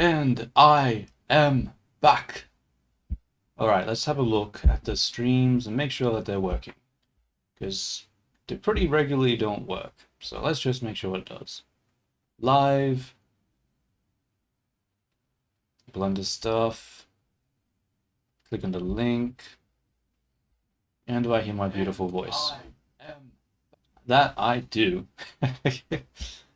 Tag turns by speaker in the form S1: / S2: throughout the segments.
S1: And I am back. Alright, let's have a look at the streams and make sure that they're working. Because they pretty regularly don't work. So let's just make sure it does. Live. Blender stuff. Click on the link. And do I hear my beautiful voice? That I do.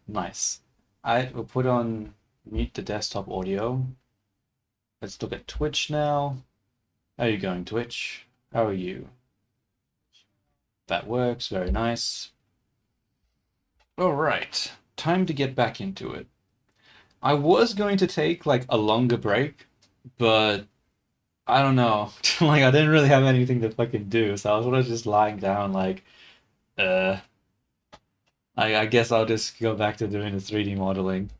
S1: Nice. I will put on mute the desktop audio. Let's look at Twitch now. How are you going, Twitch? How are you? That works, very nice. Alright, time to get back into it. I was going to take like a longer break, but I don't know. Like I didn't really have anything to fucking do, so I was sort of just lying down like, uh, I guess I'll just go back to doing the 3D modeling.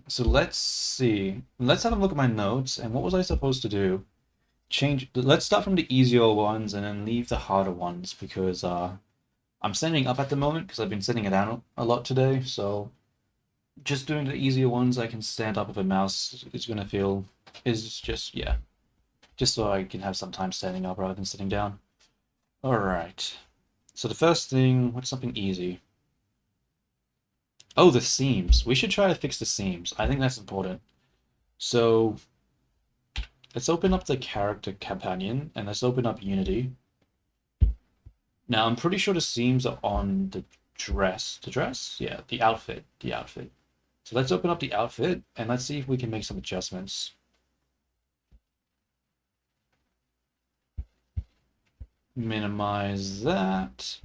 S1: So let's see. Let's have a look at my notes, and what was I supposed to do? Let's start from the easier ones and then leave the harder ones because I'm standing up at the moment because I've been sitting down a lot today. So just doing the easier ones, I can stand up with a mouse. It's gonna feel is just yeah, just so I can have some time standing up rather than sitting down. All right. So the first thing, what's something easy? Oh, the seams. We should try to fix the seams. I think that's important. So let's open up the character companion and let's open up Unity. Now I'm pretty sure the seams are on the dress. The dress? Yeah, the outfit. The outfit. So let's open up the outfit and let's see if we can make some adjustments. Minimize that.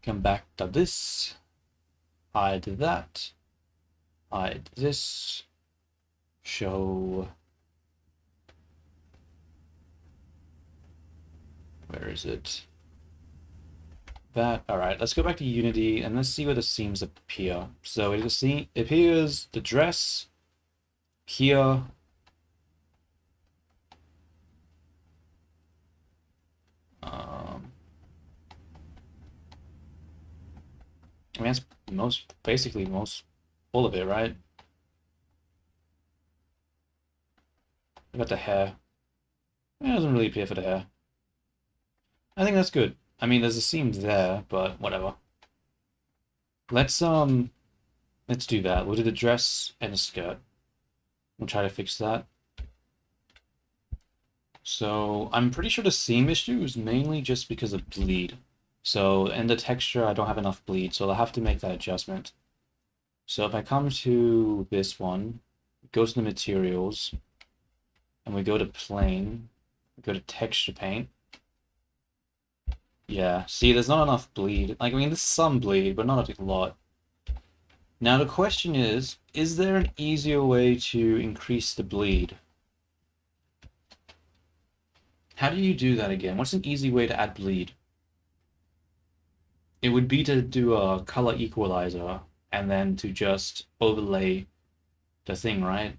S1: Come back to this. Hide that. Hide this. Show. Where is it? That. All right, let's go back to Unity and let's see where the seams appear. So it appears the dress here. I mean, that's basically all of it, right? I got the hair. It doesn't really appear for the hair. I think that's good. I mean, there's a seam there, but whatever. Let's do that. We'll do the dress and the skirt. We'll try to fix that. So I'm pretty sure the seam issue is mainly just because of bleed. So in the texture, I don't have enough bleed, so I'll have to make that adjustment. So if I come to this one, go to the materials, and we go to plane, we go to texture paint. Yeah, see, there's not enough bleed. Like, I mean, there's some bleed, but not a lot. Now the question is there an easier way to increase the bleed? How do you do that again? What's an easy way to add bleed? It would be to do a color equalizer and then to just overlay the thing, right?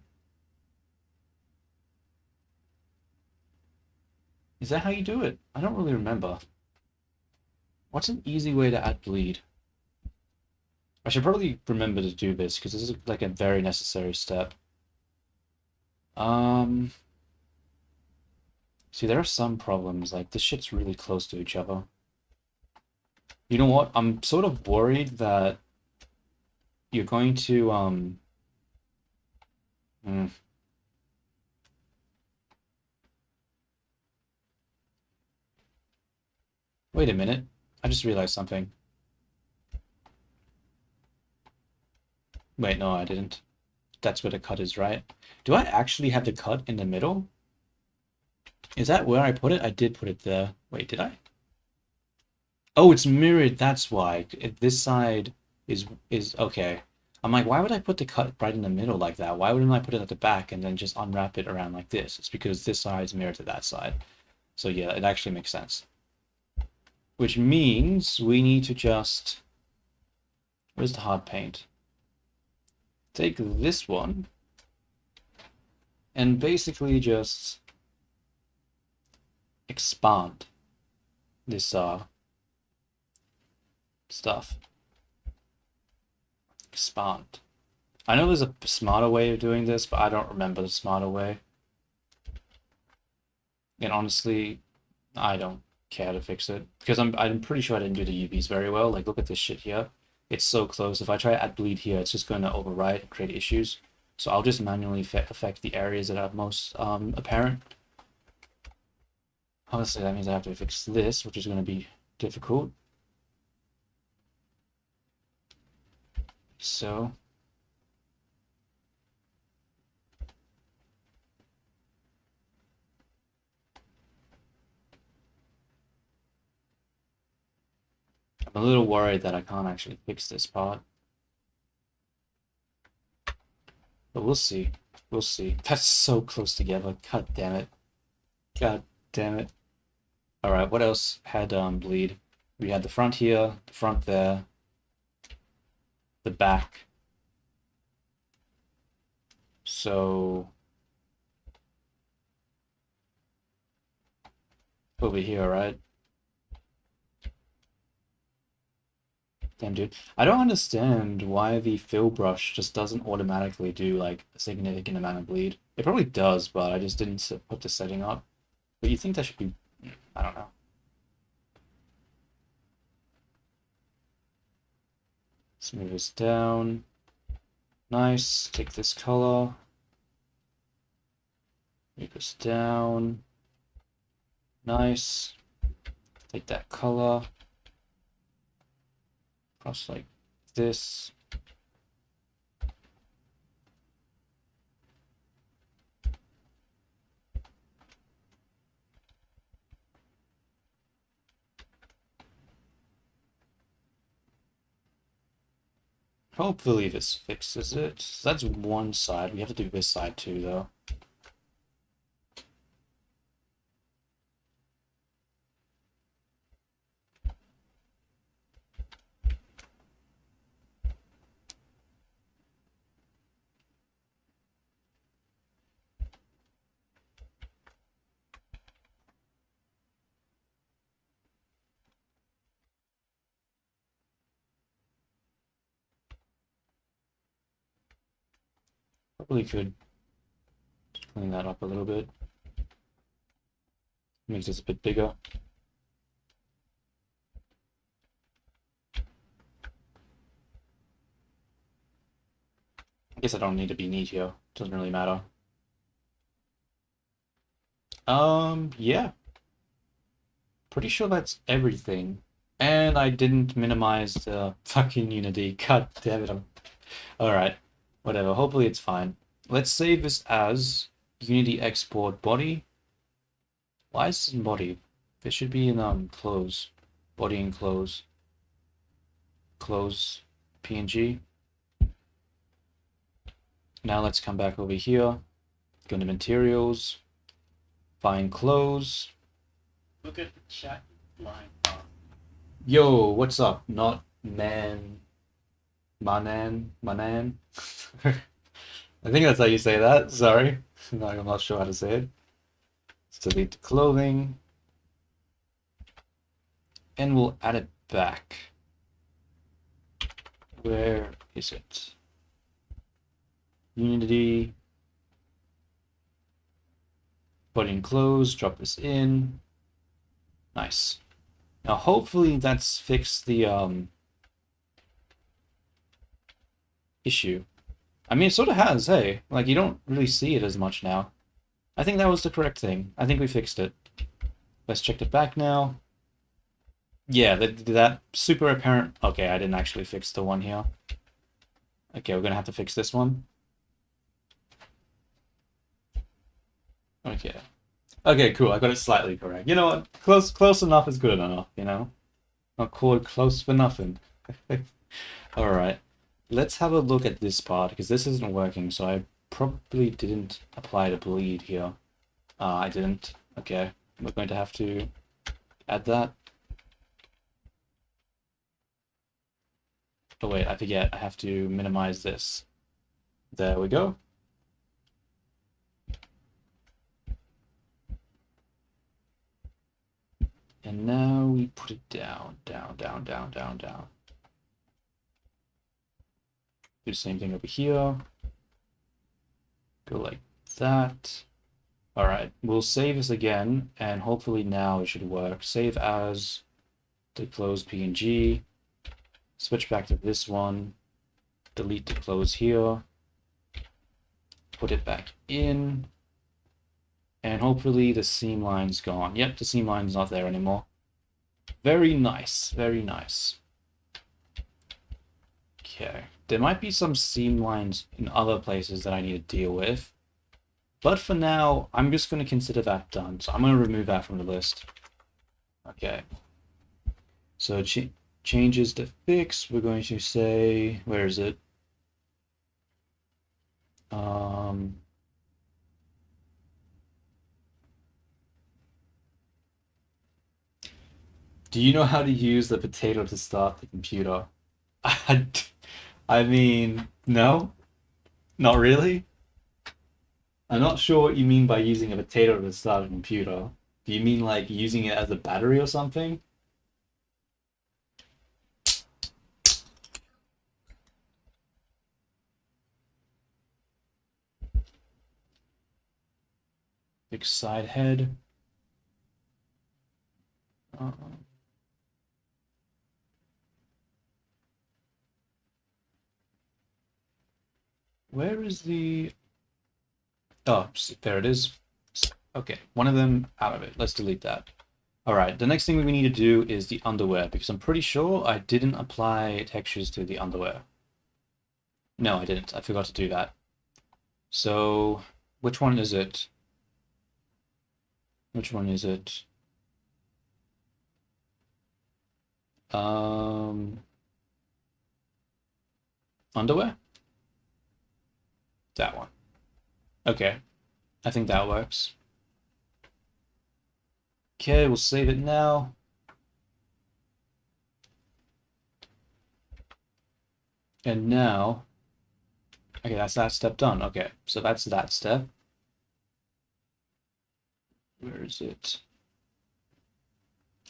S1: Is that how you do it? I don't really remember. What's an easy way to add bleed? I should probably remember to do this because this is like a very necessary step. Um, See, there are some problems, like this shit's really close to each other. You know what? I'm sort of worried that you're going to, hmm. Wait a minute. I just realized something. Wait, no, I didn't. That's where the cut is, right? Do I actually have the cut in the middle? Is that where I put it? I did put it there. Wait, did I? Oh, it's mirrored, that's why. This side is okay. I'm like, why would I put the cut right in the middle like that? Why wouldn't I put it at the back and then just unwrap it around like this? It's because this side is mirrored to that side. So yeah, it actually makes sense. Which means we need to just... Where's the hard paint? Take this one and basically just expand this stuff. Expand. I know there's a smarter way of doing this, but I don't remember the smarter way. And honestly, I don't care to fix it because I'm pretty sure I didn't do the UVs very well. Like, look at this shit here. It's so close. If I try to add bleed here, it's just going to overwrite and create issues. So I'll just manually affect the areas that are most apparent. Honestly, that means I have to fix this, which is going to be difficult. So I'm a little worried that I can't actually fix this part. But we'll see. We'll see. That's so close together. God damn it. God damn it. Alright, what else had bleed? We had the front here, the front there, the back. So over here, right? Damn, dude. I don't understand why the fill brush just doesn't automatically do like a significant amount of bleed. It probably does, but I just didn't put the setting up. But you think that should be, I don't know. Let's move this down. Nice. Take this color. Move this down. Nice. Take that color. Cross like this. Hopefully this fixes it. That's one side. We have to do this side too, though. Probably could clean that up a little bit. Makes this a bit bigger. I guess I don't need to be neat here. Doesn't really matter. Yeah. Pretty sure that's everything. And I didn't minimize the fucking Unity. God damn it. Alright. Whatever. Hopefully it's fine. Let's save this as Unity export body. Why is this in body? This should be in close. Body and close. Close PNG. Now let's come back over here. Go to materials. Find close.
S2: Look at the chat line.
S1: Yo, what's up? Not man. Manan. Manan. I think that's how you say that. Sorry. No, I'm not sure how to say it. Let's delete the clothing. And we'll add it back. Where is it? Unity. Body and close. Drop this in. Nice. Now hopefully that's fixed the issue. I mean, it sort of has, hey? Like, you don't really see it as much now. I think that was the correct thing. I think we fixed it. Let's check it back now. Yeah, that super apparent... Okay, I didn't actually fix the one here. Okay, we're gonna have to fix this one. Okay. Okay, cool. I got it slightly correct. You know what? Close enough is good enough, you know? Not called close for nothing. Alright. Let's have a look at this part, because this isn't working, so I probably didn't apply the bleed here. I didn't. Okay. We're going to have to add that. Oh wait, I forget. I have to minimize this. There we go. And now we put it down, down, down, down, down, down. Do the same thing over here. Go like that. All right, we'll save this again, and hopefully now it should work. Save as to close PNG. Switch back to this one. Delete the close here. Put it back in. And hopefully the seam line's gone. Yep, the seam line's not there anymore. Very nice, very nice. Okay, there might be some seam lines in other places that I need to deal with. But for now, I'm just going to consider that done. So I'm going to remove that from the list. Okay. So changes to fix, we're going to say, where is it? Do you know how to use the potato to start the computer? I mean, no, not really. I'm not sure what you mean by using a potato to start a computer. Do you mean like using it as a battery or something? Fix side head. Where is the... Oh, there it is. Okay, one of them out of it. Let's delete that. All right, the next thing we need to do is the underwear, because I'm pretty sure I didn't apply textures to the underwear. No, I didn't. I forgot to do that. So, which one is it? Which one is it? Underwear? That one. Okay, I think that works. Okay, we'll save it now. And now, okay, that's that step done. Okay, so that's that step. Where is it?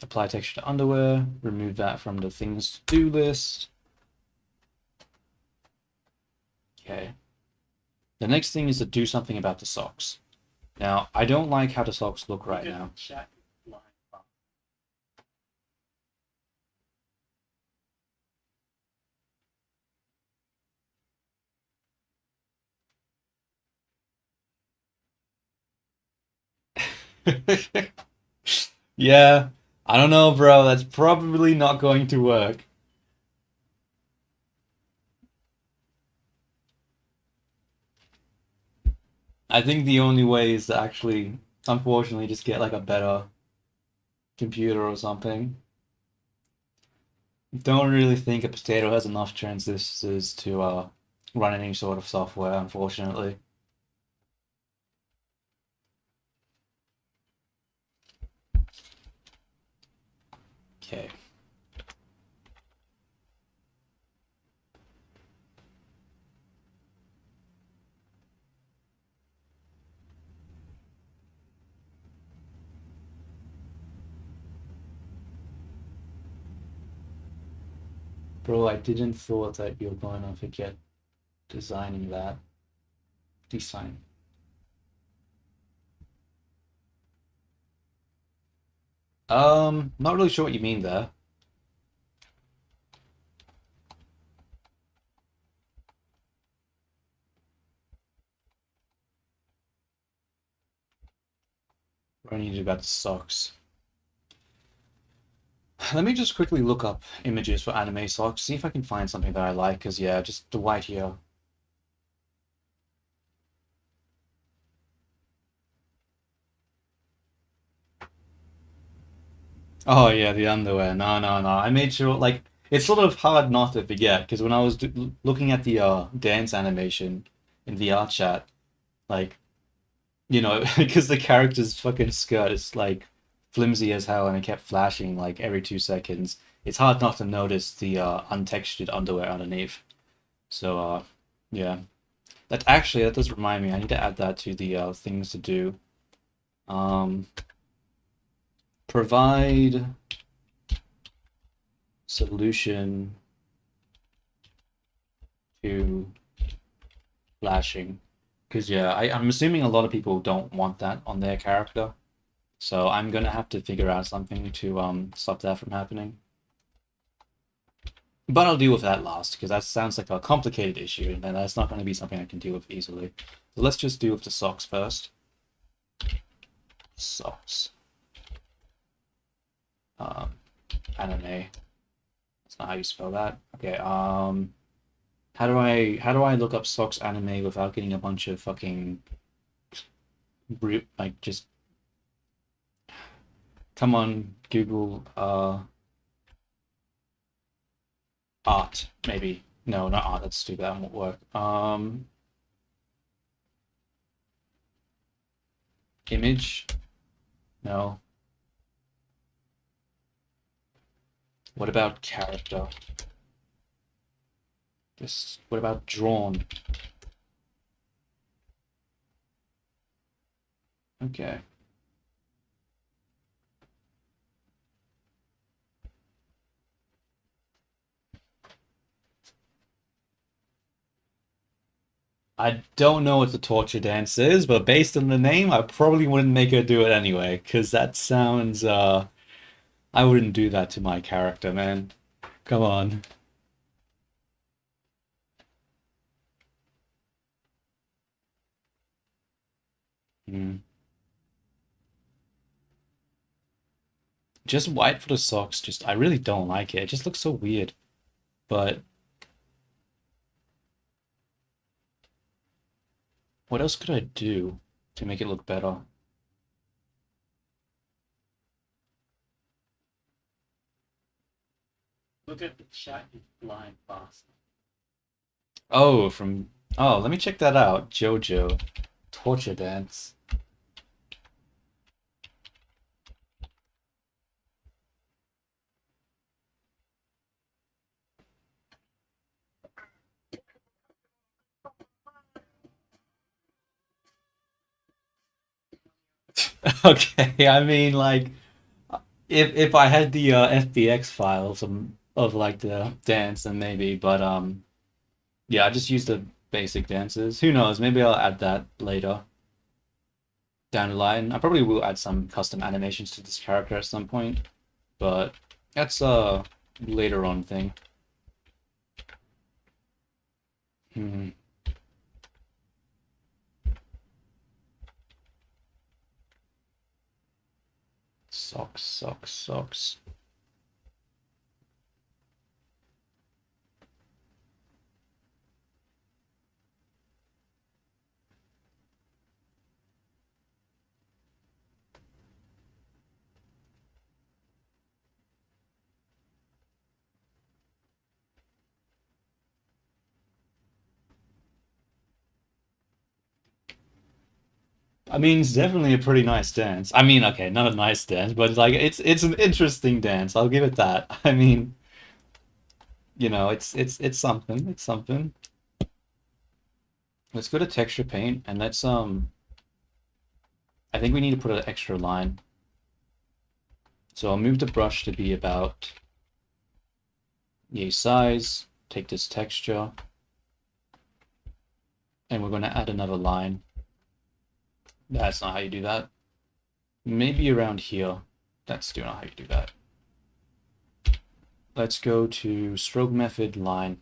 S1: Apply texture to underwear, remove that from the things to do list. Okay. The next thing is to do something about the socks. Now, I don't like how the socks look right now.
S2: Chat line.
S1: Yeah, I don't know, bro. That's probably not going to work. I think the only way is to actually, unfortunately, just get like a better computer or something. Don't really think a potato has enough transistors to run any sort of software, unfortunately. Okay. Bro, I didn't thought that you're going to forget designing that. Design. Not really sure what you mean there. What do I need to do about the socks? Let me just quickly look up images for anime socks, see if I can find something that I like, because yeah, just the white here. Oh yeah, the underwear. No, no, no. I made sure, like, it's sort of hard not to forget, because when I was looking at the dance animation in VR chat, like, because the character's fucking skirt is like flimsy as hell and it kept flashing like every 2 seconds. It's hard not to notice the untextured underwear underneath. So yeah, that does remind me. I need to add that to the things to do. Um, provide solution to flashing. Because, yeah, I'm assuming a lot of people don't want that on their character. So I'm gonna have to figure out something to stop that from happening. But I'll deal with that last, because that sounds like a complicated issue, and that's not going to be something I can deal with easily. So let's just deal with the socks first. Socks. Anime. That's not how you spell that. Okay, how do I look up socks anime without getting a bunch of fucking like just come on Google art maybe. No, not art, that's stupid, that won't work. Image? No. What about character? What about drawn? Okay. I don't know what the torture dance is, but based on the name, I probably wouldn't make her do it anyway, because that sounds, I wouldn't do that to my character, man. Come on. Hmm. Just white for the socks, I really don't like it. It just looks so weird. But what else could I do to make it look better?
S2: Look at the chat line fast.
S1: Oh, let me check that out. JoJo. Torture dance. Okay, I mean, like, if I had the FBX files of like the dance, then maybe. But yeah, I just used the basic dances. Who knows? Maybe I'll add that later down the line. I probably will add some custom animations to this character at some point, but that's a later on thing. Hmm. Socks, socks, socks. I mean, it's definitely a pretty nice dance. I mean, okay, not a nice dance, but like it's an interesting dance. I'll give it that. I mean, it's something. It's something. Let's go to texture paint and let's I think we need to put an extra line. So I'll move the brush to be about yay size, take this texture, and we're going to add another line. That's not how you do that. Maybe around here. That's still not how you do that. Let's go to stroke method line.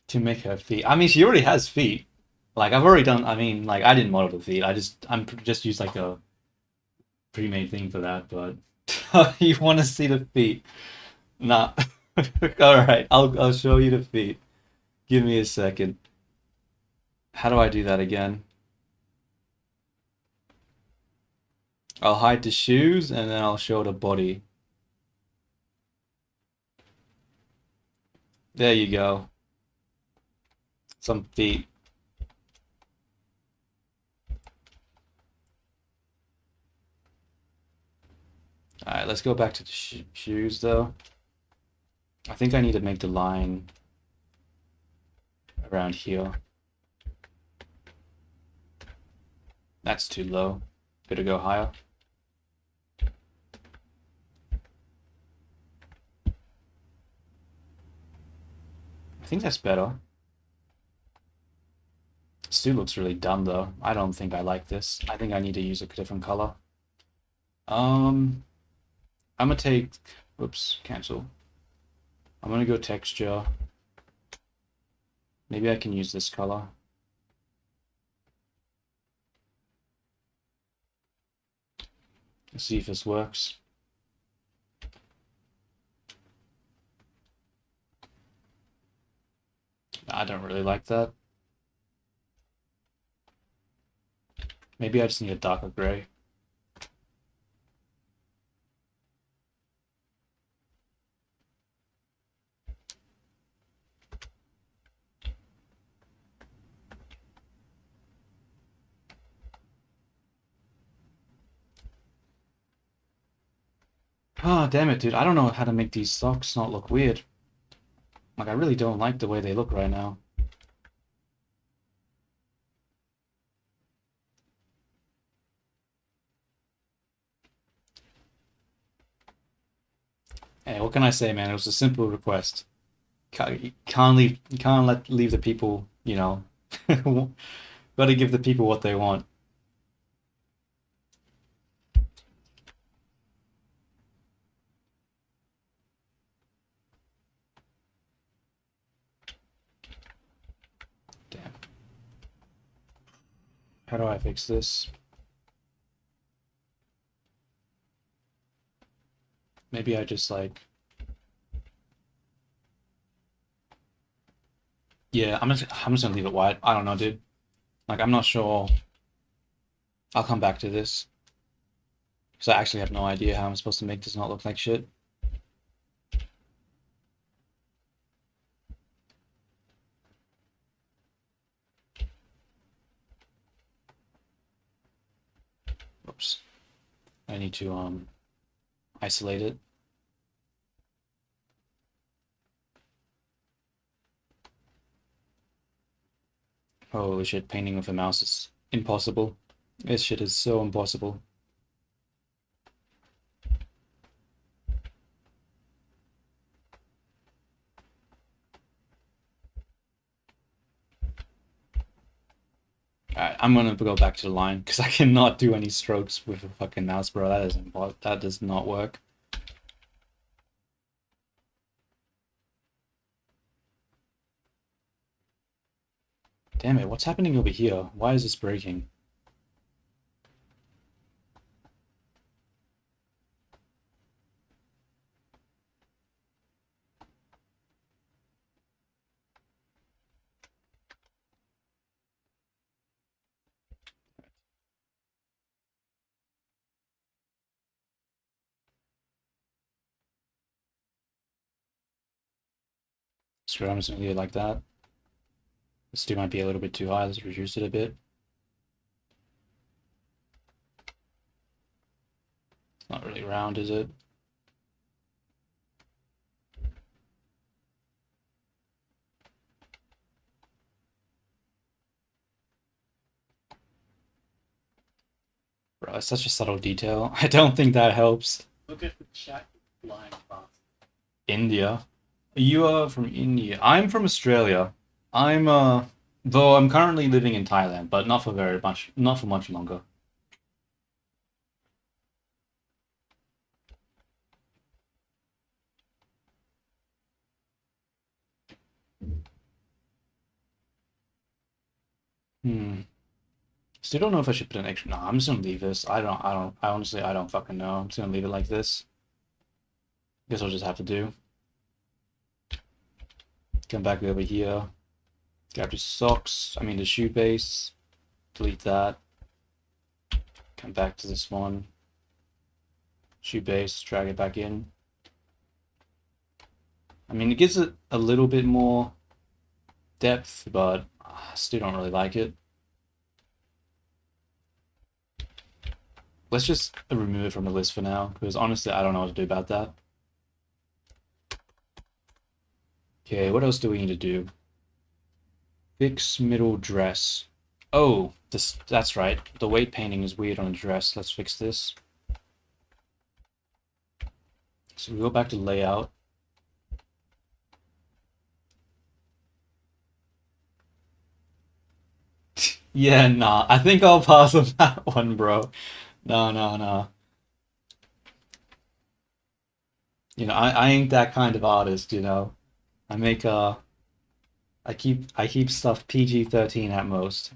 S1: To make her feet. I mean, she already has feet. Like I've already done. I mean, like I didn't model the feet. I'm just used like a pre-made thing for that. But you want to see the feet? Nah. All right, I'll show you the feet. Give me a second. How do I do that again? I'll hide the shoes and then I'll show the body. There you go. Some feet. All right, let's go back to the shoes though. I think I need to make the line around here. That's too low. Better go higher. think that's better. Still looks really dumb though. I don't think I like this. I think I need to use a different color. I'm gonna take, whoops, cancel. I'm gonna go texture. Maybe I can use this color. Let's see if this works. I don't really like that. Maybe I just need a darker gray. Ah, damn it, dude. I don't know how to make these socks not look weird. Like, I really don't like the way they look right now. Hey, what can I say, man? It was a simple request. You can't leave the people, you know. Gotta give the people what they want. Damn. How do I fix this? Maybe I just like. Yeah, I'm just gonna leave it white. I don't know, dude. Like, I'm not sure. I'll come back to this. Because I actually have no idea how I'm supposed to make this not look like shit. Oops. I need to isolate it. Holy shit, painting with a mouse is impossible. This shit is so impossible. Alright, I'm gonna go back to the line because I cannot do any strokes with a fucking mouse, bro. That does not work. Damn it, what's happening over here? Why is this breaking? Screw it, I'm just gonna leave it like that. This dude might be a little bit too high. Let's reduce it a bit. It's not really round, is it? Bro, it's such a subtle detail. I don't think that helps.
S2: Look at the chat flying past.
S1: India. You are from India. I'm from Australia. Though I'm currently living in Thailand, but not for very much, not for much longer. Hmm. Still don't know if I should put an extra. No, I'm just gonna leave this. I honestly, I don't fucking know. I'm just gonna leave it like this. Guess I'll just have to do. Come back over here. Grab the socks. I mean the shoe base. Delete that. Come back to this one. Shoe base. Drag it back in. I mean, it gives it a little bit more depth, but I still don't really like it. Let's just remove it from the list for now, because honestly, I don't know what to do about that. Okay, what else do we need to do? Fix middle dress. Oh, that's right. The weight painting is weird on a dress. Let's fix this. So we go back to layout. Yeah, nah. I think I'll pass on that one, bro. No, no, no. I ain't that kind of artist, you know. I make I keep stuff PG-13 at most.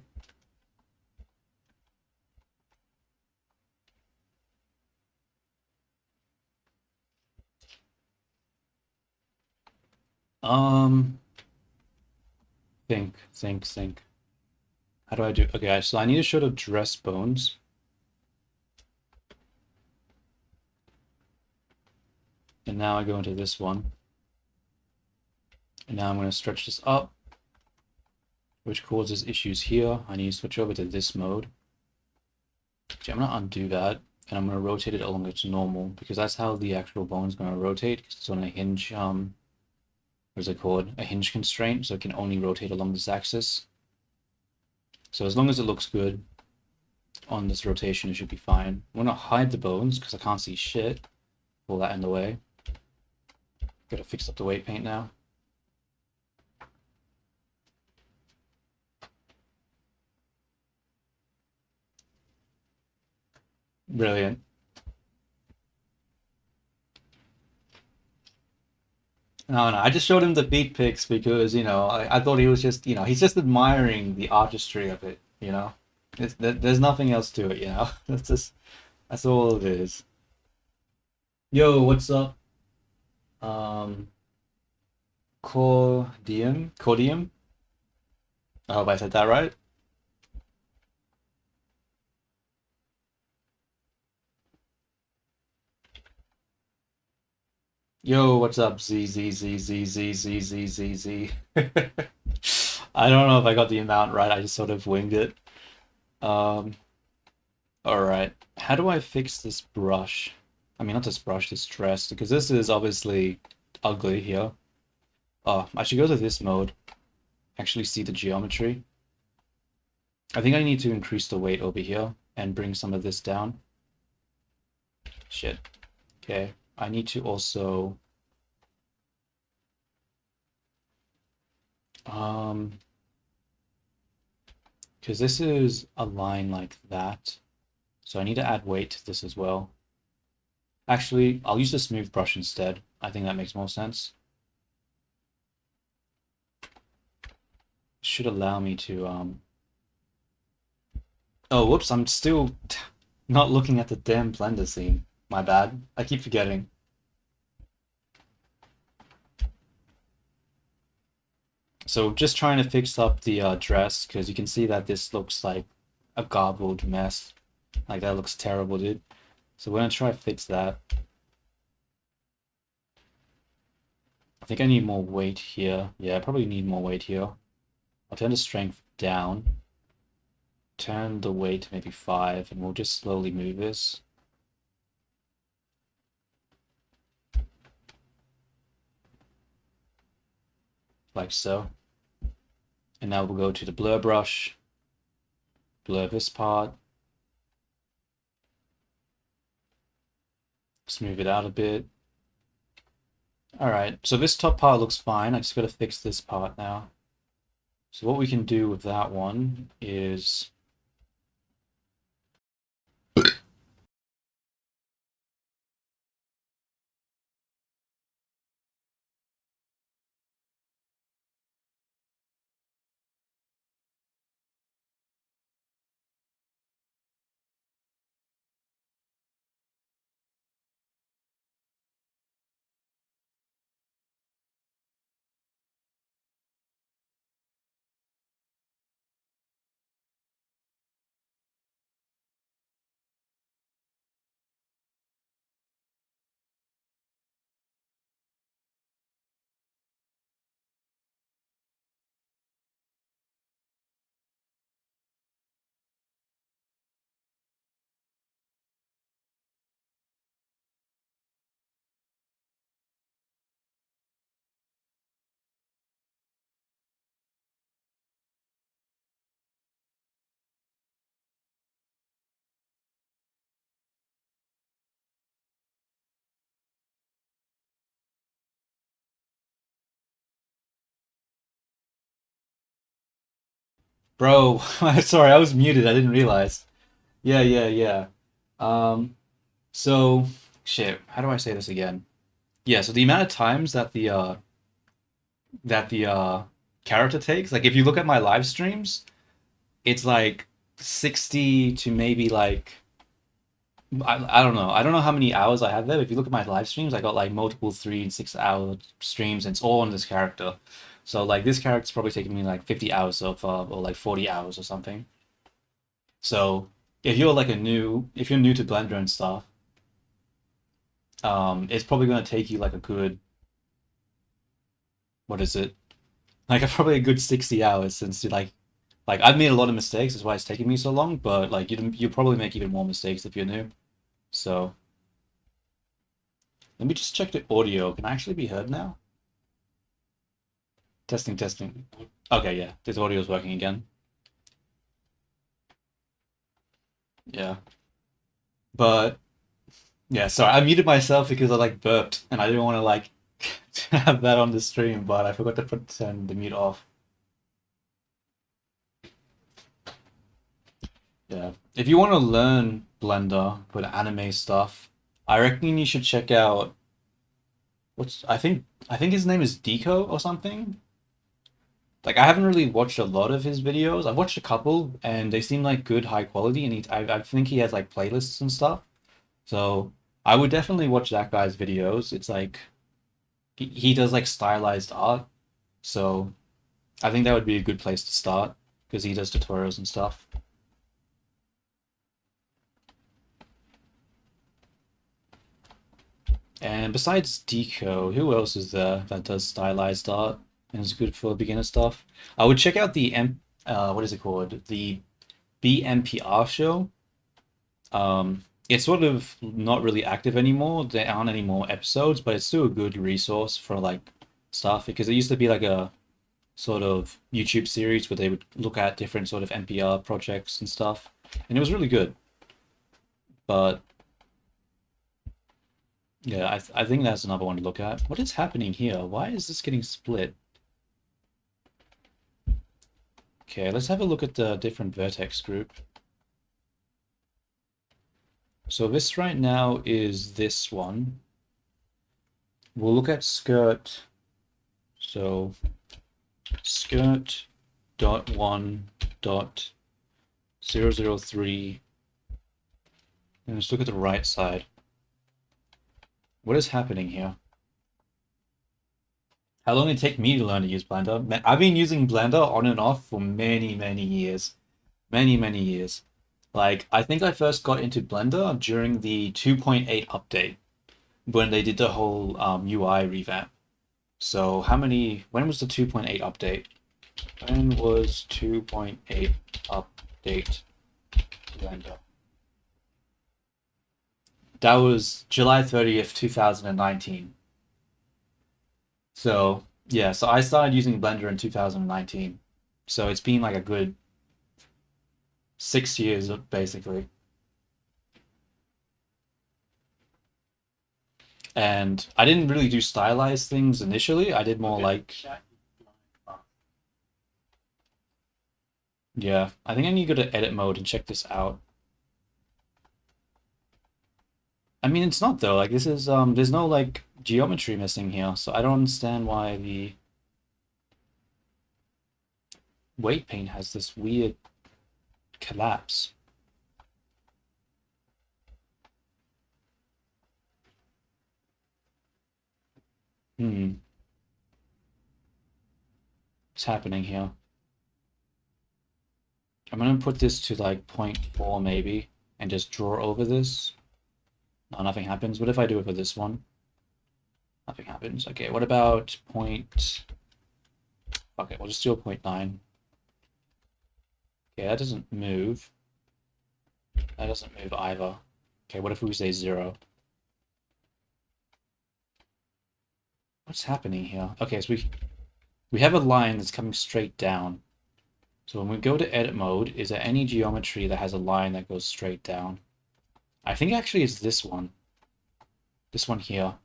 S1: Um, think. How do I do? Okay, so I need to show the dress bones, and now I go into this one, and now I'm going to stretch this up, which causes issues here. I need to switch over to this mode. Okay, I'm going to undo that, and I'm going to rotate it along its normal, because that's how the actual bone is going to rotate, because it's on a hinge, what's it called? A hinge constraint, so it can only rotate along this axis. So as long as it looks good on this rotation, it should be fine. I'm going to hide the bones, because I can't see shit. Pull that in the way. Gotta fix up the weight paint now. Brilliant. No, no, I just showed him the beat pics because, I thought he was just, he's just admiring the artistry of it. There's nothing else to it. That's all it is. Yo, what's up? Um, Codium? I hope I said that right. Yo, what's up? Z, Z, Z, Z, Z, Z, Z, Z, Z. I don't know if I got the amount right, I just sort of winged it. Um, all right. How do I fix this brush? I mean, not this brush, this dress, because this is obviously ugly here. Oh, I should go to this mode, actually see the geometry. I think I need to increase the weight over here and bring some of this down. Shit. Okay. I need to also, um, because this is a line like that, so I need to add weight to this as well. Actually, I'll use the smooth brush instead. I think that makes more sense. Should allow me to, oh, whoops, I'm still not looking at the damn Blender scene. My bad. I keep forgetting. So just trying to fix up the dress, because you can see that this looks like a garbled mess. Like, that looks terrible, dude. So we're gonna try to fix that. I think I need more weight here. Yeah, I probably need more weight here. I'll turn the strength down. Turn the weight to maybe 5, and we'll just slowly move this. Like so. And now we'll go to the blur brush. Blur this part. Smooth it out a bit. Alright, so this top part looks fine. I just gotta fix this part now. So what we can do with that one is Bro, sorry, I was muted. I didn't realize. Yeah, yeah, yeah. Um, so shit, how do I say this again? Yeah, so the amount of times that the character takes, like if you look at my live streams, it's like 60 to maybe like I don't know. I don't know how many hours I have there. But if you look at my live streams, I got like multiple 3 and 6 hour streams, and it's all on this character. So like this character's probably taking me like 50 hours so far, or like 40 hours or something. So if you're new to Blender and stuff, it's probably gonna take you like a good, what is it? Like probably a good 60 hours since you like I've made a lot of mistakes. That's why it's taking me so long. But like you probably make even more mistakes if you're new. So let me just check the audio. Can I actually be heard now? Testing, testing. Okay, yeah, this audio is working again. Yeah, but yeah, sorry, I muted myself because I like burped and I didn't want to like have that on the stream, but I forgot to turn the mute off. Yeah, if you want to learn Blender for the anime stuff, I reckon you should check out I think his name is Deco or something. Like I haven't really watched a lot of his videos. I've watched a couple and they seem like good, high quality, and I think he has like playlists and stuff. So I would definitely watch that guy's videos. It's like he does like stylized art, so I think that would be a good place to start because he does tutorials and stuff. And besides Deco, who else is there that does stylized art and is good for beginner stuff? I would check out the what is it called? The BMPR show. It's sort of not really active anymore. There aren't any more episodes, but it's still a good resource for like stuff because it used to be like a sort of YouTube series where they would look at different sort of NPR projects and stuff, and it was really good. But yeah, I think that's another one to look at. What is happening here? Why is this getting split? Okay, let's have a look at the different vertex group. So this right now is this one. We'll look at skirt. So skirt dot one dot 003. And let's look at the right side. What is happening here? How long did it take me to learn to use Blender? Man, I've been using Blender on and off for many, many years. Many, many years. Like, I think I first got into Blender during the 2.8 update when they did the whole UI revamp. So, when was the 2.8 update? When was 2.8 update Blender? That was July 30th, 2019. So, yeah, so I started using Blender in 2019. So it's been like a good 6 years, basically. And I didn't really do stylized things initially. I did more like,
S2: Chat line box.
S1: yeah, I think I need to go to edit mode and check this out. I mean, it's not though. Like this is there's no like geometry missing here, so I don't understand why the weight paint has this weird collapse. Hmm, what's happening here? I'm gonna put this to like 0.4 maybe and just draw over this. No, nothing happens. What if I do it for this one? Nothing happens. Okay, what about point? Okay, we'll just do a 0.9. Okay, that doesn't move. That doesn't move either. Okay, what if we say 0? What's happening here? Okay, so we have a line that's coming straight down. So when we go to edit mode, is there any geometry that has a line that goes straight down? I think actually it's this one. This one here.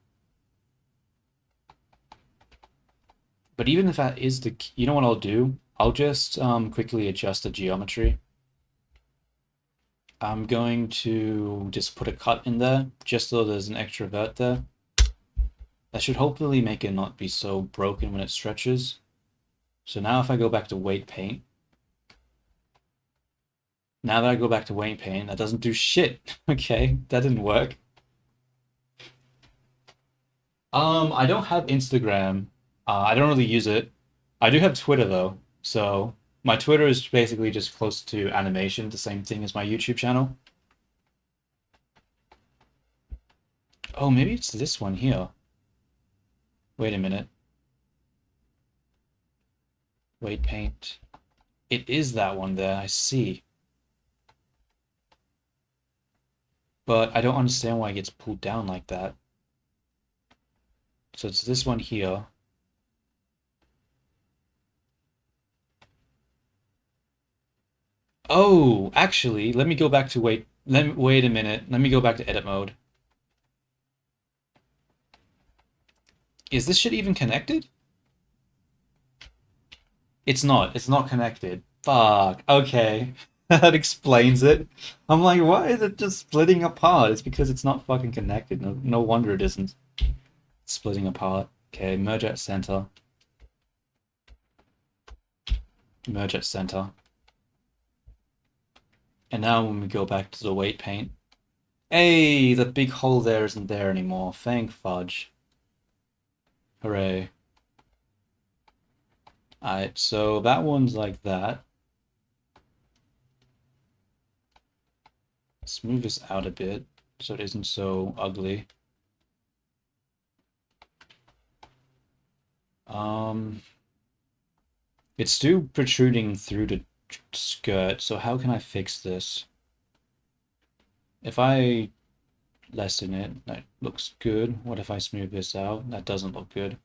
S1: But even if that is you know what I'll do? I'll just quickly adjust the geometry. I'm going to just put a cut in there, just so there's an extra vert there. That should hopefully make it not be so broken when it stretches. So now if I go back to weight paint, that doesn't do shit. Okay, that didn't work. I don't have Instagram. I don't really use it. I do have Twitter though. So my Twitter is basically just close to animation, the same thing as my YouTube channel. Oh, maybe it's this one here. Wait a minute. Weight paint. It is that one there, I see. But I don't understand why it gets pulled down like that. So it's this one here. Oh, actually, let me go back to wait a minute. Let me go back to edit mode. Is this shit even connected? It's not. It's not connected. Fuck. Okay. That explains it. I'm like, why is it just splitting apart? It's because it's not fucking connected. No wonder it isn't splitting apart. Okay, merge at center. Merge at center. And now when we go back to the weight paint, hey, the big hole there isn't there anymore. Thank fudge. Hooray. Alright, so that one's like that. Smooth this out a bit so it isn't so ugly. It's still protruding through the skirt, so how can I fix this? If I lessen it, that looks good. What if I smooth this out? That doesn't look good.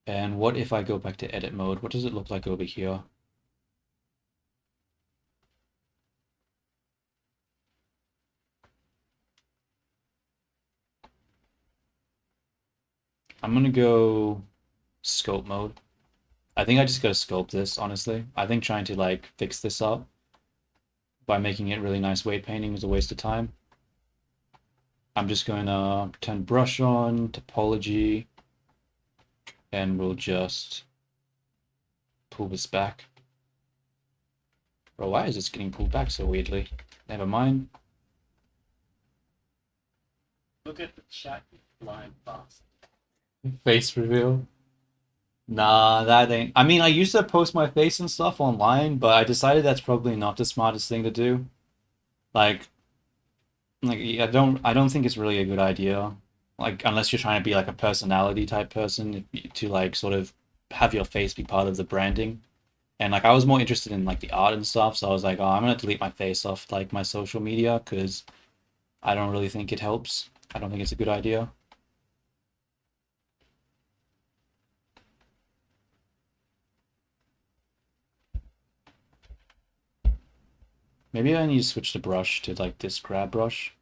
S1: And what if I go back to edit mode? What does it look like over here? I'm gonna go scope mode. I think I just gotta sculpt this, honestly. I think trying to like fix this up by making it really nice weight painting is a waste of time. I'm just going to turn brush on, topology, and we'll just pull this back. Bro, why is this getting pulled back so weirdly? Never mind.
S2: Look at the chat line box.
S1: Face reveal. Nah, that ain't. I mean, I used to post my face and stuff online, but I decided that's probably not the smartest thing to do. Like, I don't think it's really a good idea. Like, unless you're trying to be like a personality type person, to like sort of have your face be part of the branding. And like, I was more interested in like the art and stuff, so I was like, oh, I'm gonna delete my face off like my social media because I don't really think it helps. I don't think it's a good idea. Maybe I need to switch the brush to like this grab brush.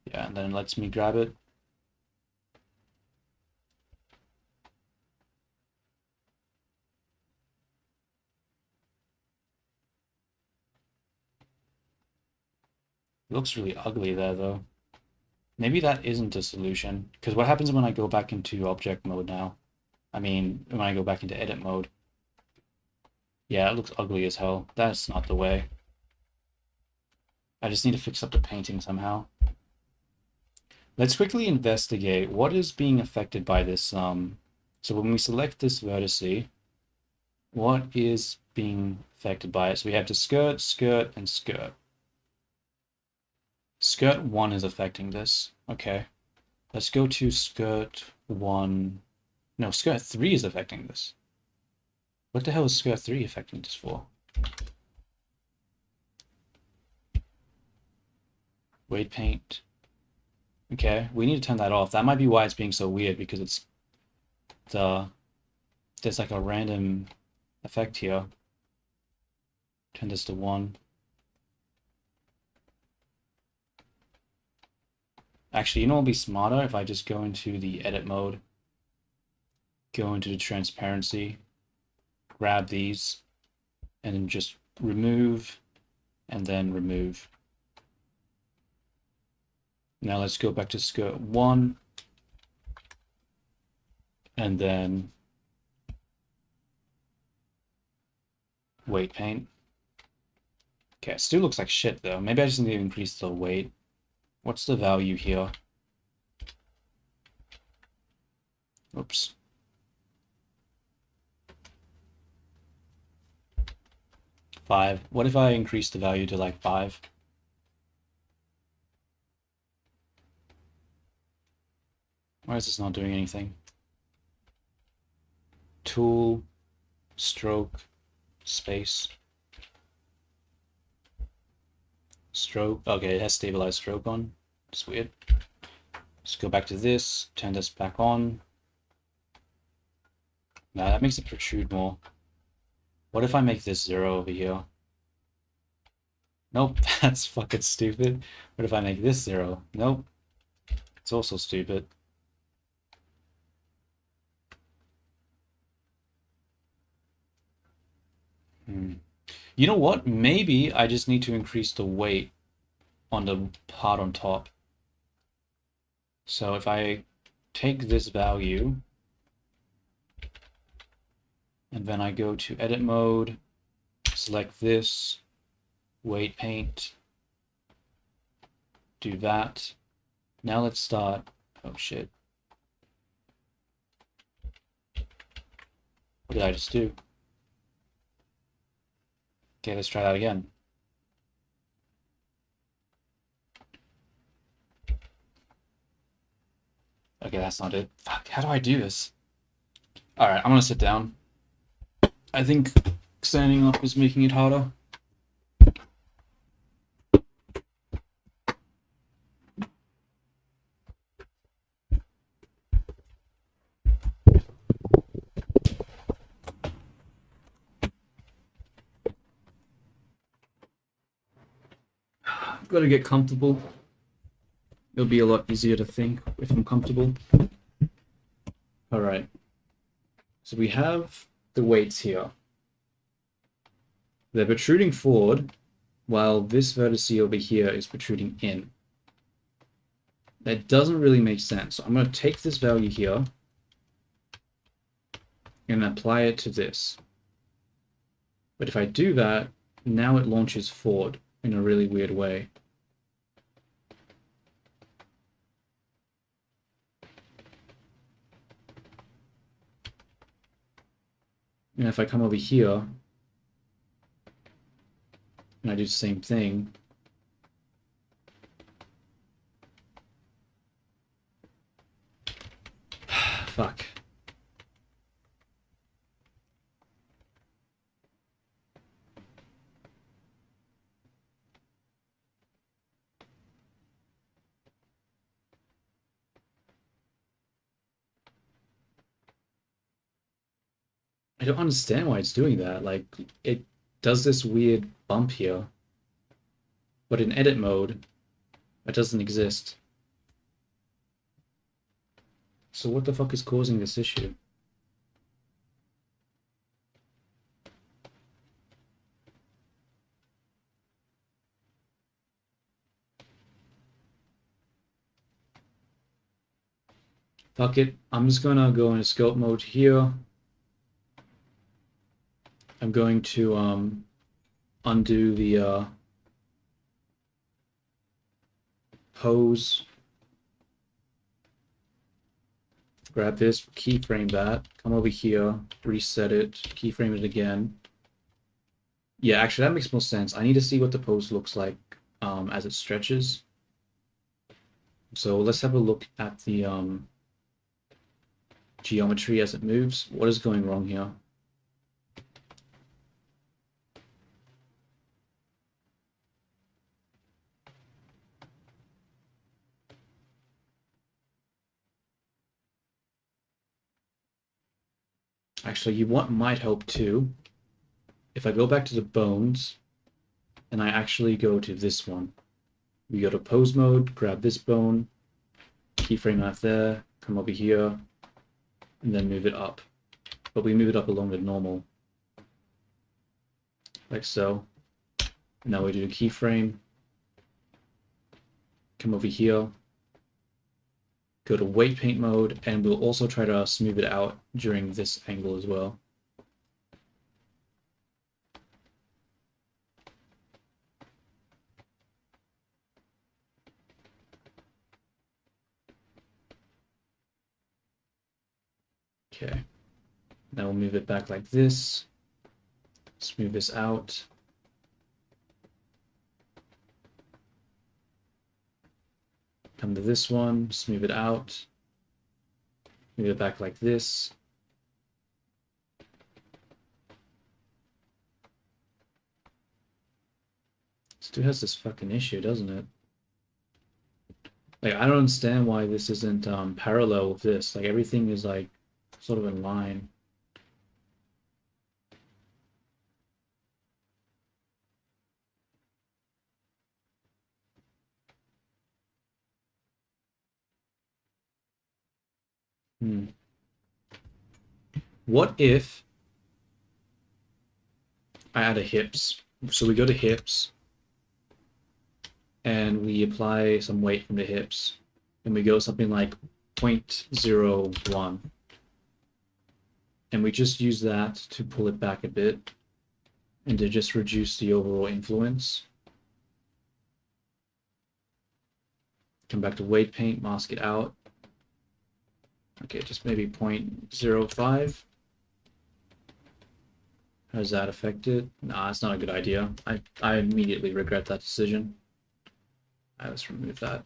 S1: Yeah, and then it lets me grab it. It looks really ugly there though. Maybe that isn't a solution. Because what happens when I go back into object mode now? I mean, when I go back into edit mode. Yeah, it looks ugly as hell. That's not the way. I just need to fix up the painting somehow. Let's quickly investigate what is being affected by this. So when we select this vertice, what is being affected by it? So we have the skirt, skirt, and skirt. Skirt 1 is affecting this. Okay. Let's go to skirt 1. No, skirt 3 is affecting this. What the hell is skirt 3 affecting this for? Weight paint. Okay, we need to turn that off. That might be why it's being so weird, because it's there's like a random effect here. Turn this to 1. Actually, you know what would be smarter if I just go into the edit mode, go into the transparency, grab these, and then just remove, and then remove. Now let's go back to skirt 1, and then weight paint. Okay, it still looks like shit though. Maybe I just need to increase the weight. What's the value here? Oops. Five. What if I increase the value to like 5? Why is this not doing anything? Tool, stroke, space. Stroke. Okay, it has stabilized stroke on. It's weird. Let's go back to this, turn this back on. Now that makes it protrude more. What if I make this 0 over here? Nope, that's fucking stupid. What if I make this 0? Nope. It's also stupid. You know what? Maybe I just need to increase the weight on the part on top. So if I take this value and then I go to edit mode, select this, weight paint, do that. Now let's start. Oh shit. What did I just do? Okay, let's try that again. Okay, that's not it. Fuck, how do I do this? Alright, I'm gonna sit down. I think standing up is making it harder. I've got to get comfortable. It'll be a lot easier to think if I'm comfortable. Alright. So we have the weights here. They're protruding forward, while this vertex over here is protruding in. That doesn't really make sense. So I'm going to take this value here and apply it to this. But if I do that, now it launches forward in a really weird way. And if I come over here and I do the same thing, fuck. I don't understand why it's doing that. Like, it does this weird bump here, but in edit mode, it doesn't exist. So what the fuck is causing this issue? Fuck it. I'm just gonna go into scope mode here. I'm going to undo the pose. Grab this, keyframe that, come over here, reset it, keyframe it again. Yeah, actually that makes more sense. I need to see what the pose looks like as it stretches. So let's have a look at the geometry as it moves. What is going wrong here? Actually, what might help too, if I go back to the bones, and I actually go to this one. We go to pose mode, grab this bone, keyframe that there, come over here, and then move it up. But we move it up along with normal. like so. Now we do a keyframe. Come over here. Go to weight paint mode, and we'll also try to smooth it out during this angle as well. Okay. Now we'll move it back like this. Smooth this out. Come to this one, smooth it out. Move it back like this. Still has this fucking issue, doesn't it? Like, I don't understand why this isn't parallel with this. Like, everything is like sort of in line. What if I add a hips? So we go to hips and we apply some weight from the hips and we go something like 0.01 and we just use that to pull it back a bit and to just reduce the overall influence. Come back to weight paint, mask it out. Okay, just maybe 0.05. How does that affect it? Nah, it's not a good idea. I immediately regret that decision. Let's remove that.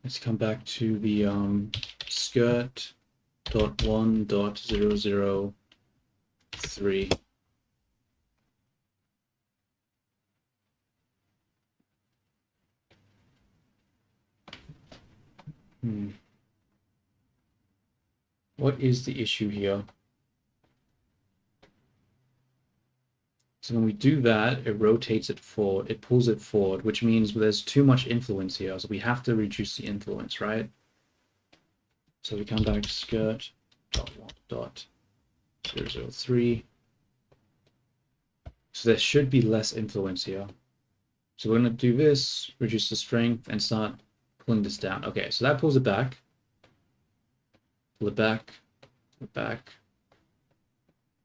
S1: Let's come back to the skirt dot 1.003. What is the issue here? So when we do that, it rotates it forward, it pulls it forward, which means there's too much influence here. So we have to reduce the influence, right? So we come back to skirt dot 1.003. So there should be less influence here. So we're going to do this, reduce the strength, and start pulling this down. Okay, so that pulls it back. Pull it back, pull it back,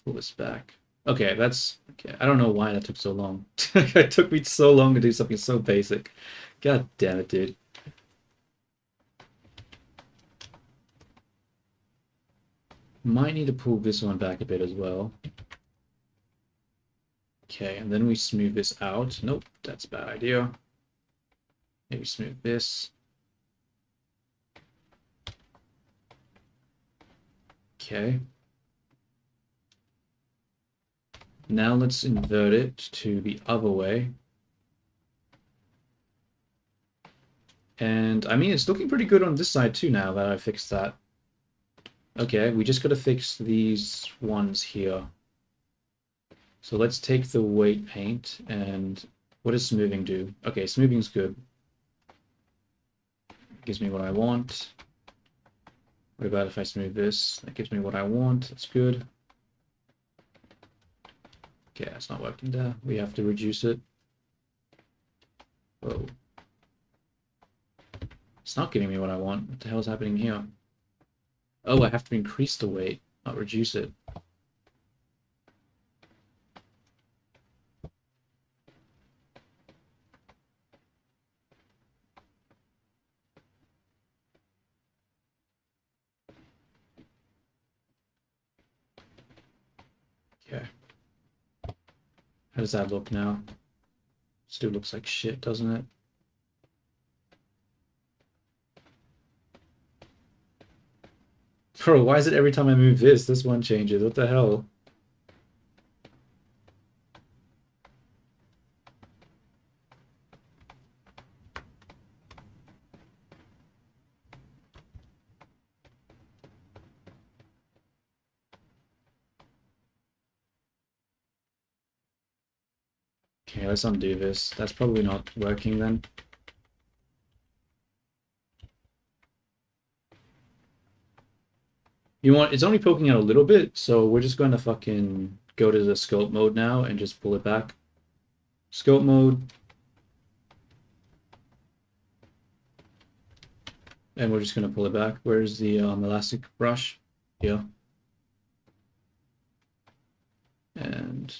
S1: pull this back. Okay, that's okay. I don't know why that took so long. It took me so long to do something so basic. God damn it, dude. Might need to pull this one back a bit as well. Okay, and then we smooth this out. Nope, that's a bad idea. Maybe smooth this. Okay. Now let's invert it to the other way. And I mean, it's looking pretty good on this side too now that I fixed that. Okay, we just got to fix these ones here. So let's take the weight paint and what does smoothing do? Okay, smoothing's good. Gives me what I want. What about if I smooth this? That gives me what I want. That's good. Okay, it's not working there. We have to reduce it. Whoa. It's not giving me what I want. What the hell is happening here? Oh, I have to increase the weight, not reduce it. Okay. How does that look now? Still looks like shit, doesn't it? Bro, why is it every time I move this one changes? What the hell? Okay, let's undo this. That's probably not working then. You want, it's only poking out a little bit, so we're just going to fucking go to the scope mode now and just pull it back. Scope mode. And we're just going to pull it back. Where's the elastic brush? Here. And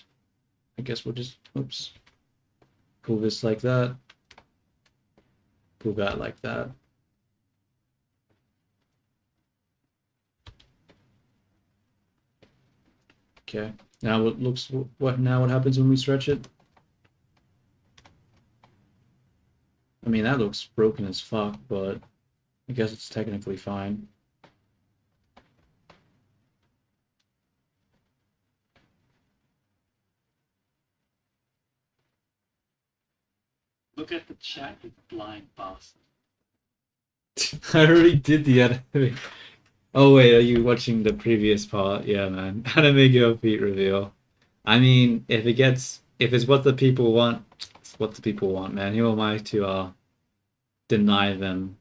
S1: I guess we'll just, oops, pull this like that. Pull that like that. Okay. Now it looks, what happens when we stretch it? I mean, that looks broken as fuck, but I guess it's technically fine.
S2: Look at the chat, you blind bastard.
S1: I already did the editing. Oh wait, are you watching the previous part? Yeah, man. How to make your feet reveal. I mean, if it's what the people want, it's what the people want, man. Who am I to deny them?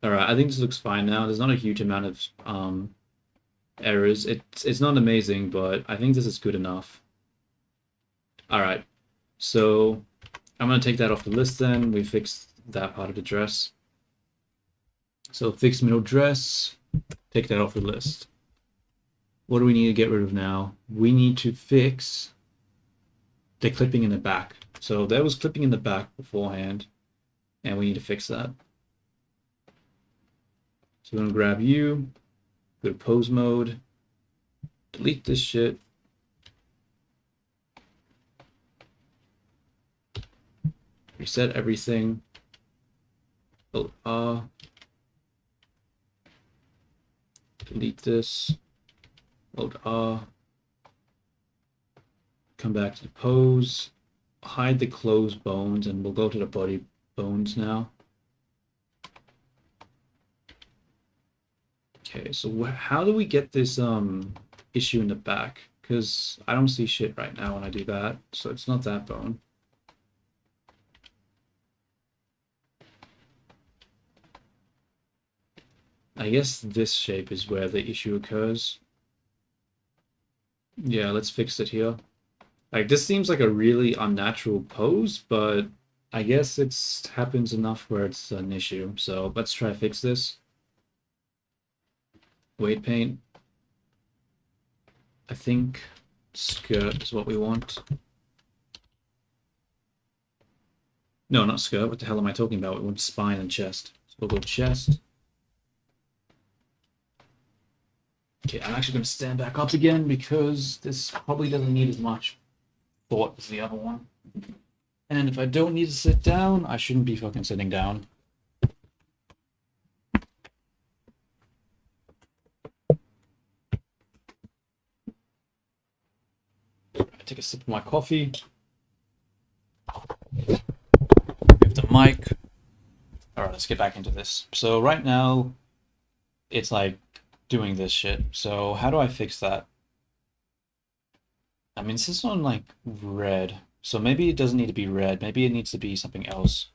S1: Alright, I think this looks fine now. There's not a huge amount of errors. It's not amazing, but I think this is good enough. Alright, so I'm gonna take that off the list then. We fixed that part of the dress. So fixed middle dress, take that off the list. What do we need to get rid of now? We need to fix the clipping in the back. So there was clipping in the back beforehand, and we need to fix that. So I'm gonna grab you, go to pose mode, delete this shit. Reset everything. Delete this. Hold come back to the pose. Hide the closed bones, and we'll go to the body bones now. Okay, so how do we get this issue in the back? Because I don't see shit right now when I do that, so it's not that bone. I guess this shape is where the issue occurs. Yeah, let's fix it here. Like, this seems like a really unnatural pose, but I guess it happens enough where it's an issue. So let's try to fix this. Weight paint. I think skirt is what we want. No, not skirt. What the hell am I talking about? We want spine and chest. So we'll go chest. Okay, I'm actually going to stand back up again because this probably doesn't need as much thought as the other one. And if I don't need to sit down, I shouldn't be fucking sitting down. I take a sip of my coffee. Move the mic. Alright, let's get back into this. So right now, it's like doing this shit. So how do I fix that? I mean, this is on like red. So maybe it doesn't need to be red. Maybe it needs to be something else.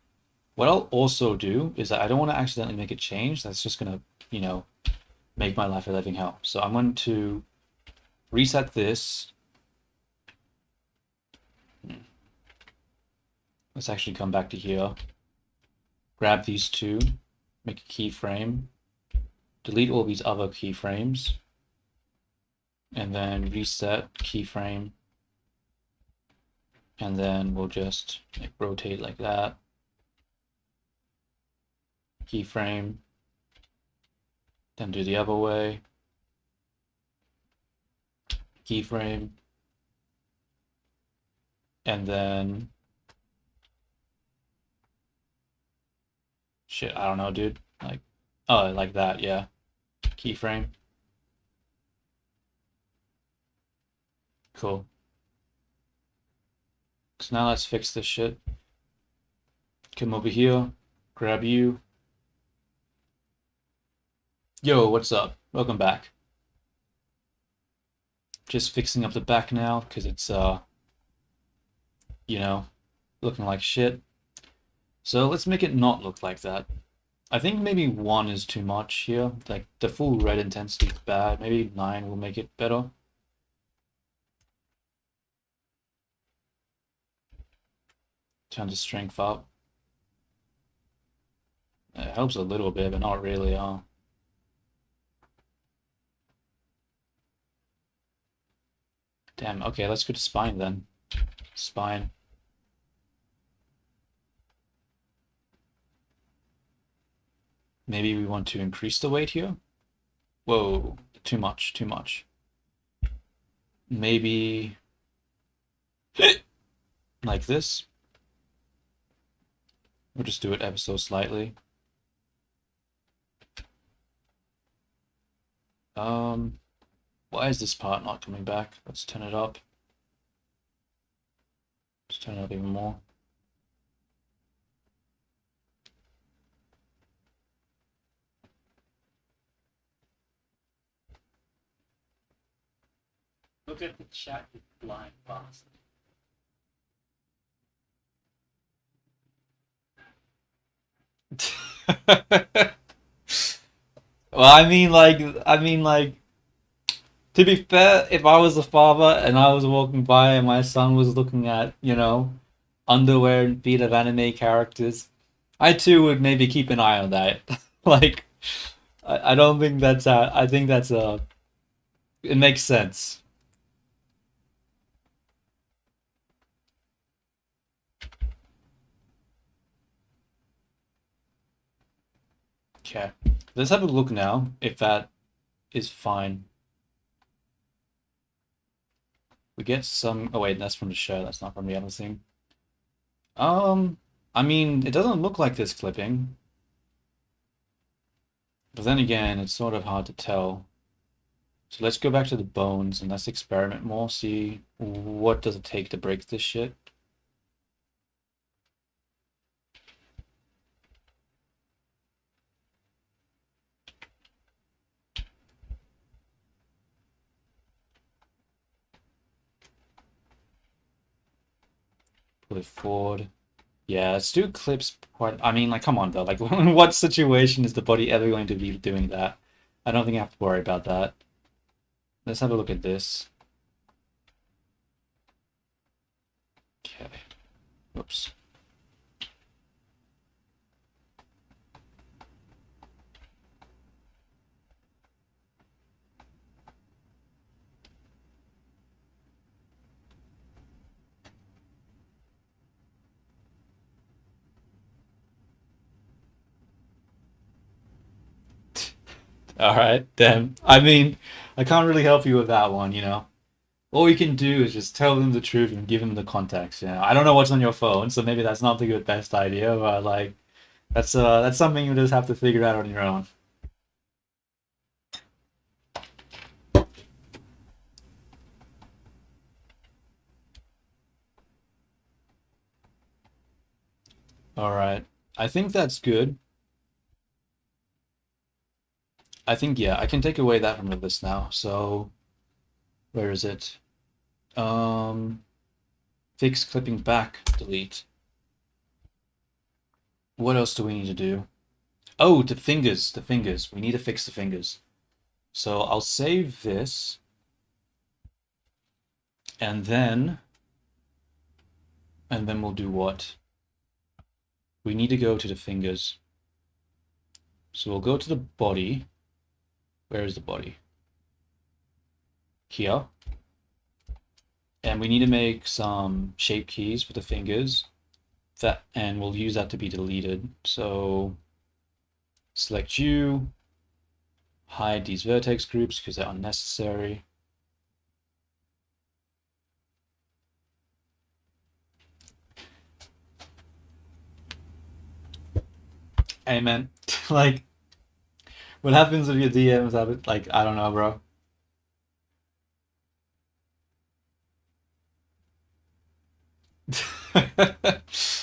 S1: What I'll also do is that I don't want to accidentally make a change that's just going to, you know, make my life a living hell. So I'm going to reset this. Let's actually come back to here. Grab these two, make a keyframe. Delete all these other keyframes, and then reset keyframe, and then we'll just like rotate like that. Keyframe, then do the other way. Keyframe, and then shit, I don't know, dude. Like, oh, like that, yeah. Keyframe. Cool. So now let's fix this shit. Come over here, grab you. Yo, what's up? Welcome back. just fixing up the back now because it's you know, looking like shit. So let's make it not look like that. I think maybe 1 is too much here. Like the full red intensity is bad. Maybe 9 will make it better. Turn the strength up. It helps a little bit, but not really. Damn. Okay, let's go to spine then. Spine. Maybe we want to increase the weight here. Whoa, too much, too much. Maybe like this. We'll just do it ever so slightly. Why is this part not coming back? Let's turn it up. Let's turn it up even more.
S2: Look at the chat, you blind bastard.
S1: Well, I mean, like, to be fair, if I was a father and I was walking by and my son was looking at, underwear and feet of anime characters, I too would maybe keep an eye on that. Like, I don't think that's I think that's it makes sense. Okay, let's have a look now if that is fine. We get some. Oh wait, that's from the show. That's not from the other thing. Um, I mean, it doesn't look like this clipping, but then again, it's sort of hard to tell. So let's go back to the bones and let's experiment more. See what does it take to break this shit. Pull it forward. Yeah, let's do clips. I mean, like, come on though. Like, in what situation is the body ever going to be doing that? I don't think I have to worry about that. Let's have a look at this. Okay. Whoops. All right, then. I mean, I can't really help you with that one. All you can do is just tell them the truth and give them the context. I don't know what's on your phone, so maybe that's not the good best idea, but like that's something you just have to figure out on your own. All right. I think that's good. I think yeah, I can take away that from the list now. So where is it? Um, fix clipping back, delete. What else do we need to do? Oh, the fingers, the fingers. We need to fix the fingers. So I'll save this, and then we'll do what? We need to go to the fingers. So we'll go to the body. Where is the body? Here. And we need to make some shape keys for the fingers. And we'll use that to be deleted. So select you, hide these vertex groups because they're unnecessary. Hey man, like, what happens if your DMs have it? Like, I don't know, bro.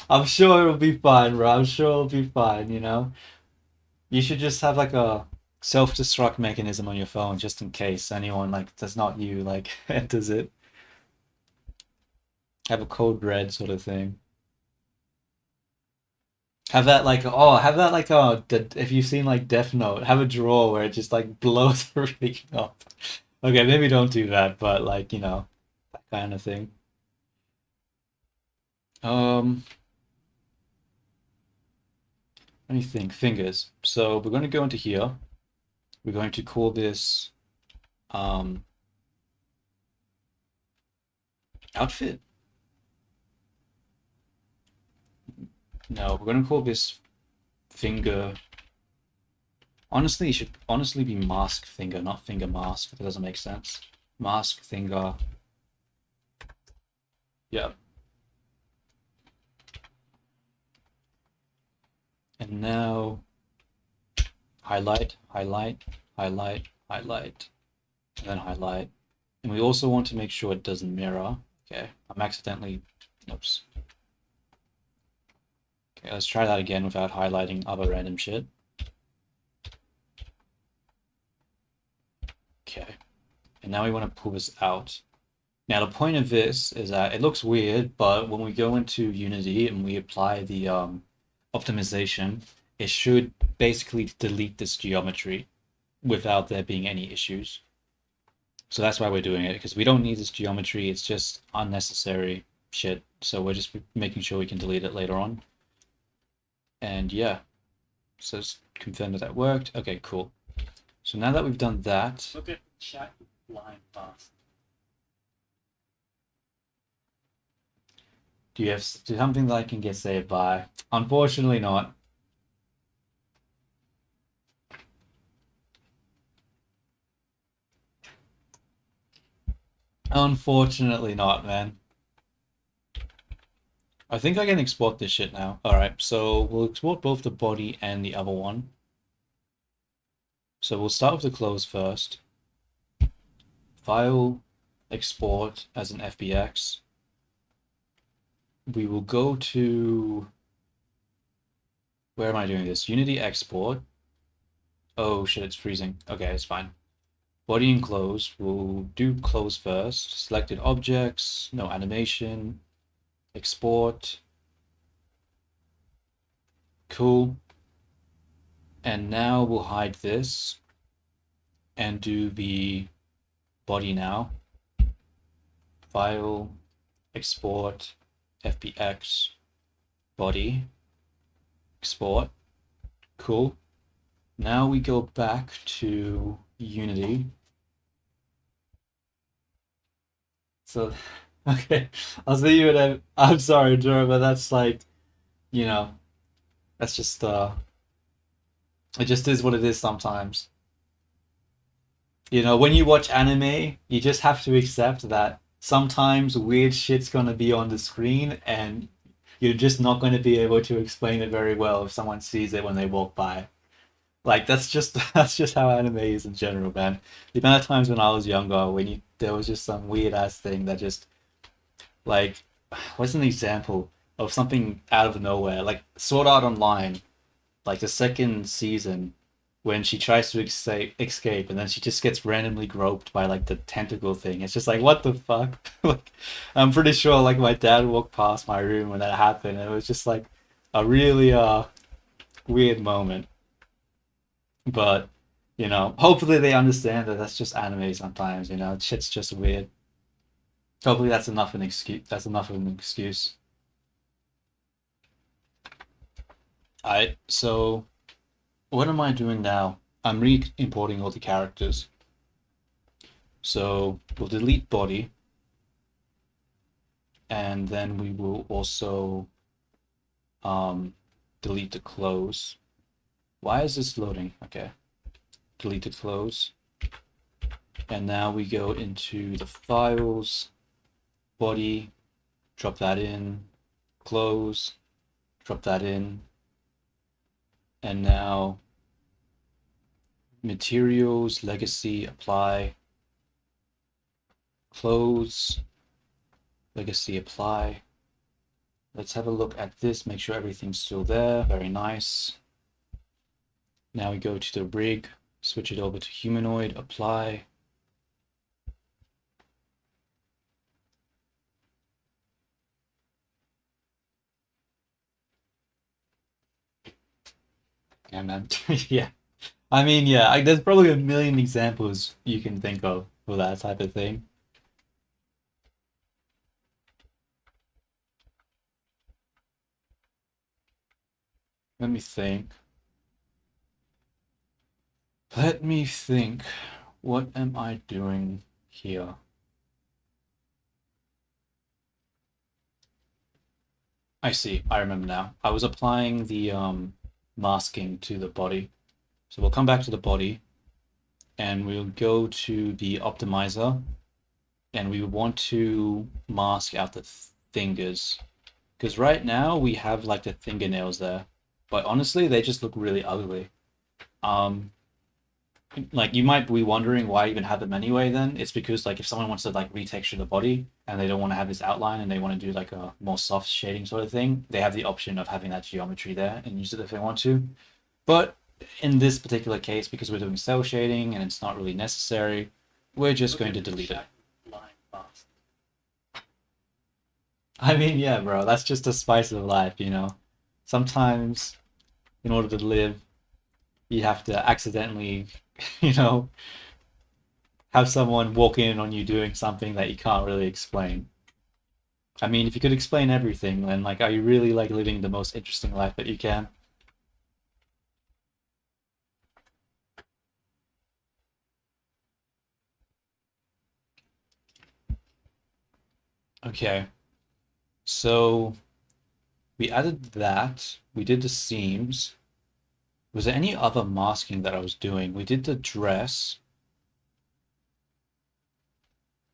S1: I'm sure it'll be fine, bro. I'm sure it'll be fine. You should just have like self-destruct mechanism on your phone just in case anyone like that's not you like enters it. Have a code red sort of thing. Have that like if you've seen like Death Note, have a drawer where it just like blows everything up. Okay, maybe don't do that, but like, that kind of thing. Um, Let me think. Fingers. So we're going to go into here. We're going to call this um outfit. No, we're going to call this finger. Honestly, it should honestly be mask finger, not finger mask. That doesn't make sense. Mask finger. Yeah. And now highlight, highlight, highlight, highlight, and then highlight. And we also want to make sure it doesn't mirror. Okay, I'm accidentally, oops. Okay, let's try that again without highlighting other random shit. Okay, and now we want to pull this out. Now the point of this is that it looks weird, but when we go into Unity and we apply the optimization, it should basically delete this geometry without there being any issues. So that's why we're doing it, because we don't need this geometry. It's just unnecessary shit. So we're just making sure we can delete it later on. And yeah, so let's confirm that that worked. Okay, cool. So now that we've done that,
S2: Look at the chat line fast.
S1: do you have something that I can get saved by? Unfortunately not. Unfortunately not, man. I think I can export this shit now. Alright, so we'll export both the body and the other one. So we'll start with the clothes first. File, export as an FBX. We will go to... Where am I doing this? Unity export. Oh shit, it's freezing. Okay, it's fine. Body and clothes. We'll do clothes first. Selected objects, no animation. Export. Cool. And now we'll hide this and do the body now. File, export, FBX, body, export. Cool. Now we go back to Unity. So, okay, I'll see you at I'm sorry, Dura, but that's like, that's just, it just is what it is sometimes. When you watch anime, you just have to accept that sometimes weird shit's gonna be on the screen and you're just not going to be able to explain it very well if someone sees it when they walk by. Like that's just that's just how anime is in general, man. The amount of times when I was younger, there was just some weird ass thing that just like what's an example of something out of nowhere? Like Sword Art Online, like the second season, when she tries to escape and then she just gets randomly groped by like the tentacle thing. It's just like what the fuck? Like I'm pretty sure like my dad walked past my room when that happened and it was just like a really weird moment. But hopefully they understand that that's just anime sometimes, shit's just weird. Hopefully that's enough an excuse. That's enough of an excuse. Alright, so what am I doing now? I'm re-importing all the characters. So we'll delete body. And then we will also delete the clothes. Why is this loading? Okay. Delete the clothes. And now we go into the files, body, drop that in, clothes, drop that in. And now materials, legacy, apply, clothes, legacy, apply. Let's have a look at this, make sure everything's still there. Very nice. Now we go to the rig, Switch it over to humanoid, apply. And then, yeah. I mean, yeah, there's probably a million examples you can think of for that type of thing. Let me think. Let me think. What am I doing here? I see. I remember now. I was applying the masking to the body. So we'll come back to the body and we'll go to the optimizer and we want to mask out the fingers. Because right now we have like the fingernails there. But honestly, they just look really ugly. Um, like you might be wondering why even have them anyway then. It's because like if someone wants to like retexture the body and they don't want to have this outline and they want to do like a more soft shading sort of thing, they have the option of having that geometry there and use it if they want to. But in this particular case, because we're doing cell shading and it's not really necessary, we're just going to delete it. I mean, yeah, bro, that's just a spice of life, you know. Sometimes in order to live, you have to accidentally, you know, have someone walk in on you doing something that you can't really explain. I mean, if you could explain everything, then like, are you really like living the most interesting life that you can? Okay, so we added that. We did the seams. Was there any other masking that I was doing? We did the dress.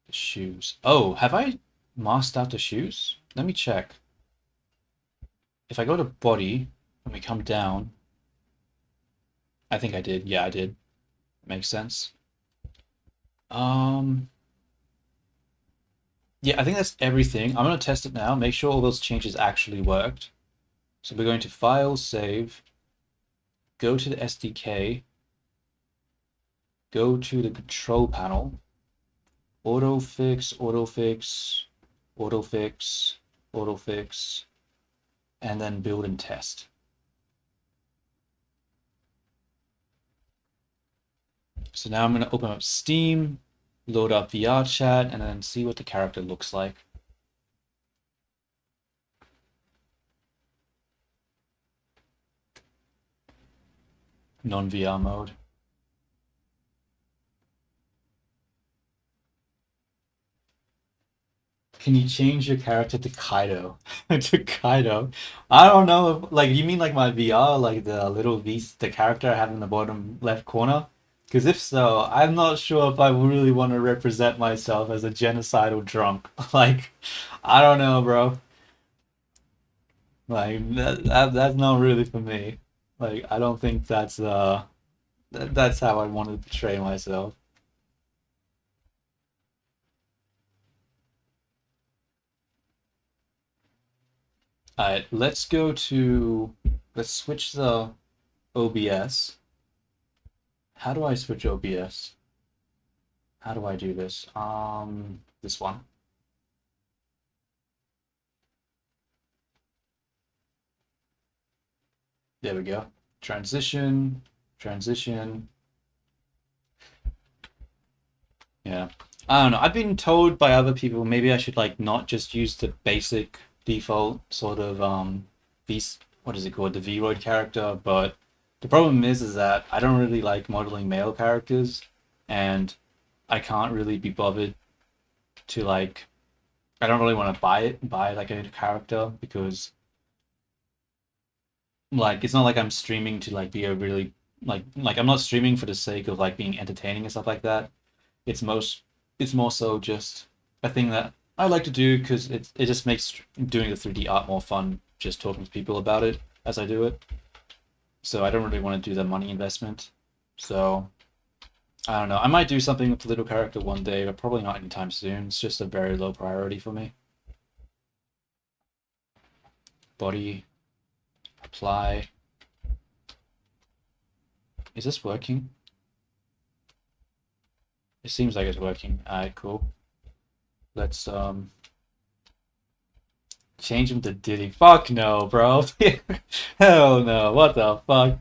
S1: The shoes. Oh, have I masked out the shoes? Let me check. If I go to body and we come down, I think I did. Yeah, I did. Makes sense. Um, yeah, I think that's everything. I'm gonna test it now, make sure all those changes actually worked. So we're going to File, Save, go to the SDK, go to the Control Panel, Autofix, Autofix, Autofix, Autofix, and then Build and Test. So now I'm going to open up Steam, load up VRChat, and then see what the character looks like. Non-VR mode. Can you change your character to Kaido? To Kaido? I don't know. Like, you mean like my VR, like the little V, the character I have in the bottom left corner? Because if so, I'm not sure if I really want to represent myself as a genocidal drunk. Like, I don't know, bro. Like that's not really for me. Like, I don't think that's how I want to portray myself. Alright, let's switch the OBS. How do I switch OBS? How do I do this? This one. There we go. Transition, transition. Yeah. I don't know. I've been told by other people maybe I should like not just use the basic default sort of V what is it called? The Vroid character, but the problem is that I don't really like modeling male characters and I can't really be bothered to like I don't really want to buy like a character because like it's not like I'm streaming to like be a really like I'm not streaming for the sake of like being entertaining and stuff like that. It's most it's more so just a thing that I like to do because it just makes doing the 3D art more fun just talking to people about it as I do it. So I don't really want to do the money investment. So I don't know. I might do something with the little character one day, but probably not anytime soon. It's just a very low priority for me. Body, apply. Is this working? It seems like it's working. Alright, cool. Let's change him to Diddy. Fuck no, bro. Hell no. What the fuck?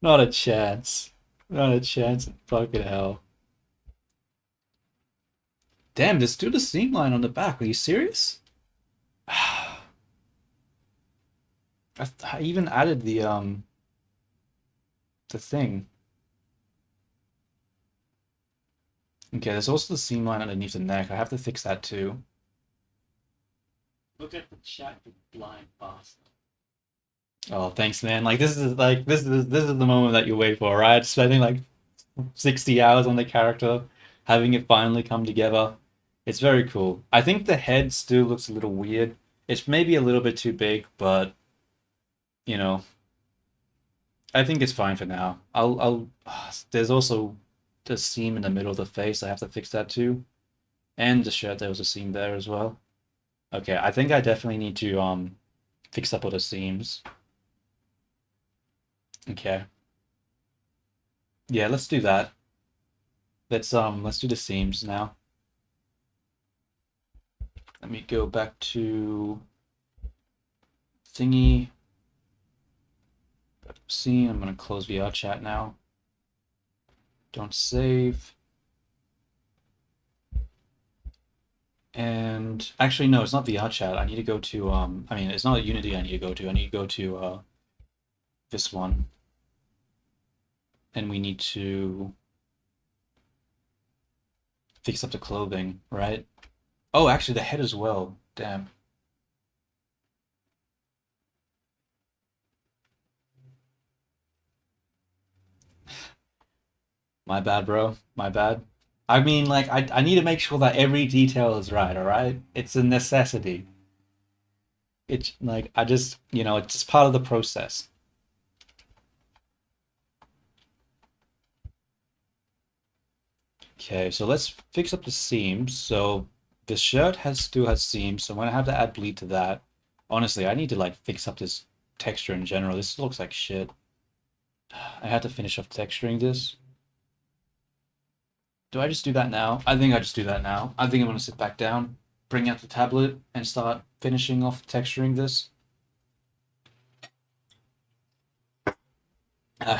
S1: Not a chance. Not a chance in fucking hell. Damn, there's still the seam line on the back. Are you serious? I even added the thing. Okay, there's also the seam line underneath the neck. I have to fix that too.
S2: Look at the chat, you blind bastard.
S1: Oh, thanks, man. Like this is the moment that you wait for, right? Spending like 60 hours on the character, having it finally come together. It's very cool. I think the head still looks a little weird. It's maybe a little bit too big, but you know, I think it's fine for now. There's also the seam in the middle of the face. I have to fix that too. And the shirt, there was a seam there as well. Okay, I think I definitely need to fix up all the seams. Okay. Yeah, let's do that. Let's do the seams now. Let me go back to thingy. Scene. I'm gonna close VR chat now. Don't save. And actually, no, it's not VR chat. I need to go to I mean, it's not Unity I need to go to. I need to go to this one. And we need to fix up the clothing, right? Oh, actually, the head as well. Damn. My bad, bro. My bad. I mean, like, I need to make sure that every detail is right, all right? It's a necessity. It's like, I just, it's just part of the process. Okay, so let's fix up the seams. So the shirt still has seams, so I'm gonna have to add bleed to that. Honestly, I need to like fix up this texture in general. This looks like shit. I had to finish off texturing this. Do I just do that now? I think I just do that now. I think I'm gonna sit back down, bring out the tablet, and start finishing off texturing this. Uh,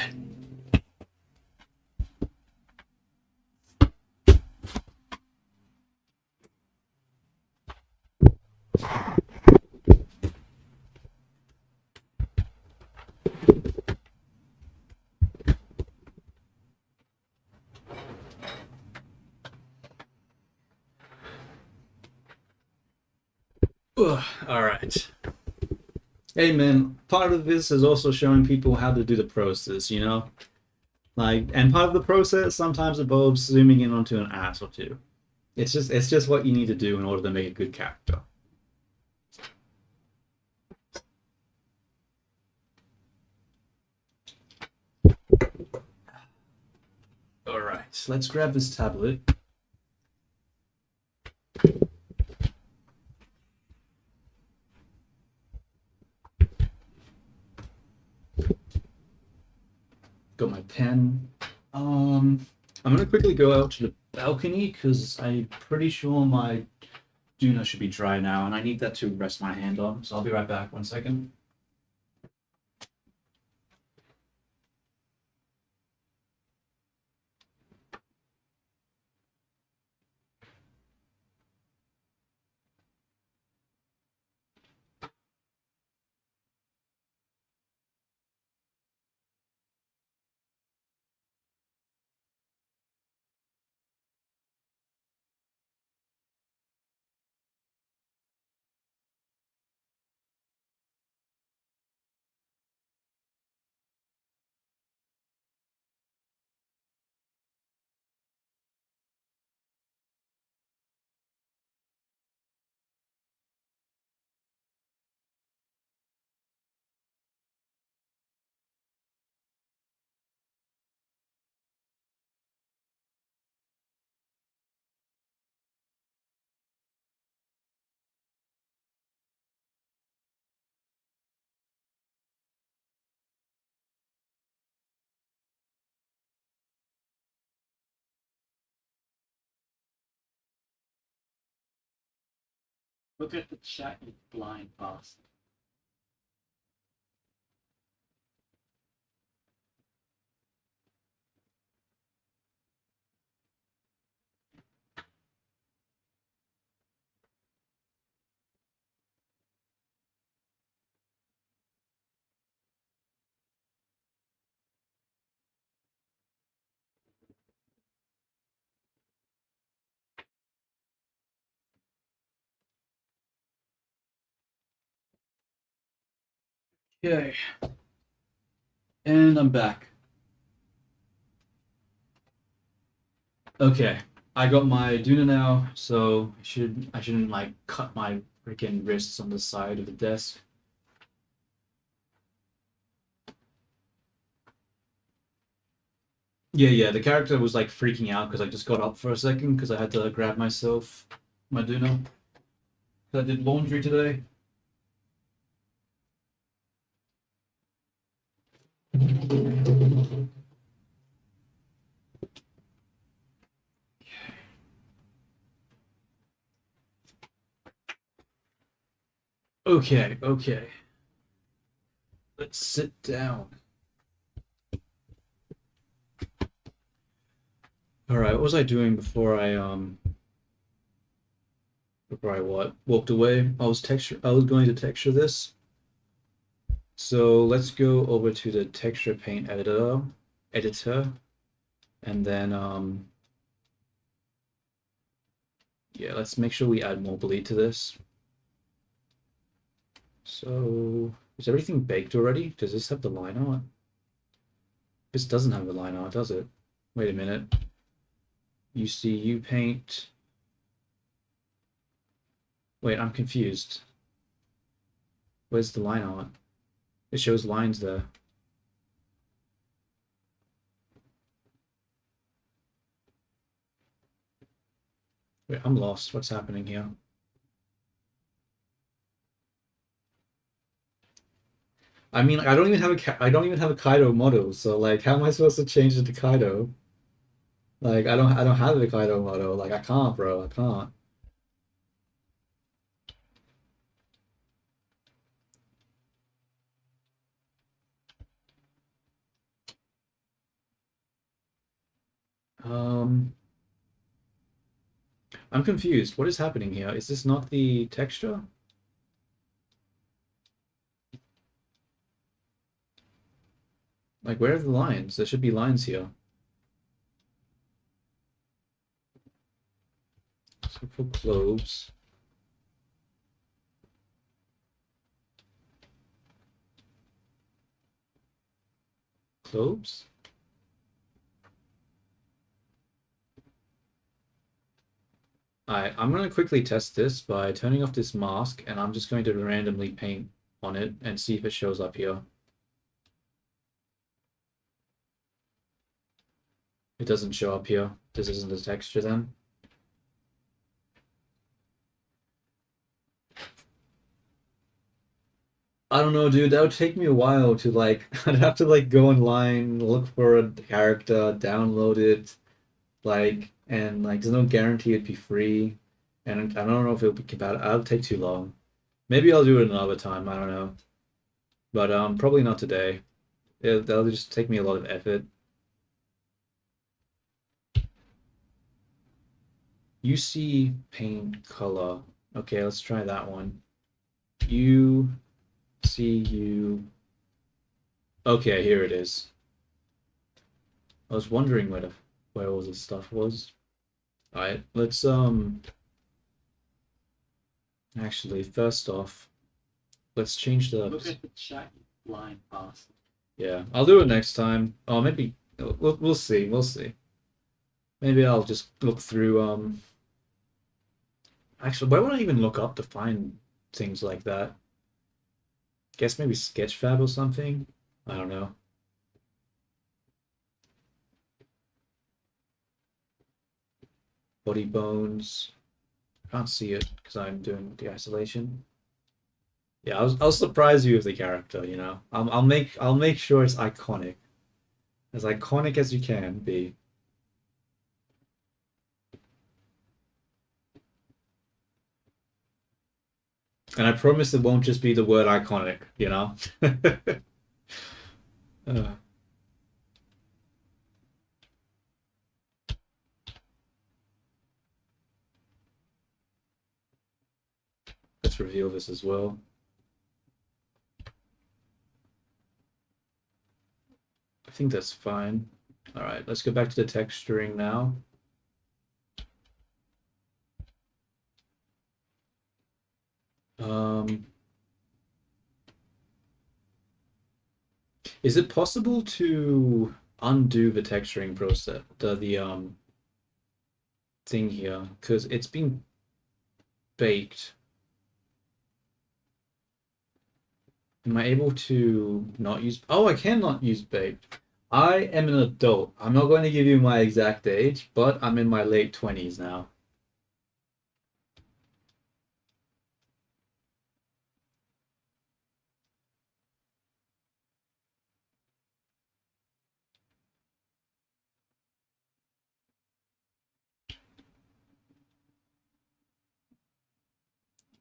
S1: all right. Hey man, part of this is also showing people how to do the process, Like, and part of the process sometimes involves zooming in onto an ass or two. It's just what you need to do in order to make a good character. All right, let's grab this tablet. Got my pen. I'm gonna quickly go out to the balcony because I'm pretty sure my Duna should be dry now, and I need that to rest my hand on. So I'll be right back. 1 second.
S2: Look at the chat, you blind bastard.
S1: Okay. And I'm back. Okay. I got my Duna now, so I shouldn't like cut my freaking wrists on the side of the desk. Yeah, the character was like freaking out because I just got up for a second because I had to grab myself my Duna. I did laundry today. Okay. Let's sit down. All right, what was I doing before I what walked away? I was going to texture this. So let's go over to the texture paint editor, and then yeah, let's make sure we add more bleed to this. So is everything baked already? Does this have the line art? This doesn't have the line art, does it? Wait a minute. You paint. Wait, I'm confused. Where's the line art? It shows lines there. Wait, I'm lost. What's happening here? I mean, I don't even have a Kaido model, so like, how am I supposed to change it to Kaido? Like, I don't have a Kaido model. Like, I can't, bro. I can't. Um, I'm confused. What is happening here? Is this not the texture? Like, where are the lines? There should be lines here. So for cloves. Cloves? Alright, I'm going to quickly test this by turning off this mask, and I'm just going to randomly paint on it and see if it shows up here. It doesn't show up here. This isn't the texture then. I don't know, dude. That would take me a while to like. I'd have to like go online, look for a character, download it, like, and like, there's no guarantee it'd be free, and I don't know if it'll be compatible. It'll take too long. Maybe I'll do it another time. I don't know, but probably not today. That'll just take me a lot of effort. UC paint color. Okay, let's try that one. UCU. Okay, here it is. I was wondering where all this stuff was. All right, let's actually first off, let's change the.
S2: Look at the chat, you blind bastard.
S1: Yeah, I'll do it next time. Oh, maybe we'll see. We'll see. Maybe I'll just look through actually, where would I even look up to find things like that? Guess maybe Sketchfab or something. I don't know. Body bones. Can't see it because I'm doing the isolation. Yeah, I'll surprise you with the character. You know, I'll make sure it's as iconic as you can be. And I promise it won't just be the word iconic, you know? Uh, let's reveal this as well. I think that's fine. All right, let's go back to the texturing now. Is it possible to undo the texturing process, the thing here? Because it's been baked. Am I able to not use? Oh, I cannot use baked. I am an adult. I'm not going to give you my exact age, but I'm in my late 20s now.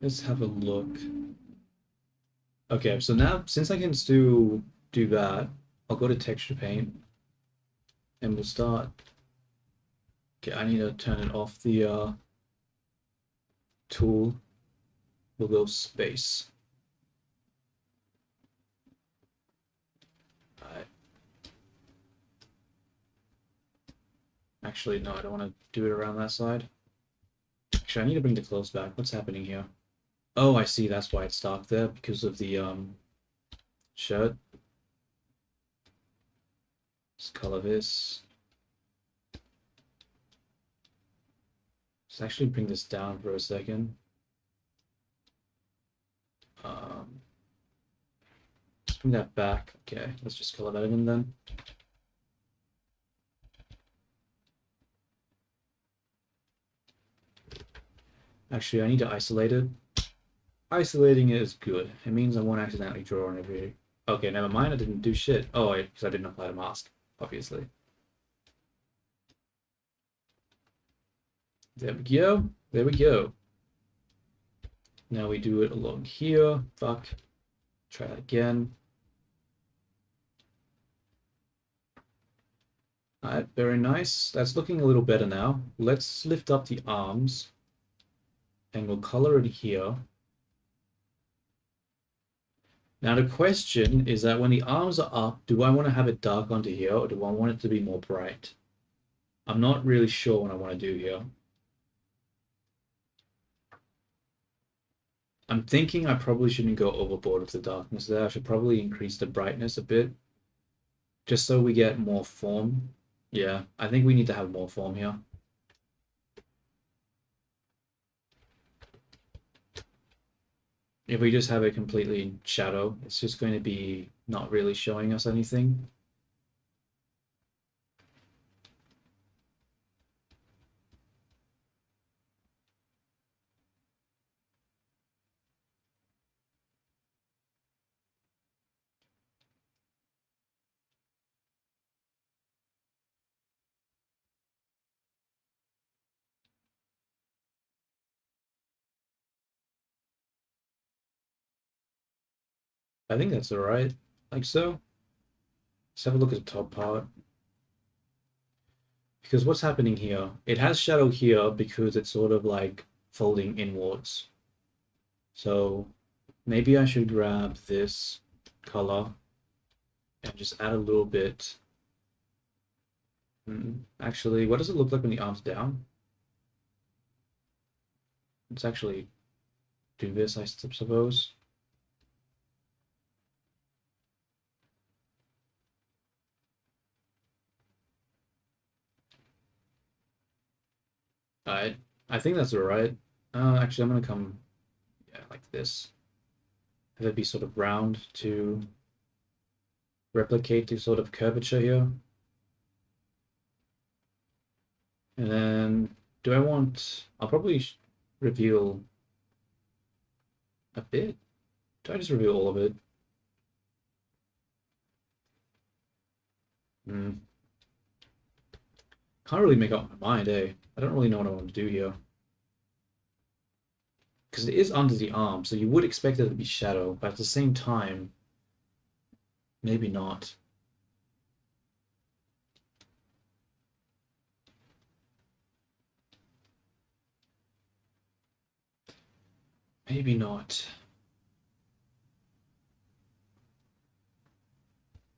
S1: Let's have a look. Okay, so now since I can still do that, I'll go to texture paint and we'll start. Okay, I need to turn it off the tool. We'll go space. Alright. Actually, no, I don't want to do it around that side. Actually, I need to bring the clothes back. What's happening here? Oh, I see. That's why it's dark there, because of the shirt. Let's color this. Let's actually bring this down for a second. Let's bring that back. Okay, let's just color that in then. Actually, I need to isolate it. Isolating it is good. It means I won't accidentally draw on every... Okay, never mind. I didn't do shit. Oh, because I didn't apply the mask, obviously. There we go. There we go. Now we do it along here. Fuck. Try that again. Alright, very nice. That's looking a little better now. Let's lift up the arms. And we'll color it here. Now the question is that when the arms are up, do I want to have it dark onto here or do I want it to be more bright? I'm not really sure what I want to do here. I'm thinking I probably shouldn't go overboard with the darkness there. I should probably increase the brightness a bit. Just so we get more form. Yeah, I think we need to have more form here. If we just have it completely in shadow, it's just going to be not really showing us anything. I think that's all right, like so. Let's have a look at the top part. Because what's happening here, it has shadow here because it's sort of like folding inwards. So maybe I should grab this color and just add a little bit. Actually, what does it look like when the arm's down? Let's actually do this, I suppose. I think that's all right. Actually, I'm gonna come, yeah, like this. Have it be sort of round to replicate the sort of curvature here. And then, do I want? I'll probably reveal a bit. Do I just reveal all of it? Can't really make up my mind, eh? I don't really know what I want to do here. because it is under the arm, so you would expect it to be shadow, but at the same time, maybe not. Maybe not.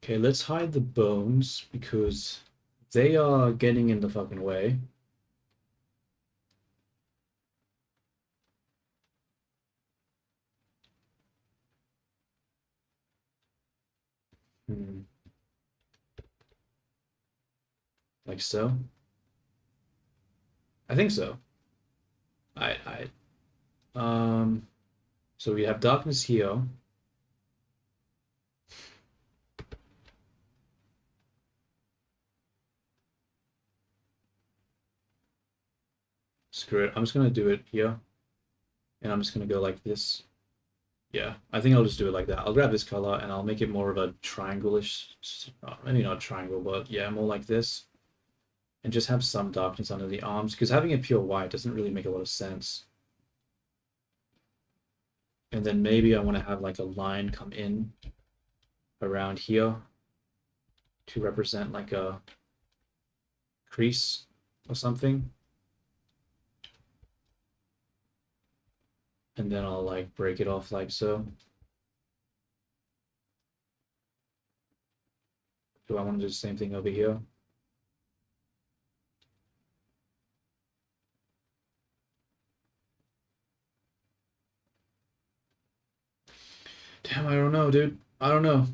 S1: Okay, let's hide the bones because they are getting in the fucking way. Hmm. Like so. I think so. I so we have darkness here. Screw it. I'm just gonna do it here. And I'm just gonna go like this. Yeah, I think I'll just do it like that. I'll grab this color and I'll make it more of a triangle-ish, maybe not a triangle, but yeah, more like this. And just have some darkness under the arms, because having it pure white doesn't really make a lot of sense. And then maybe I want to have like a line come in around here to represent like a crease or something. And then I'll like break it off like so. Do I want to do the same thing over here? Damn, I don't know, dude. I don't know.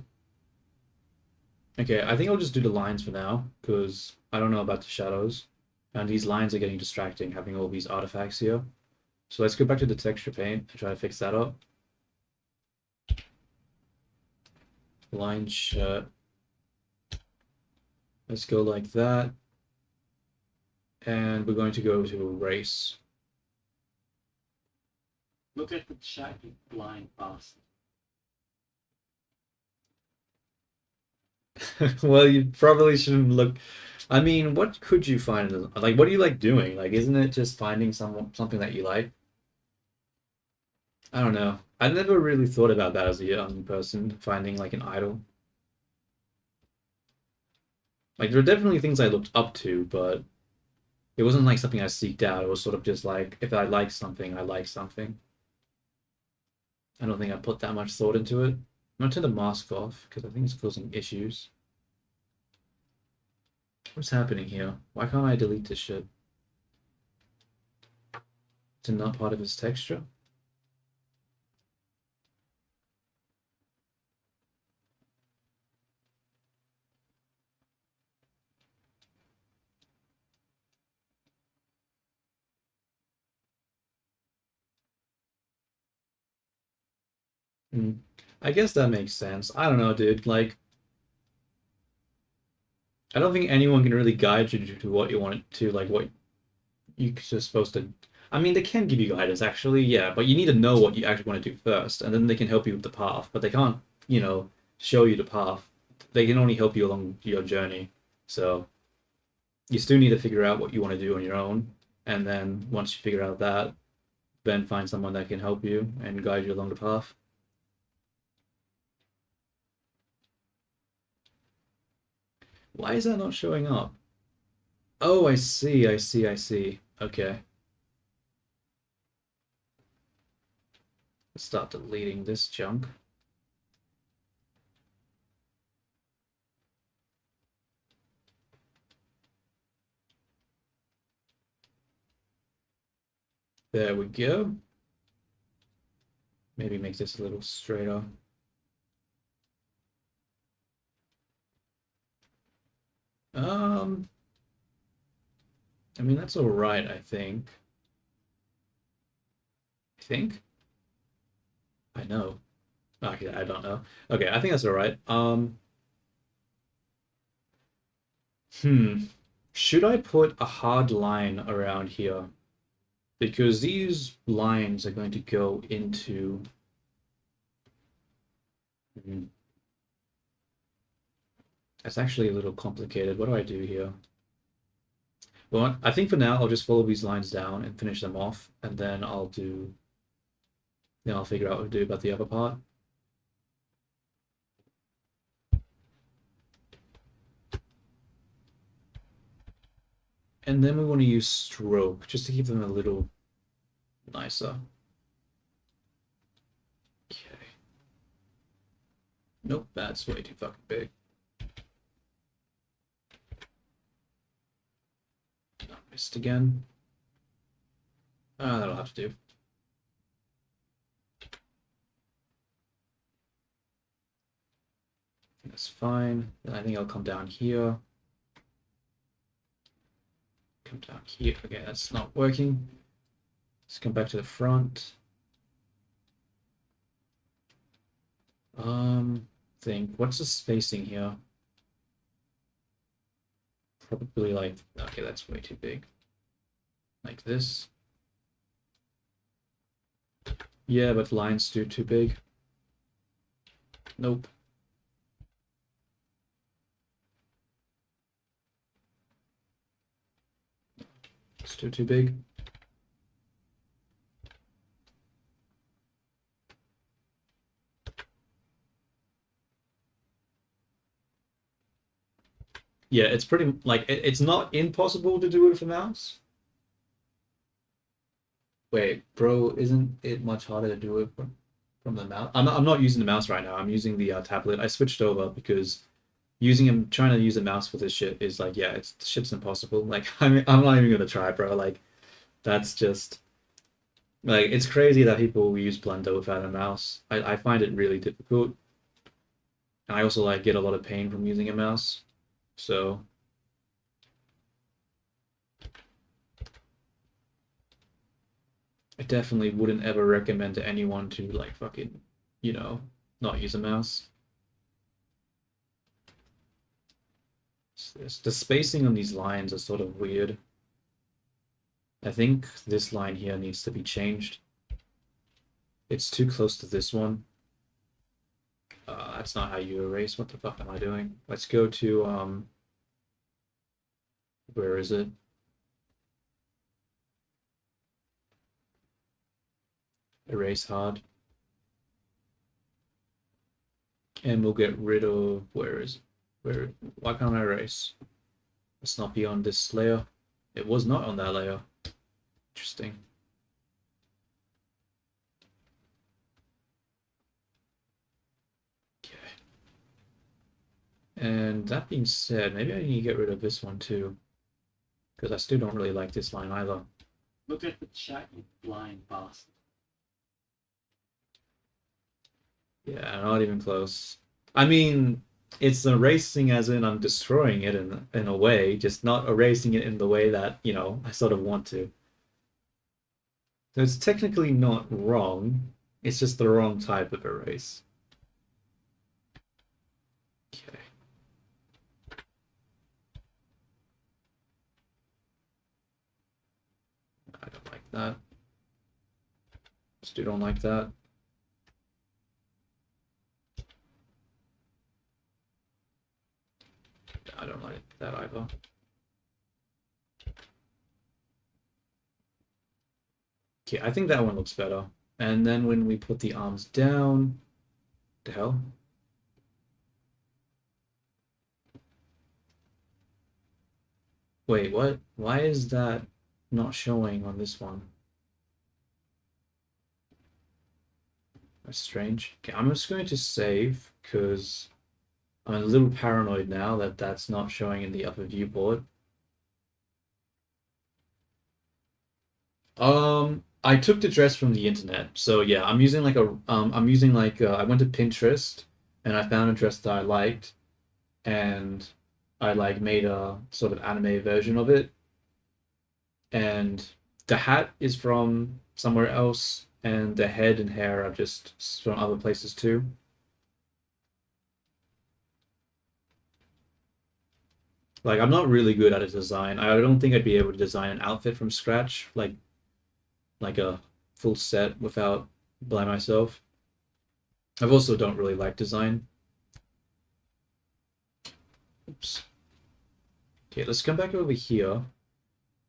S1: Okay, I think I'll just do the lines for now, because I don't know about the shadows. And these lines are getting distracting, having all these artifacts here. So let's go back to the texture paint and try to fix that up. Line shirt. Let's go like that. And we're going to go to erase.
S2: Look at the chat, you blind bastard.
S1: Well, you probably shouldn't look. I mean, what could you find? Like, what do you like doing? Like, isn't it just finding something that you like? I don't know. I never really thought about that as a young person, finding like an idol. Like, there are definitely things I looked up to, but it wasn't like something I seeked out. It was sort of just like, if I like something, I like something. I don't think I put that much thought into it. I'm gonna turn the mask off because I think it's causing issues. What's happening here? Why can't I delete this shit? It's not part of his texture. Hmm. I guess that makes sense. I don't know, dude. Like, I don't think anyone can really guide you to what you want to, like, what you're just supposed to. I mean, they can give you guidance, actually, yeah, but you need to know what you actually want to do first, and then they can help you with the path, but they can't, show you the path. They can only help you along your journey. So you still need to figure out what you want to do on your own, and then once you figure out that, then find someone that can help you and guide you along the path. Why is that not showing up? Oh, I see, I see, I see. Okay. Let's start deleting this junk. There we go. Maybe make this a little straighter. Um, I mean, that's all right, I think. I think? I know. Okay, I don't know. Okay, I think that's all right. Hmm. Should I put a hard line around here? Because these lines are going to go into... Hmm. That's actually a little complicated. What do I do here? Well, I think for now I'll just follow these lines down and finish them off, and then I'll do Then I'll figure out what to do about the other part. And then we want to use stroke just to keep them a little nicer. Okay. Nope, that's way too fucking big. Not missed again. That'll have to do. That's fine. Then I think I'll come down here. Come down here. Okay, that's not working. Let's come back to the front. Think what's the spacing here? Probably like, okay, that's way too big. Like this. Yeah, but lines too big. Nope. It's too big. Yeah, it's pretty like it's not impossible to do it with a mouse. Wait, bro, isn't it much harder to do it from the mouse? I'm not using the mouse right now. I'm using the tablet. I switched over because trying to use a mouse for this shit is like, yeah, it's shit's impossible. Like, I'm not even gonna try, bro. Like, that's just like it's crazy that people use Blender without a mouse. I find it really difficult, and I also like get a lot of pain from using a mouse. So I definitely wouldn't ever recommend to anyone to like fucking, not use a mouse. The spacing on these lines are sort of weird. I think this line here needs to be changed. It's too close to this one. That's not how you erase. What the fuck am I doing? Let's go to, where is it? Erase hard. And we'll get rid of, where is it? Why can't I erase? It's not be on this layer. It was not on that layer. Interesting. Okay. And that being said, maybe I need to get rid of this one too. Because I still don't really like this line either.
S2: Look at the chat, you blind bastard.
S1: Yeah, not even close. I mean, it's erasing as in I'm destroying it in a way, just not erasing it in the way that, I sort of want to. So it's technically not wrong, it's just the wrong type of erase. Okay. I don't like that. Still don't like that. I don't like that either. Okay, I think that one looks better. And then when we put the arms down, the hell? Wait, what? Why is that not showing on this one? That's strange. Okay, I'm just going to save because I'm a little paranoid now that that's not showing in the upper viewport. I took the dress from the internet, so yeah, I'm using like I went to Pinterest and I found a dress that I liked, and I like made a sort of anime version of it, and the hat is from somewhere else, and the head and hair are just from other places too. Like, I'm not really good at a design. I don't think I'd be able to design an outfit from scratch, like a full set without by myself. I've also don't really like design. Oops. Okay, let's come back over here.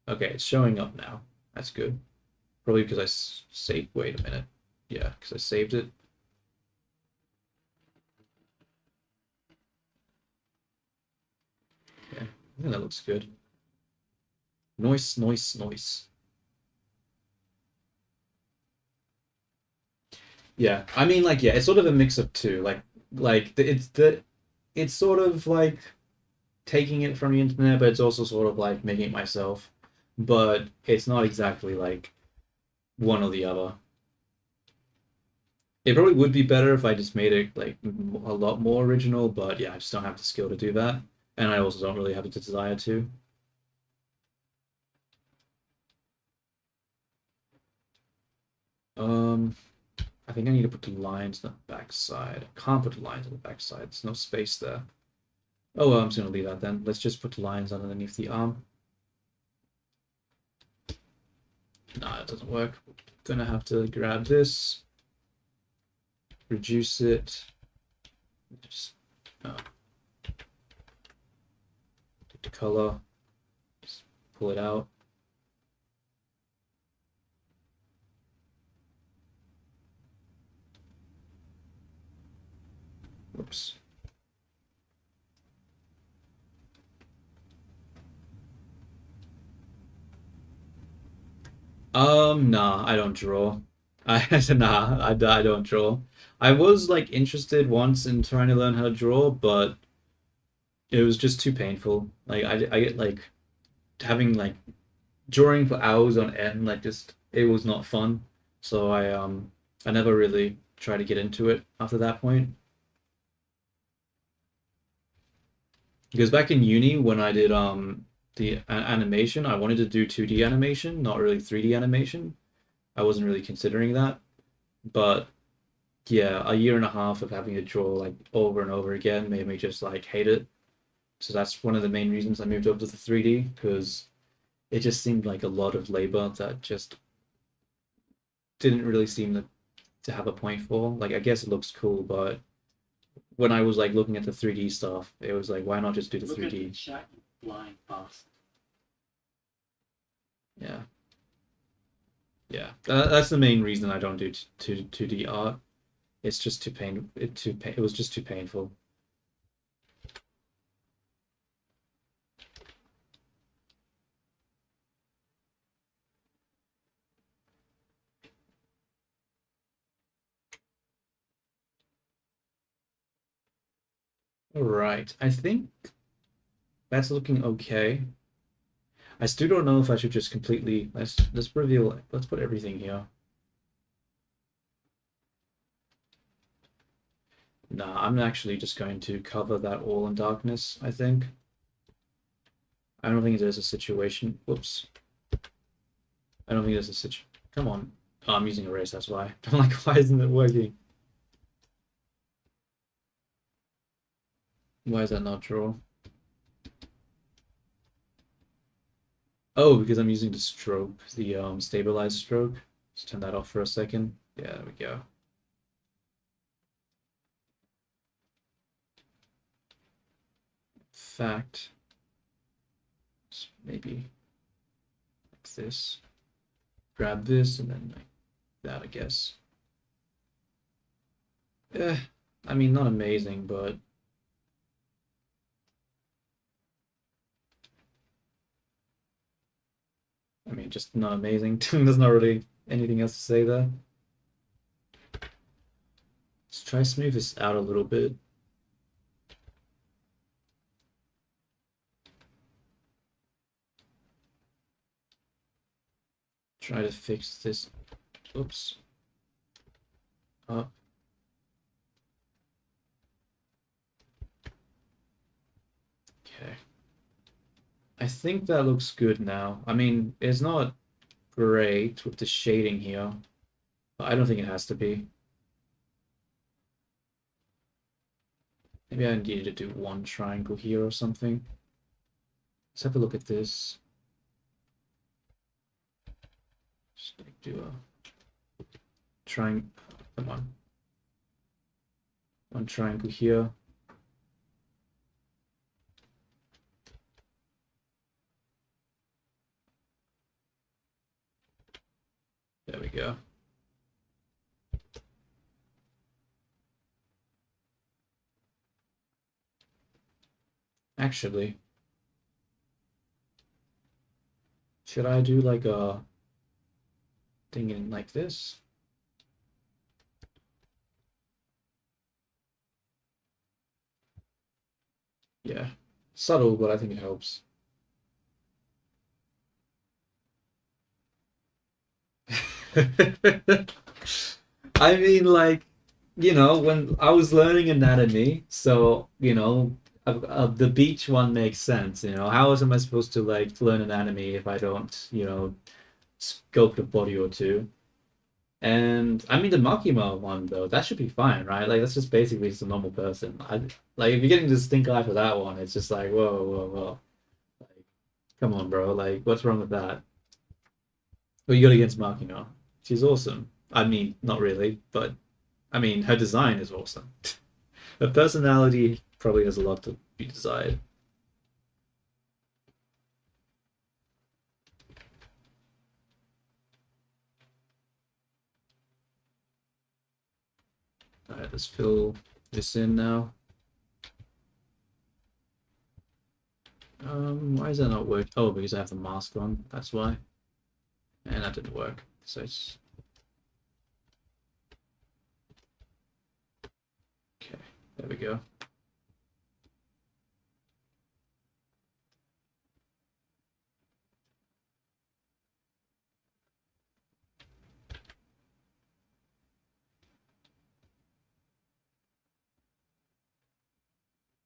S1: Okay, it's showing up now. That's good. Probably because I saved. Wait a minute. Yeah, because I saved it. Yeah, I think that looks good. Noise, noise, noise. Yeah, I mean, like, yeah, it's sort of a mix of two. It's sort of like taking it from the internet, but it's also sort of like making it myself. But it's not exactly like one or the other. It probably would be better if I just made it like a lot more original, but yeah, I just don't have the skill to do that, and I also don't really have the desire to. Um, I think I need to put the lines on the backside. I can't put the lines on the backside. There's no space there. Oh well, I'm just gonna leave that then. Let's just put the lines underneath the arm. Nah, it doesn't work. Gonna have to grab this, reduce it, just take the color, just pull it out. Whoops. Nah, I don't draw. I don't draw. I was like interested once in trying to learn how to draw, but it was just too painful. Like I get like having like drawing for hours on end, like just it was not fun. So I never really tried to get into it after that point. Because back in uni when I did the animation, I wanted to do 2D animation, not really 3D animation. I wasn't really considering that, but yeah, a year and a half of having to draw like over and over again made me just like hate it. So that's one of the main reasons I moved over to the 3D because it just seemed like a lot of labor that just didn't really seem to have a point for. Like I guess it looks cool, but when I was like looking at the 3D stuff, it was like why not just do the
S2: Look at the
S1: 3D?
S2: chat, you blind bastard.
S1: Yeah. Yeah. That's the main reason I don't do 2D art. It's just too pain it too pain it was just too painful. All right. I think that's looking okay. I still don't know if I should just completely let's reveal let's put everything here. Nah, I'm actually just going to cover that all in darkness, I think. I don't think there's a situation. Whoops. I don't think there's a situation. Come on. Oh, I'm using erase, that's why. I'm like, why isn't it working? Why is that not draw? Oh, because I'm using the stroke, the stabilized stroke. Let's turn that off for a second. Yeah, there we go. Fact, maybe like this. Grab this and then like that, I guess. Eh, I mean, not amazing, but I mean, just not amazing. There's not really anything else to say there. Let's try smooth this out a little bit. Try to fix this. Oops. Up. Okay. I think that looks good now. I mean, it's not great with the shading here, but I don't think it has to be. Maybe I needed to do one triangle here or something. Let's have a look at this. Just like do a triangle. Come on. One triangle here. There we go. Actually, should I do like a thing in like this? Yeah, subtle, but I think it helps. I mean, like, when I was learning anatomy, so, the beach one makes sense, How else am I supposed to, like, learn anatomy if I don't, sculpt a body or two? And, I mean, the Makima one, though, that should be fine, right? Like, that's just basically just a normal person. Like, if you're getting to stink eye for that one, it's just like, whoa, whoa, whoa. Like, come on, bro. Like, what's wrong with that? What you got against Makima? She's awesome. I mean, not really, but I mean, her design is awesome. Her personality probably has a lot to be desired. All right, let's fill this in now. Why is that not work? Oh, because I have the mask on. That's why. And that didn't work. So it's okay. There we go.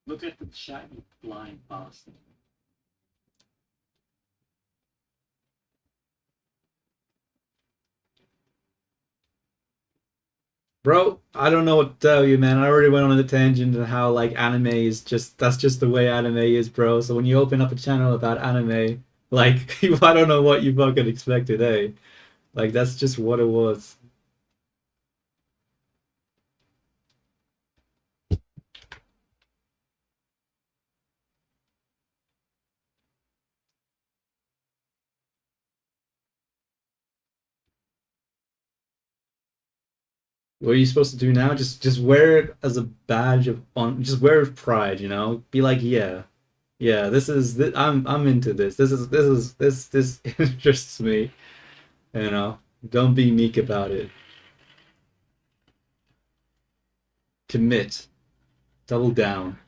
S2: Look at the chat, you blind bastard.
S1: Bro, I don't know what to tell you, man. I already went on a tangent on how like anime is just that's just the way anime is, bro. So when you open up a channel about anime, like I don't know what you fucking expected, eh? Like that's just what it was. What are you supposed to do now? Just wear it as a badge of on. Just wear it with pride, Be like, yeah, yeah. I'm into this. This interests me. You know. Don't be meek about it. Commit. Double down.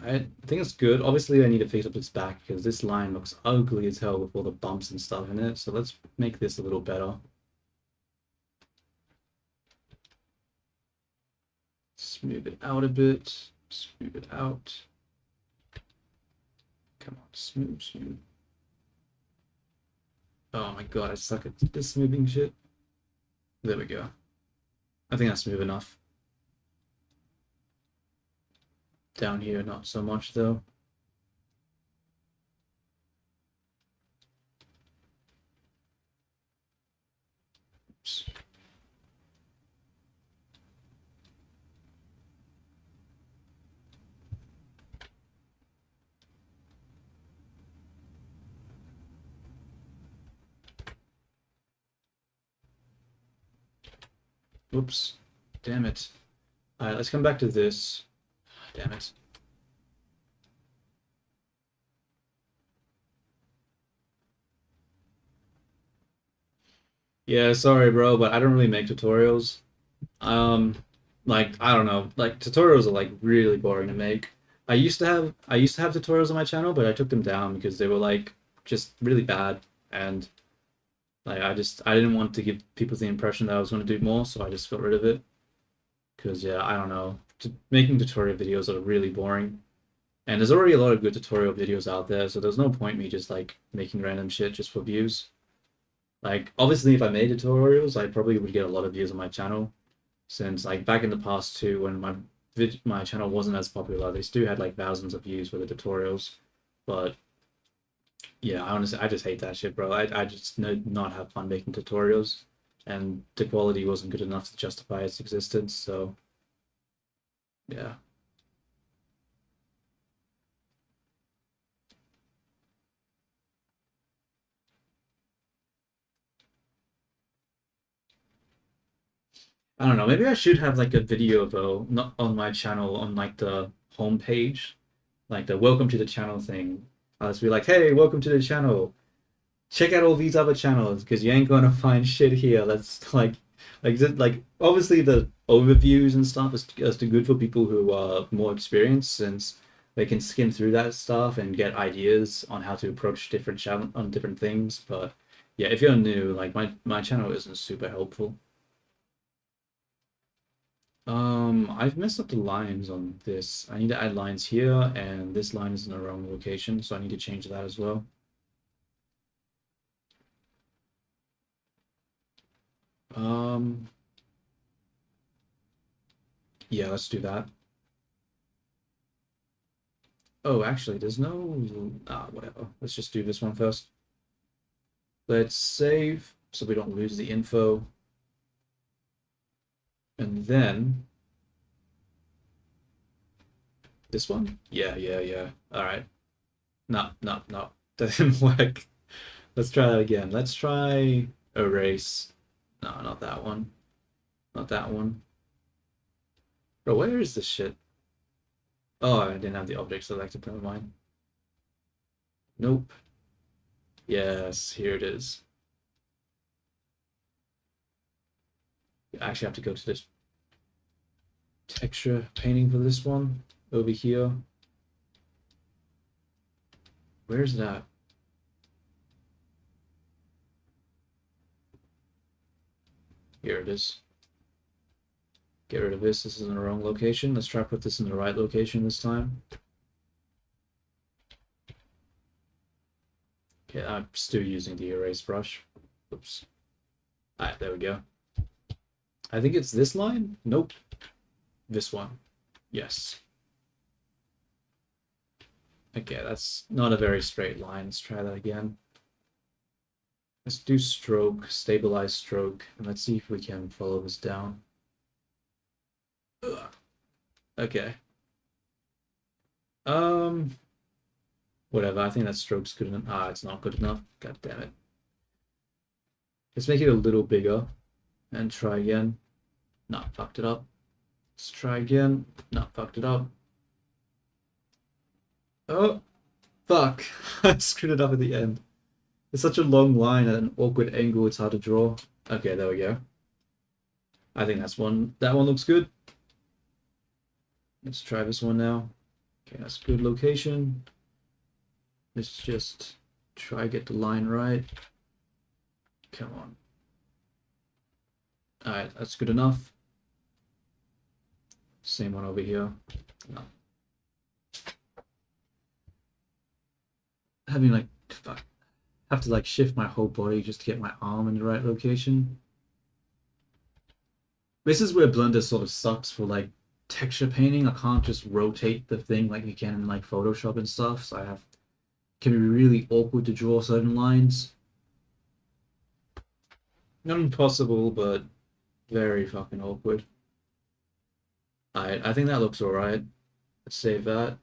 S1: I think it's good. Obviously, I need to fix up its back because this line looks ugly as hell with all the bumps and stuff in it. So let's make this a little better. Smooth it out a bit. Smooth it out. Come on, smooth, smooth. Oh my god, I suck at this smoothing shit. There we go. I think that's smooth enough. Down here, not so much though. Oops. Oops. Damn it. Alright, let's come back to this. Damn it. Yeah, sorry, bro, but I don't really make tutorials. Um, like I don't know, like tutorials are like really boring to make. I used to have tutorials on my channel, but I took them down because they were like just really bad, and like I didn't want to give people the impression that I was going to do more, so I just got rid of it. Because yeah, I don't know, making tutorial videos are really boring, and there's already a lot of good tutorial videos out there, so there's no point me just like making random shit just for views. Like obviously, if I made tutorials, I probably would get a lot of views on my channel since like back in the past too, when my channel wasn't as popular, they still had like thousands of views for the tutorials. But yeah, honestly, I just hate that shit, bro. I just not have fun making tutorials, and the quality wasn't good enough to justify its existence. So yeah, I don't know. Maybe I should have like a video though, not on my channel, on like the homepage, like the welcome to the channel thing. I'll just be like, hey, welcome to the channel. Check out all these other channels because you ain't gonna find shit here. That's like obviously the overviews and stuff is too good for people who are more experienced since they can skim through that stuff and get ideas on how to approach different channel on different things. But yeah, if you're new, like my channel isn't super helpful. I've messed up the lines on this. I need to add lines here, and this line is in the wrong location, so I need to change that as well. Um, yeah, let's do that. Oh, actually, there's no... whatever. Let's just do this one first. Let's save so we don't lose the info. And then... This one? Yeah. All right. No. That didn't work. Let's try that again. Let's try erase. No, not that one. Not that one. Bro, where is this shit? Oh, I didn't have the object selected. Never mind. Nope. Yes, here it is. You actually have to go to this texture painting for this one over here. Where's that? Here it is. Get rid of this. This is in the wrong location. Let's try to put this in the right location this time. Okay, I'm still using the erase brush. Oops. Alright, there we go. I think it's this line? Nope. This one. Yes. Okay, that's not a very straight line. Let's try that again. Let's do stroke, stabilize stroke, and let's see if we can follow this down. Ugh. Okay. Whatever. I think that stroke's good enough. Ah, it's not good enough. God damn it. Let's make it a little bigger and try again. No, fucked it up. Let's try again. No, fucked it up. Oh, fuck. I screwed it up at the end. It's such a long line at an awkward angle, it's hard to draw. Okay, there we go. I think that's one. That one looks good. Let's try this one now. Okay, that's good location. Let's just try get the line right. Come on. Alright, that's good enough. Same one over here. No. Having like, fuck. Have to like shift my whole body just to get my arm in the right location. This is where Blender sort of sucks for like texture painting. I can't just rotate the thing like you can in like Photoshop and stuff, so I have can be really awkward to draw certain lines. Not impossible, but very fucking awkward. I think that looks alright. Let's save that.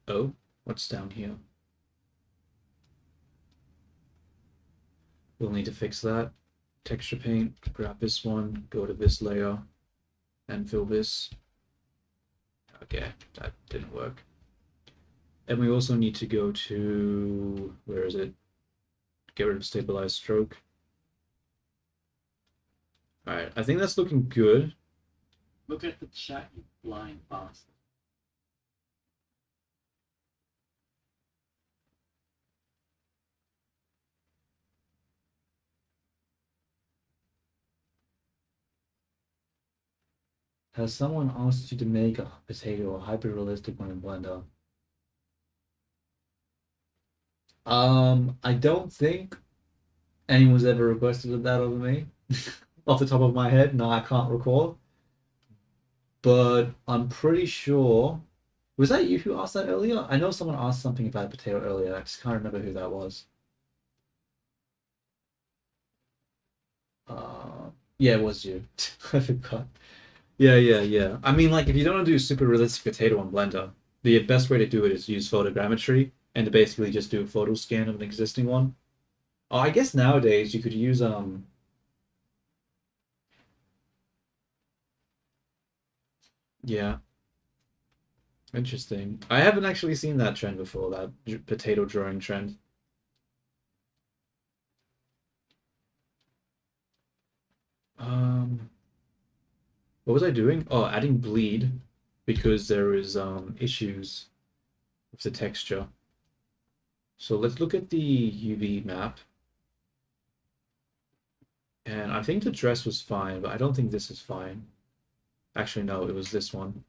S1: Oh, what's down here? We'll need to fix that. Texture paint, grab this one, go to this layer, and fill this. Okay, that didn't work. And we also need to go to, where is it? Get rid of stabilized stroke. Alright, I think that's looking good.
S2: Look at the chat, you blind bastard.
S1: Has someone asked you to make a potato a hyper-realistic one in Blender? I don't think anyone's ever requested that of me. Off the top of my head, no, I can't recall. But I'm pretty sure. Was that you who asked that earlier? I know someone asked something about a potato earlier. I just can't remember who that was. Yeah, it was you. I forgot. Yeah. I mean, like, if you don't want to do super realistic potato on Blender, the best way to do it is use photogrammetry and to basically just do a photo scan of an existing one. Oh, I guess nowadays you could use yeah, interesting. I haven't actually seen that trend before, that potato drawing trend. Um, what was I doing? Oh, adding bleed because there is issues with the texture. So let's look at the UV map. And I think the dress was fine, but I don't think this is fine. Actually, no, it was this one.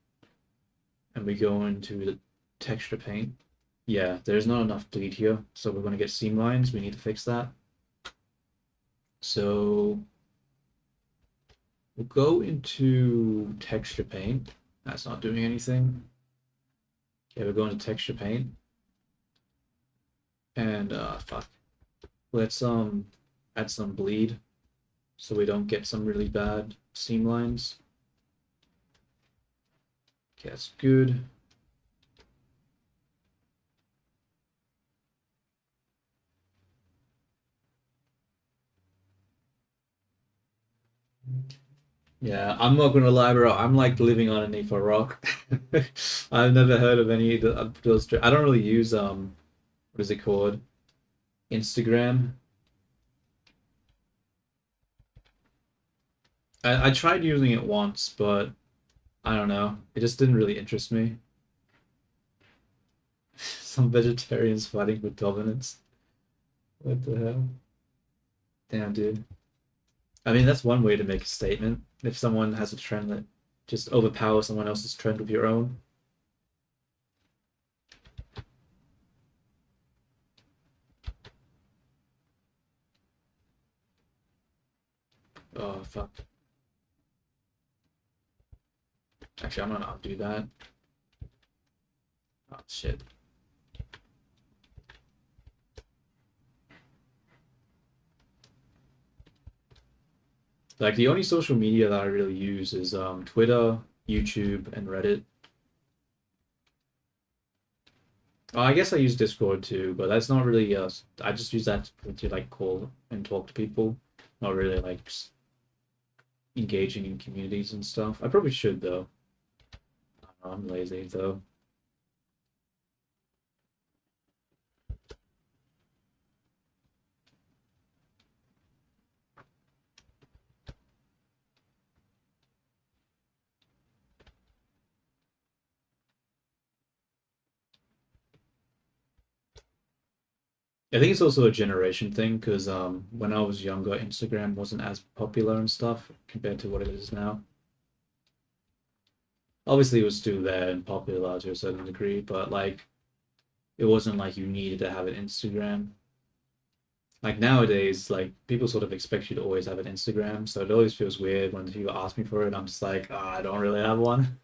S1: And we go into the texture paint. Yeah, there's not enough bleed here, so we're going to get seam lines. We need to fix that. So we'll go into texture paint. That's not doing anything. Okay, we're going to texture paint. And fuck. Let's add some bleed so we don't get some really bad seam lines. Okay, that's good. Yeah, I'm not gonna lie, bro. I'm like living underneath a rock. I've never heard of any of those. I don't really use what is it called? Instagram. I tried using it once, but I don't know. It just didn't really interest me. Some vegetarians fighting for dominance. What the hell? Damn, dude. I mean, that's one way to make a statement. If someone has a trend that just overpowers someone else's trend with your own. Oh, fuck. Actually, I'm gonna undo that. Oh, shit. Like the only social media that I really use is Twitter, YouTube, and Reddit. Oh, I guess I use Discord too, but that's not really I just use that to like call and talk to people, not really like engaging in communities and stuff. I probably should though. I'm lazy though. I think it's also a generation thing because when I was younger, Instagram wasn't as popular and stuff compared to what it is now. Obviously, it was still there and popular to a certain degree, but like it wasn't like you needed to have an Instagram. Like nowadays, like people sort of expect you to always have an Instagram, so it always feels weird when people ask me for it. I'm just like, "Ah, I don't really have one."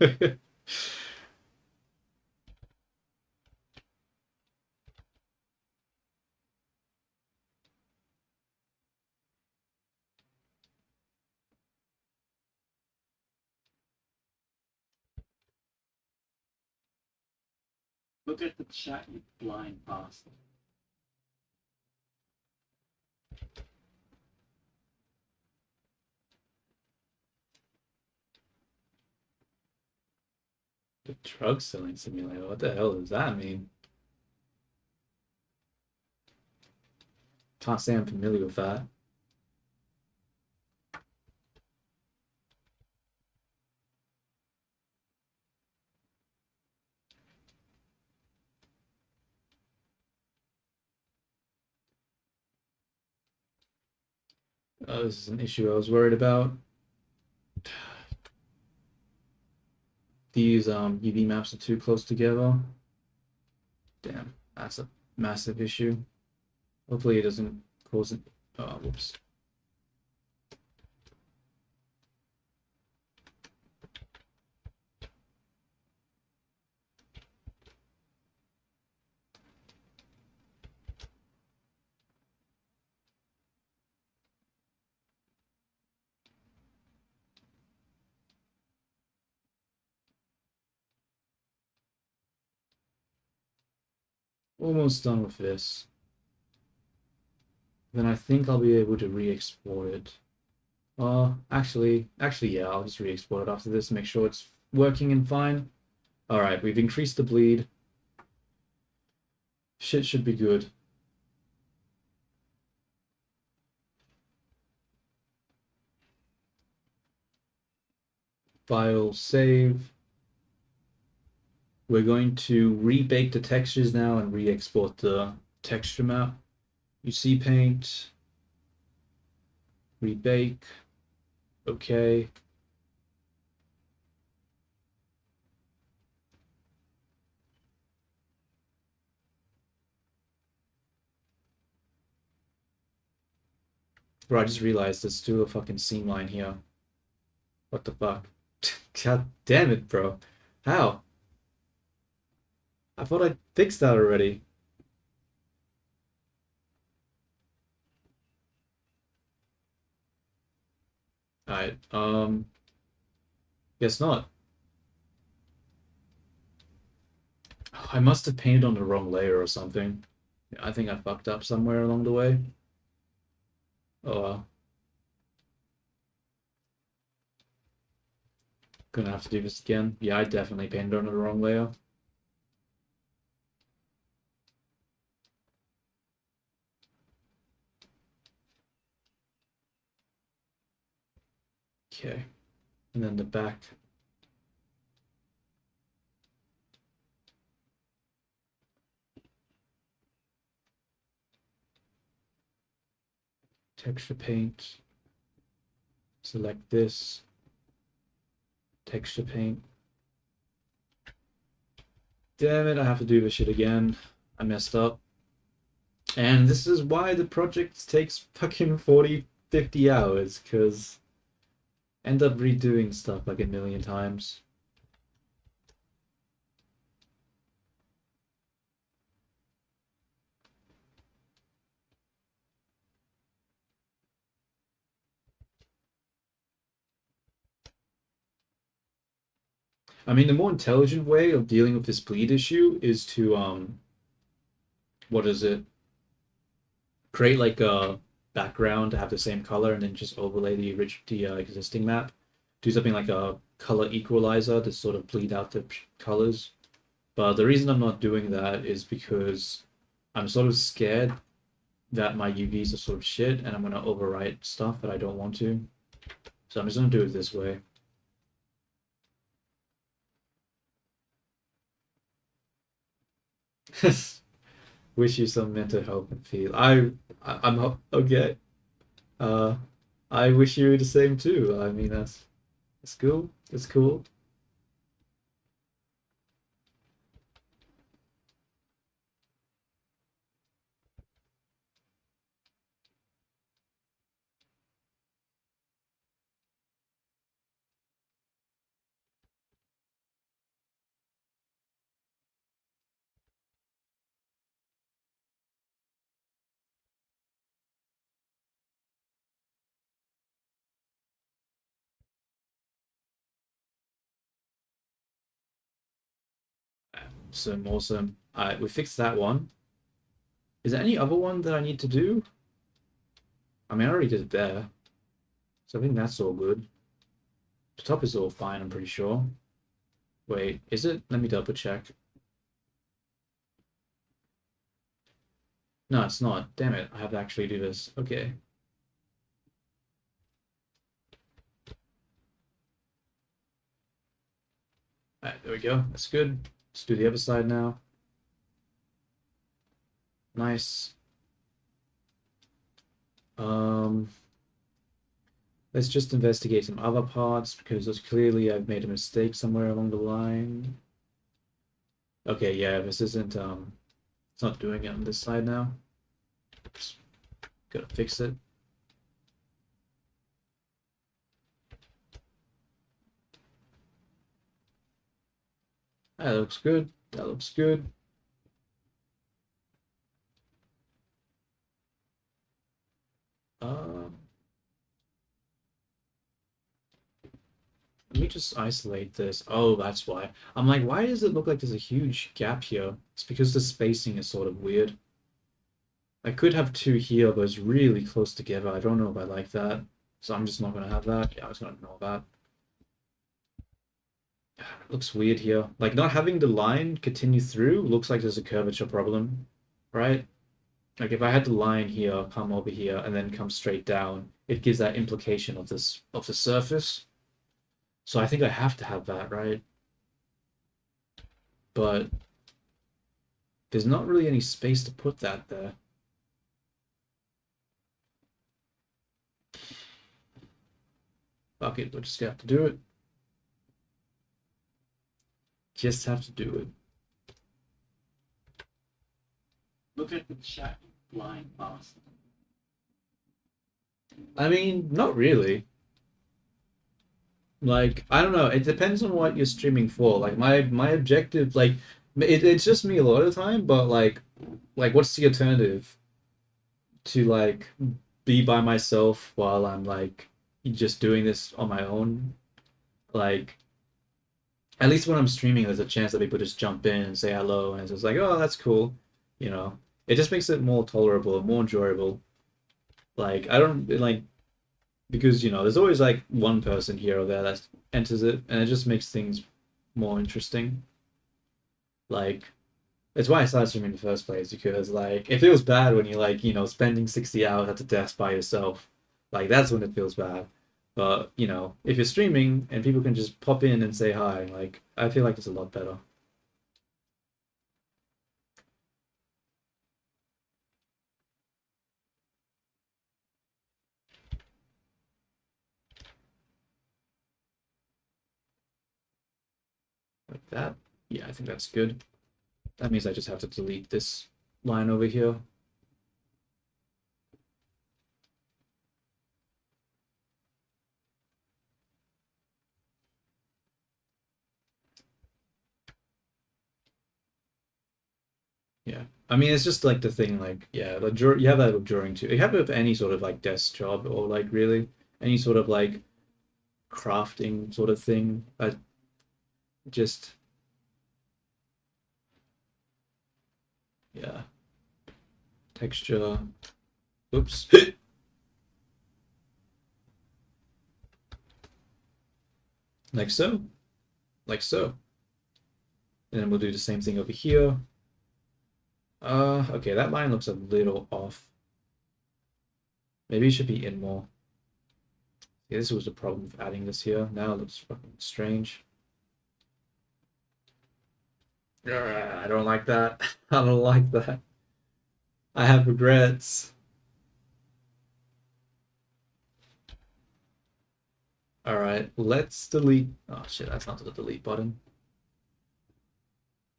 S2: Look at the chat, you blind bastard.
S1: The drug selling simulator. What the hell does that mean? Can't say I'm familiar with that. Oh, this is an issue I was worried about. These UV maps are too close together. Damn, that's a massive issue. Hopefully it doesn't cause it. Oh, whoops. Almost done with this. then I think I'll be able to re-export it. Actually, yeah, I'll just re-export it after this, make sure it's working and fine. All right, we've increased the bleed. Shit should be good. File, save. We're going to rebake the textures now and re-export the texture map. UC Paint. Rebake. Okay. Bro, I just realized there's still a fucking seam line here. What the fuck? God damn it, bro. How? I thought I fixed that already. Alright, guess not. I must have painted on the wrong layer or something. I think I fucked up somewhere along the way. Oh well. Gonna have to do this again. Yeah, I definitely painted on the wrong layer. Okay. And then the back. Texture paint. Select this. Texture paint. Damn it, I have to do this shit again. I messed up. And this is why the project takes fucking 40, 50 hours, because end up redoing stuff like a million times. I mean, the more intelligent way of dealing with this bleed issue is to what is it? Create like a background to have the same color and then just overlay the existing map. Do something like a color equalizer to sort of bleed out the colors. But the reason I'm not doing that is because I'm sort of scared that my UVs are sort of shit and I'm gonna overwrite stuff that I don't want to. So I'm just gonna do it this way. Wish you some mental health and feel. I'm okay. Uh, I wish you the same too. I mean, that's cool. That's cool. Awesome, awesome. We fixed that one. Is there any other one that I need to do? I mean, I already did it there, so I think that's all good. The top is all fine, I'm pretty sure. Wait, is it? Let me double check. No, it's not. Damn it, I have to actually do this. Okay. Alright, there we go. That's good. Let's do the other side now. Nice. Let's just investigate some other parts because there's clearly I've made a mistake somewhere along the line. Okay, yeah, this isn't it's not doing it on this side now. Oops. Gotta fix it. That looks good. That looks good. Let me just isolate this. Oh, that's why. I'm like, why does it look like there's a huge gap here? It's because the spacing is sort of weird. I could have two here, but it's really close together. I don't know if I like that. So I'm just not gonna have that. Yeah, I was gonna ignore that. It looks weird here. Like not having the line continue through looks like there's a curvature problem, right? Like if I had the line here, come over here, and then come straight down, it gives that implication of this of the surface. So I think I have to have that, right? But there's not really any space to put that there. Fuck it, we'll just have to do it. Just have to do it.
S2: Look at the chat line past.
S1: I mean, not really. Like, I don't know. It depends on what you're streaming for. Like my objective, like it's just me a lot of the time, but like what's the alternative to like be by myself while I'm like just doing this on my own? Like at least when I'm streaming, there's a chance that people just jump in and say hello, and it's just like, oh, that's cool, you know. It just makes it more tolerable, more enjoyable. Like I don't like because there's always like one person here or there that enters it, and it just makes things more interesting. Like it's why I started streaming in the first place because like it feels bad when you're like spending 60 hours at the desk by yourself. Like that's when it feels bad. But if you're streaming and people can just pop in and say hi, like I feel like it's a lot better. Like that. Yeah, I think that's good. That means I just have to delete this line over here. Yeah. I mean, it's just like the thing, like, yeah, like you have that with drawing too. You have it with any sort of like desk job or like really any sort of like crafting sort of thing. I just, yeah, texture. Oops. Like so, like so. And then we'll do the same thing over here. Okay, that line looks a little off. Maybe it should be in more. Yeah, this was the problem with adding this here. Now it looks fucking strange. I don't like that. I don't like that. I have regrets. All right, let's delete. Oh shit, that's not the delete button.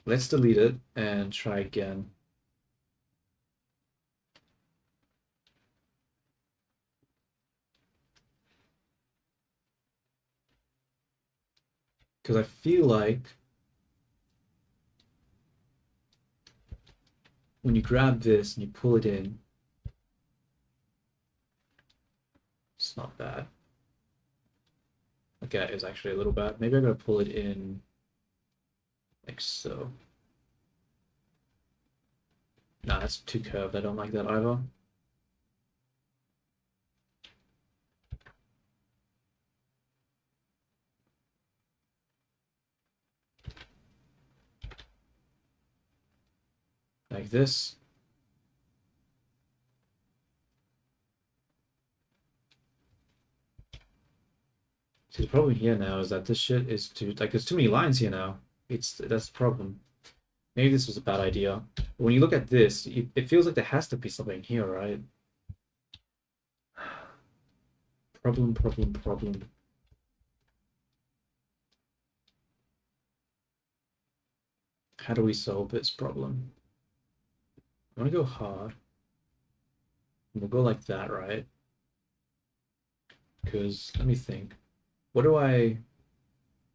S1: Let's delete it and try again. Because I feel like when you grab this and you pull it in, it's not bad. Okay, it's actually a little bad. Maybe I'm gonna pull it in like so. Nah, that's too curved. I don't like that either. Like this. See, the problem here now is that this shit is too like there's too many lines here now. That's the problem. Maybe this was a bad idea. But when you look at this, it feels like there has to be something here, right? Problem, problem, problem. How do we solve this problem? I want to go hard. We'll go like that, right? Because let me think. What do I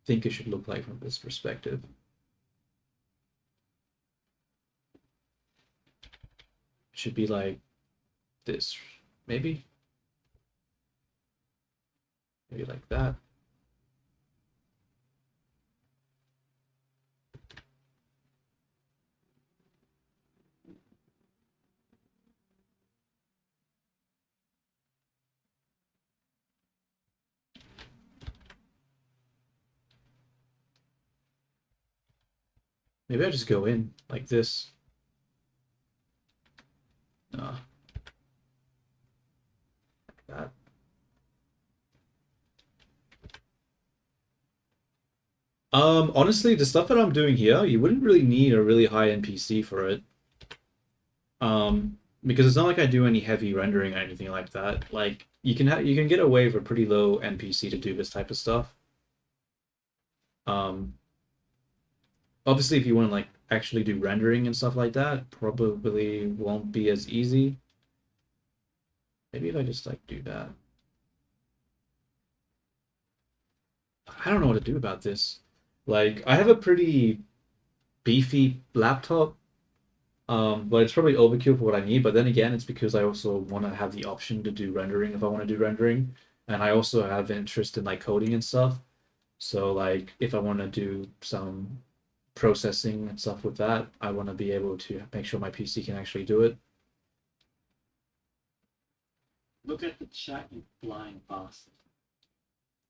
S1: think it should look like from this perspective? It should be like this, maybe? Maybe like that. Maybe I just go in like this. Like that. Honestly, the stuff that I'm doing here, you wouldn't really need a really high NPC for it. Because it's not like I do any heavy rendering or anything like that. Like you can get away with a pretty low NPC to do this type of stuff. Um, Obviously, if you want to like actually do rendering and stuff like that, probably won't be as easy. Maybe if I just like do that. I don't know what to do about this. Like, I have a pretty beefy laptop, but it's probably overkill for what I need. But then again, it's because I also want to have the option to do rendering if I want to do rendering, and I also have interest in like coding and stuff. So like, if I want to do some processing and stuff with that, I want to be able to make sure my PC can actually do it.
S2: Look at the chat, you blind bastard.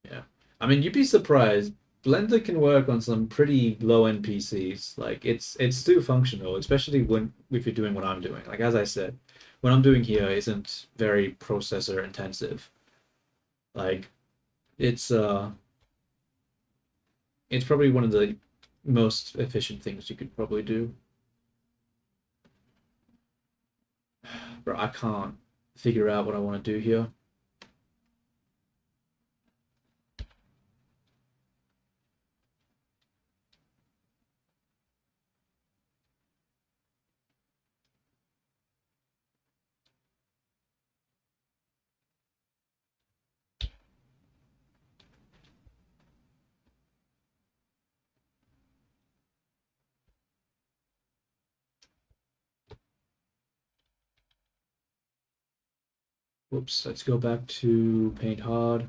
S1: Yeah. I mean, you'd be surprised. Blender can work on some pretty low-end PCs. Like it's still functional, especially when if you're doing what I'm doing. Like as I said, what I'm doing here isn't very processor intensive. Like it's uh it's probably one of the most efficient things you could probably do. But I can't figure out what I want to do here. Whoops, let's go back to Paint Hard.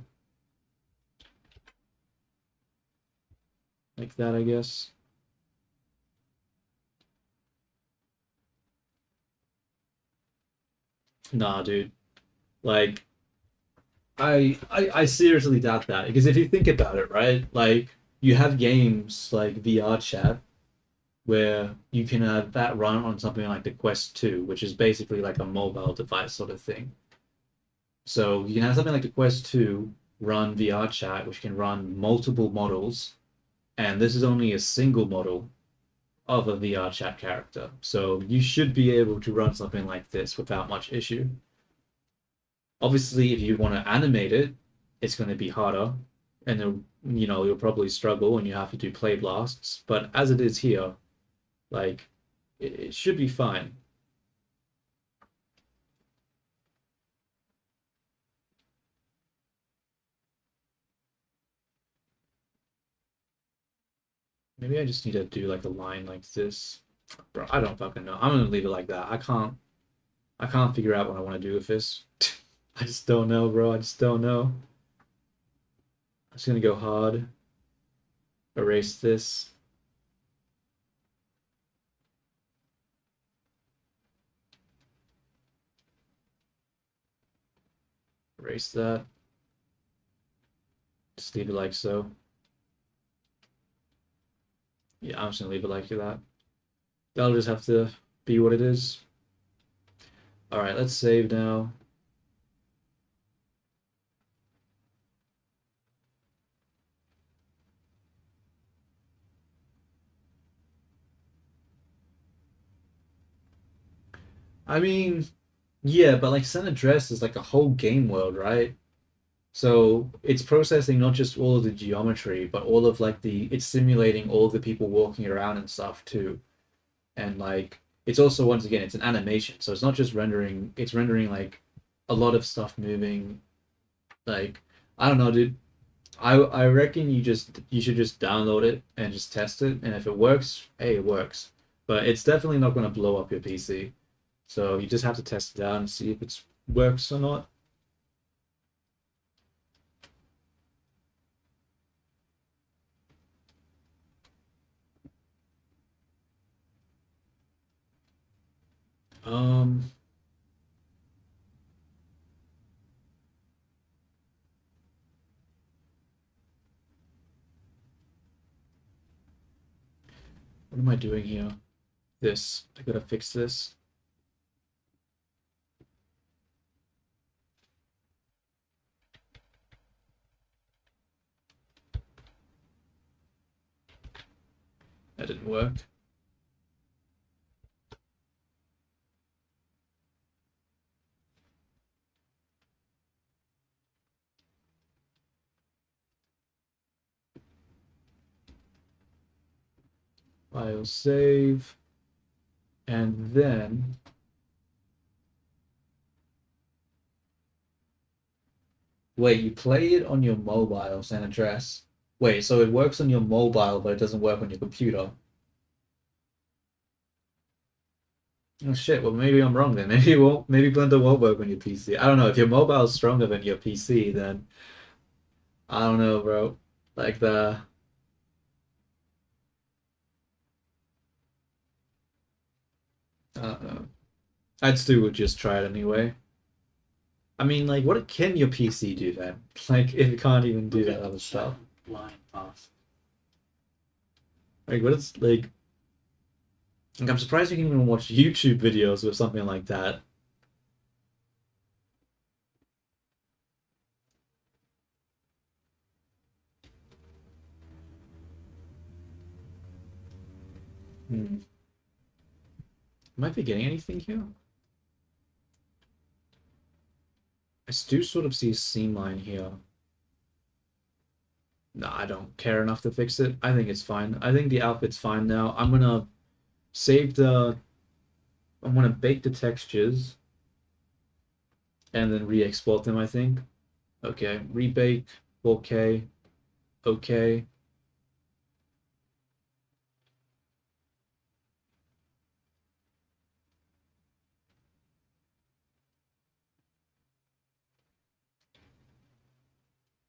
S1: Like that, I guess. Nah, dude. Like I seriously doubt that because if you think about it, right? Like you have games like VR Chat where you can have that run on something like the Quest 2, which is basically like a mobile device sort of thing. So you can have something like the Quest 2 run VR Chat, which can run multiple models, and this is only a single model of a VR Chat character. So you should be able to run something like this without much issue. Obviously, if you want to animate it, it's going to be harder, and then you'll probably struggle and you have to do play blasts. But as it is here, like it should be fine. Maybe I just need to do like a line like this. Bro, I don't fucking know. I'm gonna leave it like that. I can't figure out what I want to do with this. I just don't know, bro. I just don't know. I'm just gonna go hard. Erase this. Erase that. Just leave it like so. Yeah, I'm just gonna leave it like that. That'll just have to be what it is. All right, let's save now. I mean, yeah, but like San Andreas is like a whole game world, right? So it's processing not just all of the geometry, but all of like it's simulating all of the people walking around and stuff too. And like it's also once again it's an animation, so it's not just rendering, it's rendering like a lot of stuff moving. Like I don't know, dude. I reckon you should just download it and just test it, and if it works, hey, it works. But it's definitely not going to blow up your PC. So you just have to test it out and see if it works or not. Um, What am I doing here? This. I gotta fix this. That didn't work. File save. And then wait, you play it on your mobile, San Andreas. Wait, so it works on your mobile, but it doesn't work on your computer. Oh shit, well maybe I'm wrong then. Maybe it won't, maybe Blender won't work on your PC. I don't know. If your mobile is stronger than your PC, then I don't know, bro. Like the I don't know. I'd still would just try it anyway. I mean, like, what can your PC do then? Like, if it can't even do
S2: Look
S1: that
S2: at
S1: other
S2: the
S1: stuff.
S2: chat line path.
S1: Like, what is like, I'm surprised you can even watch YouTube videos with something like that. Hmm. Am I forgetting anything here? I do sort of see a seam line here. No, I don't care enough to fix it. I think it's fine. I think the outfit's fine now. Save the, I'm gonna bake the textures and then re-export them, I think. Okay, rebake, okay, okay.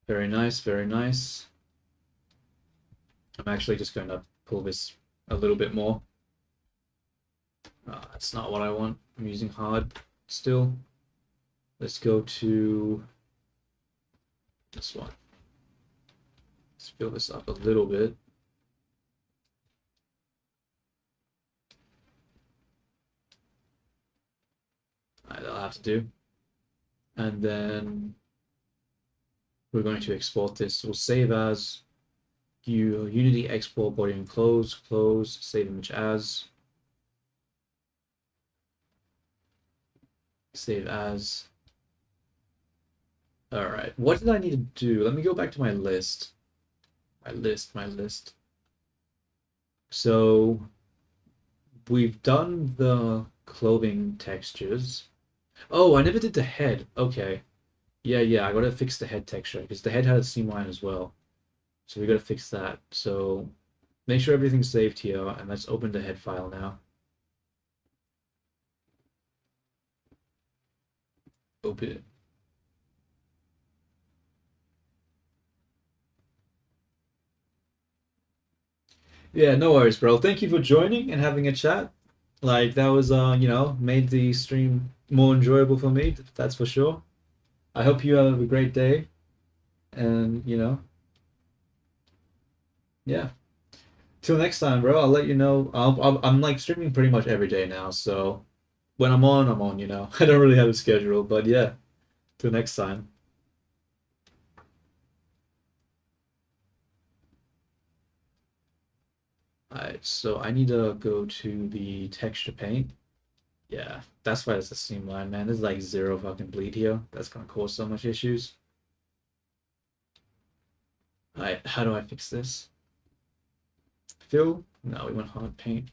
S1: Very nice, very nice. I'm actually just going to pull this a little bit more. That's not what I want. I'm using hard still. Let's go to this one. Let's fill this up a little bit. That'll have to do. And then we're going to export this. We'll save as Unity export body and close, save image as, save as. All right, what did I need to do? Let me go back to my list. My list. So we've done the clothing textures. Oh, I never did the head. Okay. Yeah, I gotta fix the head texture because the head had a seam line as well. So we gotta fix that. So make sure everything's saved here and let's open the head file now. Open it. Yeah, no worries, bro. Thank you for joining and having a chat. Like that was made the stream more enjoyable for me, that's for sure. I hope you have a great day and yeah. Till next time, bro. I'll let you know. I'm like streaming pretty much every day now, so when I'm on. I don't really have a schedule, but yeah. Till next time. Alright, so I need to go to the texture paint. Yeah, that's why it's a seam line, man. There's like zero fucking bleed here. That's gonna cause so much issues. Alright, how do I fix this? Fill? No, we went hard paint.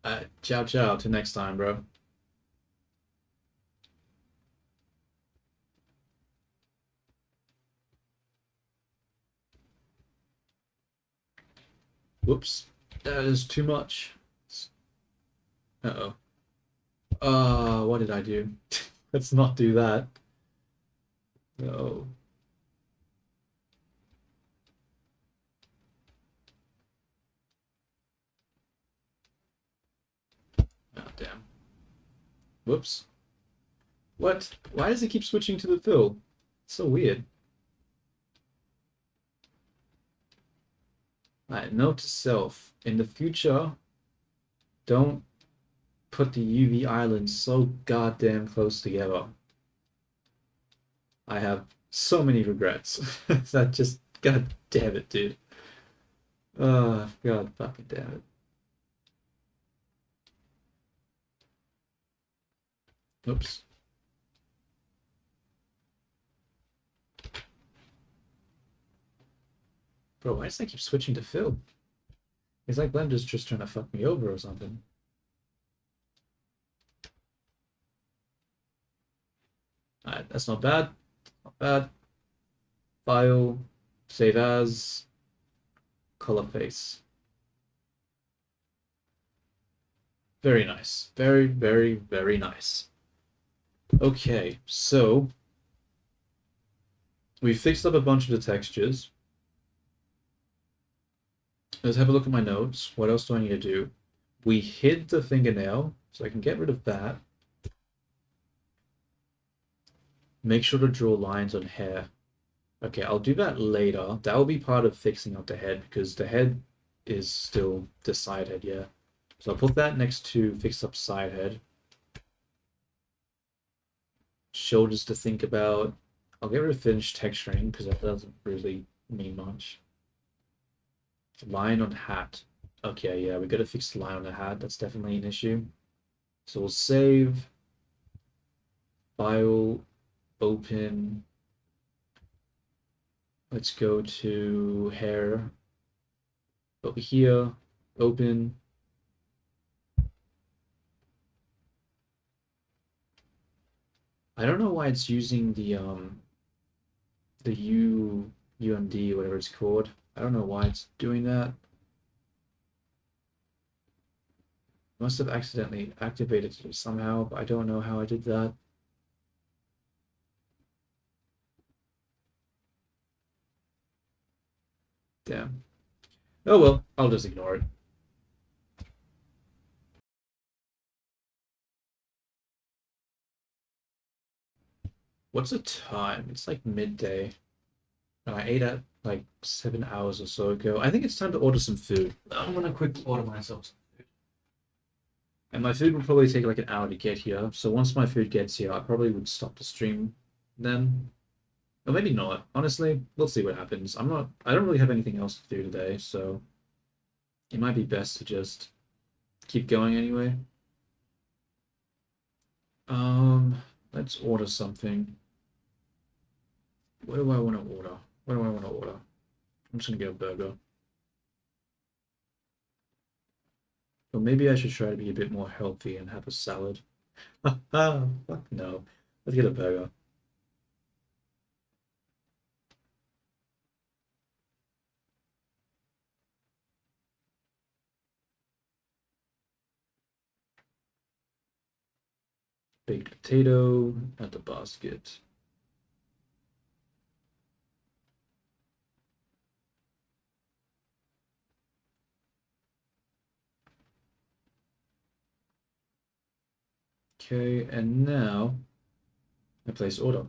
S1: Alright, ciao ciao. Till next time, bro. Whoops. That is too much. Uh-oh. What did I do? Let's not do that. No. Whoops. What? Why does it keep switching to the fill? It's so weird. Alright, note to self. In the future, don't put the UV islands so goddamn close together. I have so many regrets. That just, god damn it, dude. God fucking damn it. Oops. Bro, why does that keep switching to fill? It's like Blender's just trying to fuck me over or something. Alright, that's not bad. Not bad. File, save as, color face. Very nice. Very, very, very nice. Okay, so we fixed up a bunch of the textures. Let's have a look at my notes. What else do I need to do? We hid the fingernail, so I can get rid of that. Make sure to draw lines on hair. Okay, I'll do that later. That will be part of fixing up the head because the head is still the side head, yeah. So I'll put that next to fix up side head. Shoulders to think about. I'll get rid of finished texturing because that doesn't really mean much. Line on hat. Okay, yeah, we gotta fix the line on the hat. That's definitely an issue. So we'll save. File. Open. Let's go to hair. Over here. Open. I don't know why it's using the UMD, whatever it's called. I don't know why it's doing that. Must have accidentally activated it somehow, but I don't know how I did that. Damn. Oh well, I'll just ignore it. What's the time? It's like midday. And I ate at like 7 hours or so ago. I think it's time to order some food. I'm gonna quick order myself some food. And my food will probably take like an hour to get here. So once my food gets here, I probably would stop the stream then. Or maybe not. Honestly, we'll see what happens. I don't really have anything else to do today, so it might be best to just keep going anyway. Let's order something. What do I want to order? What do I want to order? I'm just gonna get a burger. Or maybe I should try to be a bit more healthy and have a salad. Fuck no. Let's get a burger. Baked potato at the basket. Okay, and now I place order.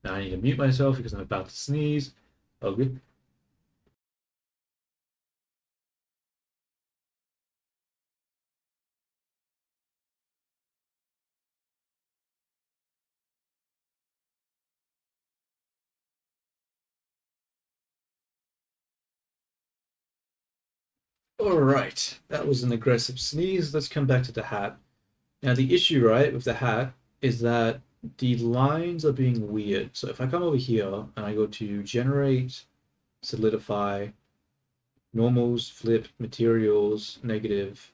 S1: Now I need to mute myself because I'm about to sneeze. Okay. All right, that was an aggressive sneeze. Let's come back to the hat. Now the issue, right, with the hat is that the lines are being weird. So if I come over here and I go to generate, solidify, normals, flip, materials, negative,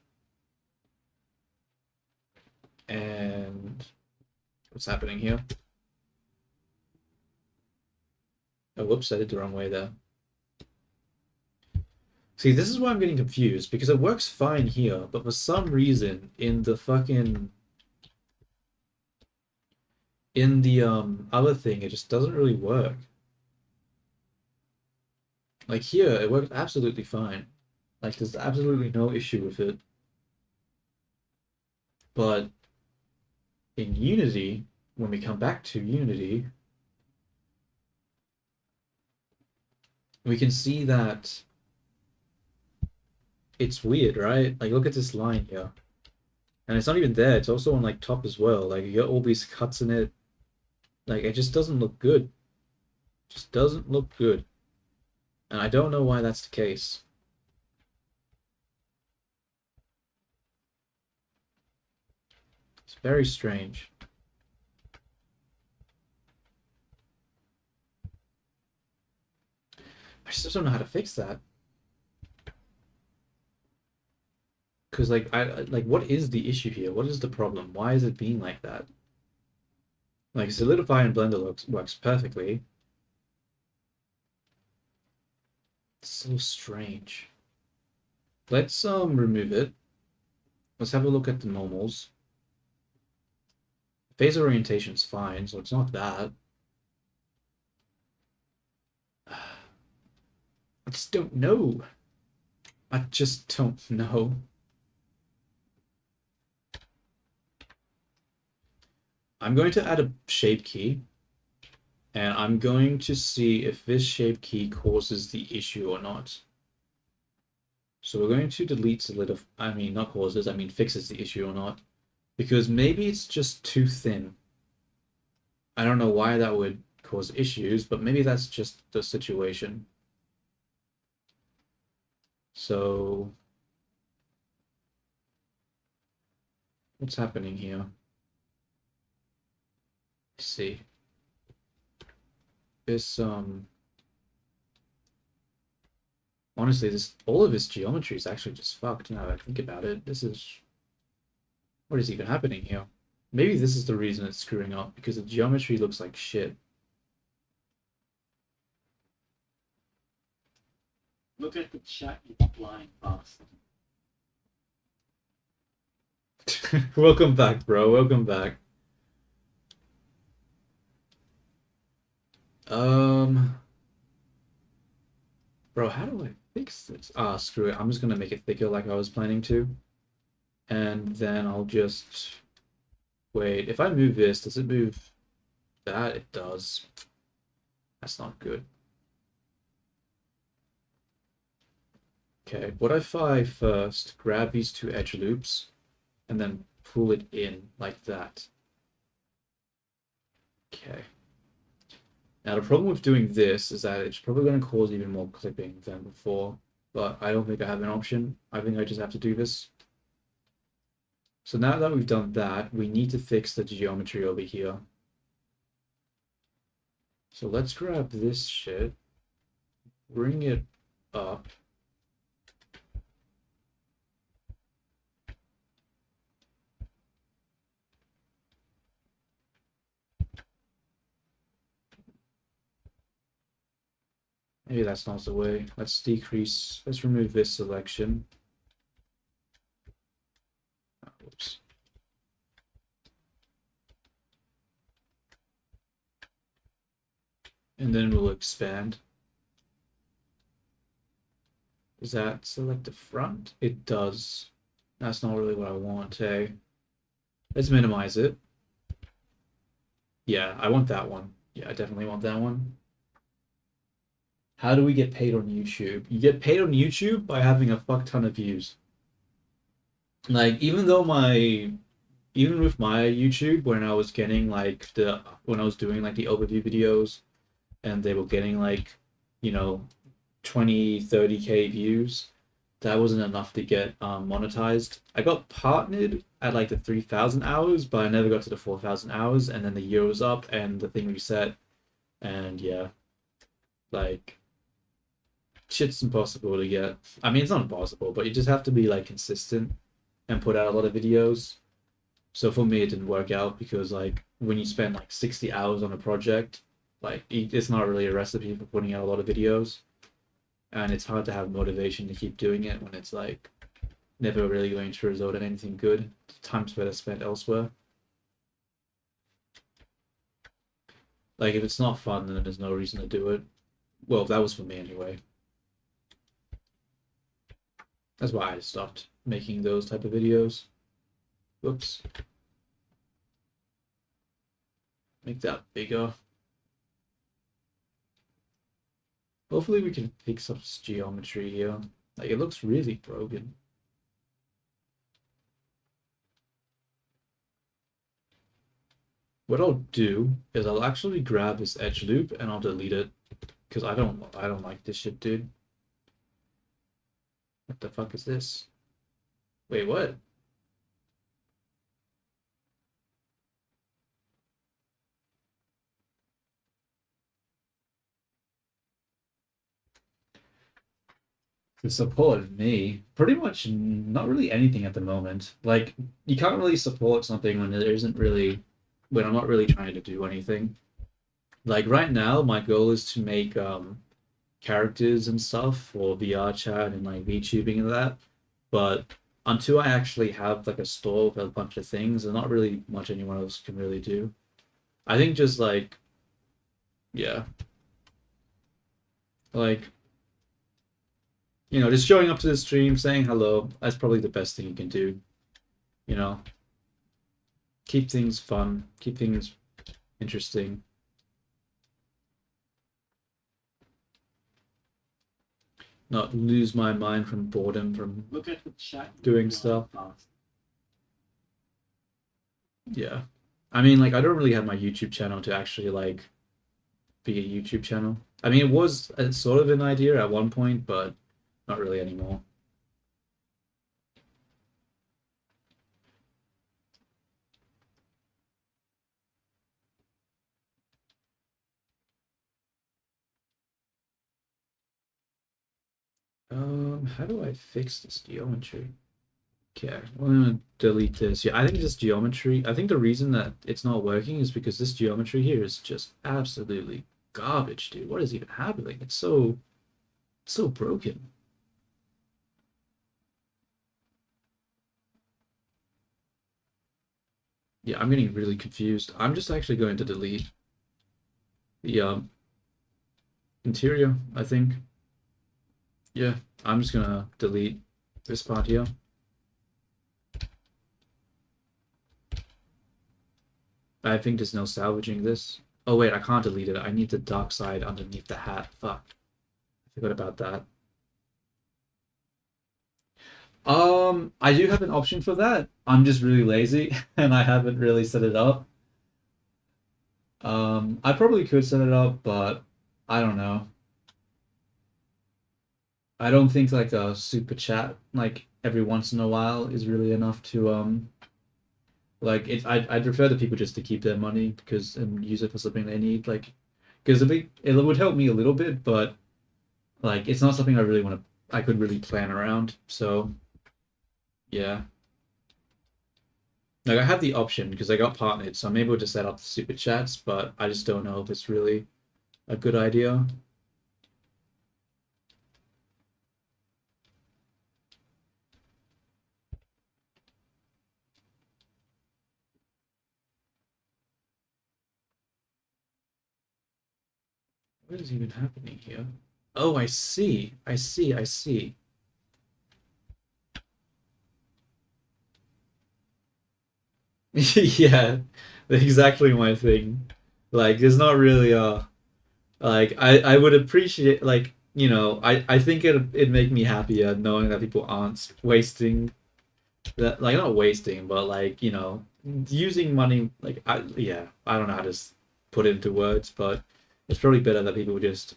S1: and what's happening here? Oh, whoops, I did the wrong way there. See, this is why I'm getting confused, because it works fine here, but for some reason in the fucking in the other thing it just doesn't really work. Like here, it works absolutely fine. Like there's absolutely no issue with it. But in Unity, when we come back to Unity, we can see that it's weird, right? Like, look at this line here. And it's not even there. It's also on, like, top as well. Like, you got all these cuts in it. Like, it just doesn't look good. Just doesn't look good. And I don't know why that's the case. It's very strange. I just don't know how to fix that. Because like what is the issue here? What is the problem? Why is it being like that? Like Solidify in Blender works perfectly. It's so strange. Let's remove it. Let's have a look at the normals. Phase orientation's fine, so it's not that. I just don't know. I just don't know. I'm going to add a shape key, and I'm going to see if this shape key causes the issue or not. So we're going to delete Solidify, I mean, not causes, I mean fixes the issue or not. Because maybe it's just too thin. I don't know why that would cause issues, but maybe that's just the situation. So, what's happening here? Let's see. This, honestly, all of this geometry is actually just fucked now that I think about it. What is even happening here? Maybe this is the reason it's screwing up, because the geometry looks like shit.
S2: Look at the chat, you're flying past.
S1: Welcome back, bro. Welcome back. Bro, how do I fix this? Ah, screw it. I'm just gonna make it thicker like I was planning to. And then I'll just wait. If I move this, does it move that? It does. That's not good. Okay, what if I first grab these two edge loops and then pull it in like that? Okay. Now the problem with doing this is that it's probably going to cause even more clipping than before, but I don't think I have an option. I think I just have to do this. So now that we've done that, we need to fix the geometry over here. So let's grab this shit, bring it up. Maybe that's not the way. Let's remove this selection. Oh, whoops. And then we'll expand. Does that select the front? It does. That's not really what I want, eh? Let's minimize it. Yeah, I want that one. Yeah, I definitely want that one. How do we get paid on YouTube? You get paid on YouTube by having a fuck ton of views. Like, even with my YouTube, when I was getting when I was doing like the overview videos and they were getting like, 20, 30K views, that wasn't enough to get monetized. I got partnered at like the 3,000 hours, but I never got to the 4,000 hours, and then the year was up and the thing reset, and yeah, like shit's impossible to get. I mean, it's not impossible, but you just have to be like consistent and put out a lot of videos. So for me, it didn't work out because like when you spend like 60 hours on a project, like it's not really a recipe for putting out a lot of videos, and it's hard to have motivation to keep doing it when it's like never really going to result in anything good. Time's better spent elsewhere. Like if it's not fun, then there's no reason to do it. Well, that was for me anyway. That's why I stopped making those type of videos. Whoops. Make that bigger. Hopefully we can fix up this geometry here. Like, it looks really broken. What I'll do is I'll actually grab this edge loop and I'll delete it because I don't like this shit, dude. What the fuck is this? Wait, what? To support me, pretty much not really anything at the moment. Like, you can't really support something when there isn't really, when I'm not really trying to do anything. Like right now, my goal is to make characters and stuff for VR chat and like VTubing and that. But until I actually have like a store with a bunch of things, there's not really much anyone else can really do. I think just like, yeah, like, just showing up to the stream, saying hello, that's probably the best thing you can do. You know, keep things fun, keep things interesting. Not lose my mind from boredom from
S2: Look at the chat.
S1: doing stuff. Yeah. I mean, like, I don't really have my YouTube channel to actually, like, be a YouTube channel. I mean, it was sort of an idea at one point, but not really anymore. How do I fix this geometry? Okay, I'm gonna delete this. Yeah, I think this geometry, I think the reason that it's not working is because this geometry here is just absolutely garbage, dude. What is even happening? It's so broken. Yeah, I'm getting really confused. I'm just actually going to delete the interior, I think. Yeah, I'm just gonna delete this part here. I think there's no salvaging this. Oh wait, I can't delete it. I need the dark side underneath the hat. Fuck. I forgot about that. I do have an option for that. I'm just really lazy and I haven't really set it up. I probably could set it up, but I don't know. I don't think like a super chat like every once in a while is really enough to like it. I'd prefer the people just to keep their money because and use it for something they need. Like because it would help me a little bit, but like it's not something I really want to. I could really plan around. So yeah. Like I have the option because I got partnered, so I'm able to set up the super chats, but I just don't know if it's really a good idea. What is even happening here? Oh, I see. I see. I see. Yeah, exactly my thing. Like, there's not really a like I would appreciate like I think it'd make me happier knowing that people aren't wasting that like not wasting but like using money like I don't know how to put it into words but it's probably better that people just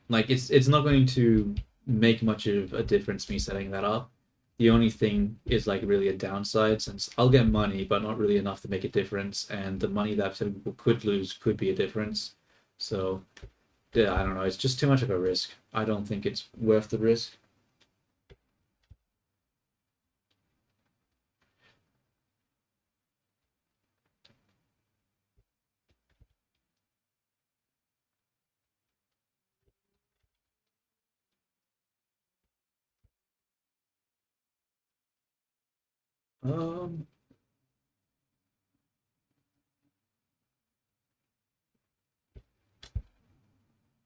S1: like it's not going to make much of a difference me setting that up. The only thing is like really a downside since I'll get money, but not really enough to make a difference, and the money that some people could lose could be a difference. So yeah, I don't know. It's just too much of a risk. I don't think it's worth the risk. Um,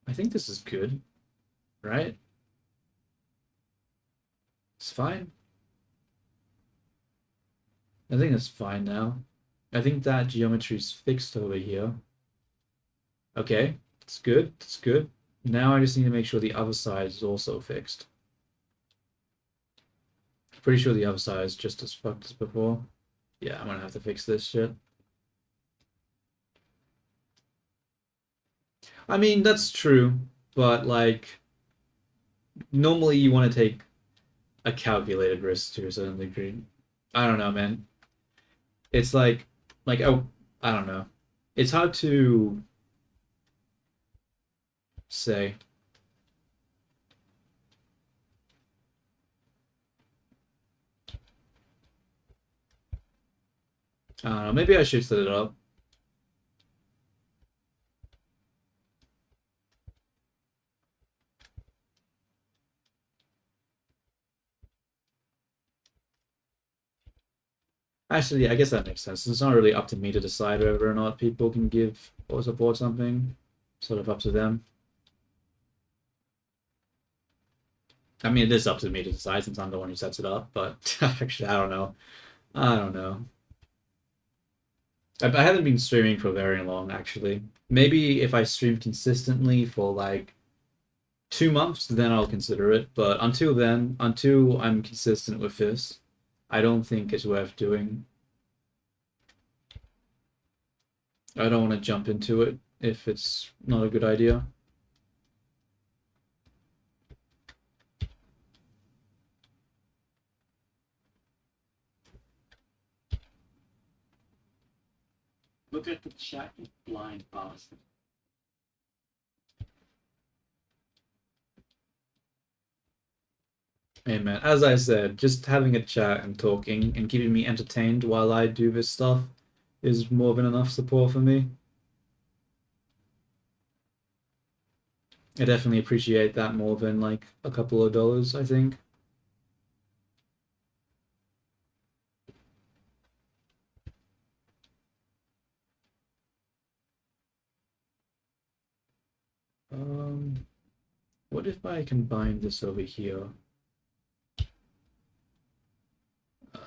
S1: I think this is good, right? It's fine. I think it's fine now. I think that geometry is fixed over here. Okay, it's good. It's good. Now I just need to make sure the other side is also fixed. Pretty sure the other side is just as fucked as before. Yeah, I'm gonna have to fix this shit. I mean, that's true, but like, normally you want to take a calculated risk to a certain degree. I don't know, man. It's like oh, I don't know. It's hard to say. I don't know. Maybe I should set it up. Actually, I guess that makes sense. It's not really up to me to decide whether or not people can give or support something. Sort of up to them. I mean, it is up to me to decide since I'm the one who sets it up, but actually, I don't know. I don't know. I haven't been streaming for very long, actually. Maybe if I stream consistently for like 2 months, then I'll consider it. But until then, until I'm consistent with this, I don't think it's worth doing. I don't want to jump into it if it's not a good idea.
S2: Look at the chat, you blind bastard.
S1: Hey man, as I said, just having a chat and talking and keeping me entertained while I do this stuff is more than enough support for me. I definitely appreciate that more than like a couple of dollars, I think. Um, what if I combine this over here?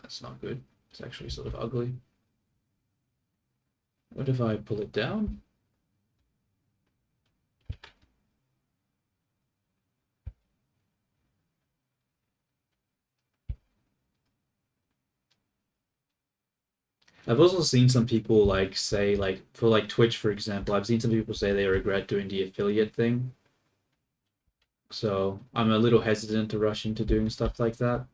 S1: That's not good. It's actually sort of ugly. What if I pull it down? I've also seen some people like say like for like Twitch, for example, I've seen some people say they regret doing the affiliate thing. So I'm a little hesitant to rush into doing stuff like that.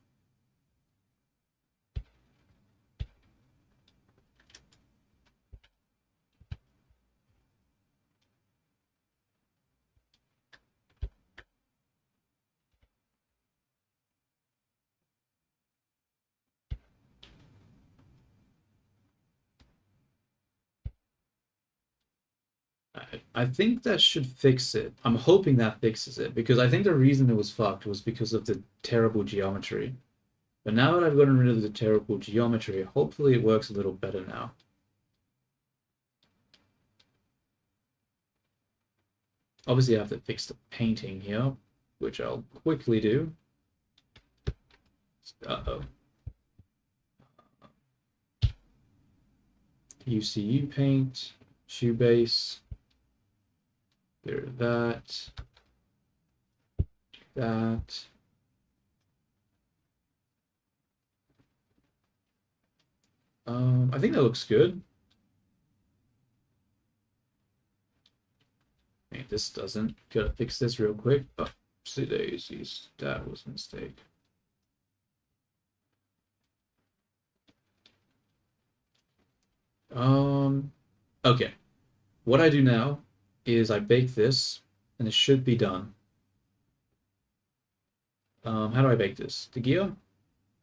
S1: I think that should fix it. I'm hoping that fixes it because I think the reason it was fucked was because of the terrible geometry. But now that I've gotten rid of the terrible geometry, hopefully it works a little better now. Obviously, I have to fix the painting here, which I'll quickly do. Uh-oh. UCU paint, shoe base. Get rid of that. That. I think that looks good. Hey, this doesn't. Gotta fix this real quick. Oh, see daisies. That was a mistake. Okay. What I do now is I bake this, and it should be done. How do I bake this? The gear?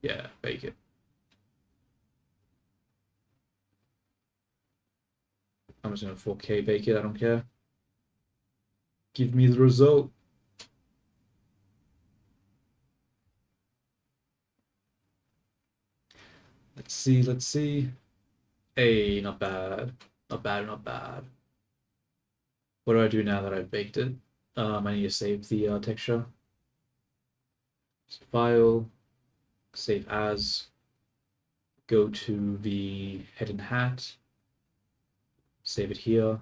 S1: Yeah, bake it. I'm just gonna 4K bake it, I don't care. Give me the result. Let's see, let's see. Hey, not bad. Not bad, not bad. What do I do now that I've baked it? I need to save the texture. File, save as. go to the head and hat, save it here.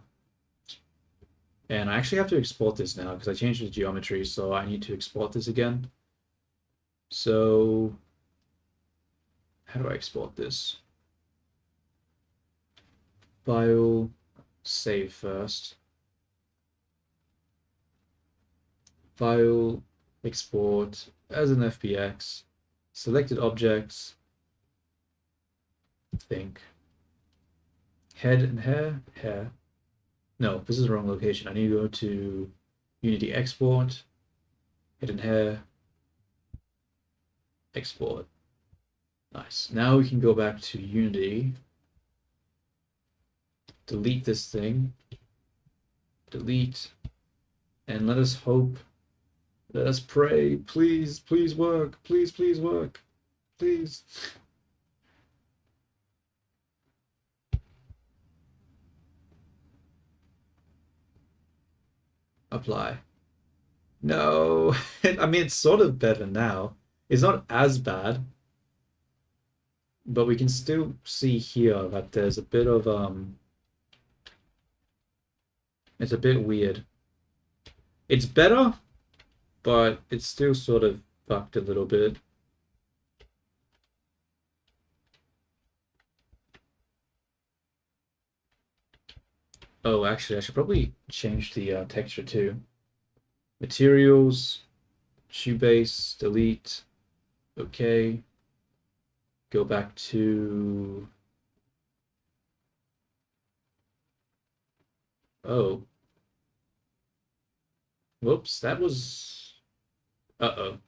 S1: And I actually have to export this now because I changed the geometry, so I need to export this again. So how do I export this? File, save first. File, export as an FBX. Selected objects. Think. Head and hair. No, this is the wrong location. I need to go to Unity export, head and hair, export. Nice. Now we can go back to Unity, delete this thing, delete, and let us hope, let us pray, please, please work, please, please work, please. Apply. No, I mean, it's sort of better now. It's not as bad, but we can still see here that there's a bit of, it's a bit weird. It's better, but it's still sort of fucked a little bit. Oh, actually, I should probably change the texture too. Materials, shoe base, delete. Okay. Go back to. Oh. Whoops, that was. Uh-oh.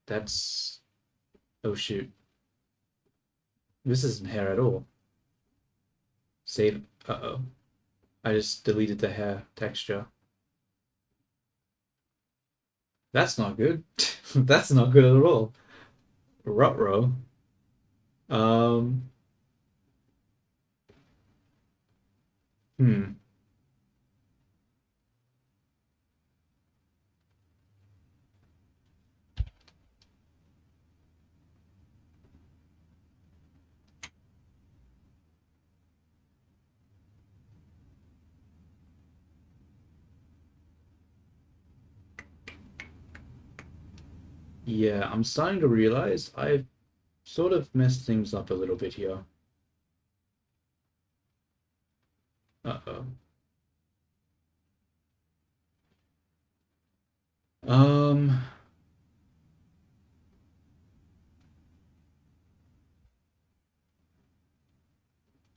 S1: That's. Oh, shoot. This isn't hair at all. Save. Uh-oh. I just deleted the hair texture. That's not good. That's not good at all. Ruh-roh. Um. Hmm. Yeah, I'm starting to realize I've sort of messed things up a little bit here. Uh-oh. Um,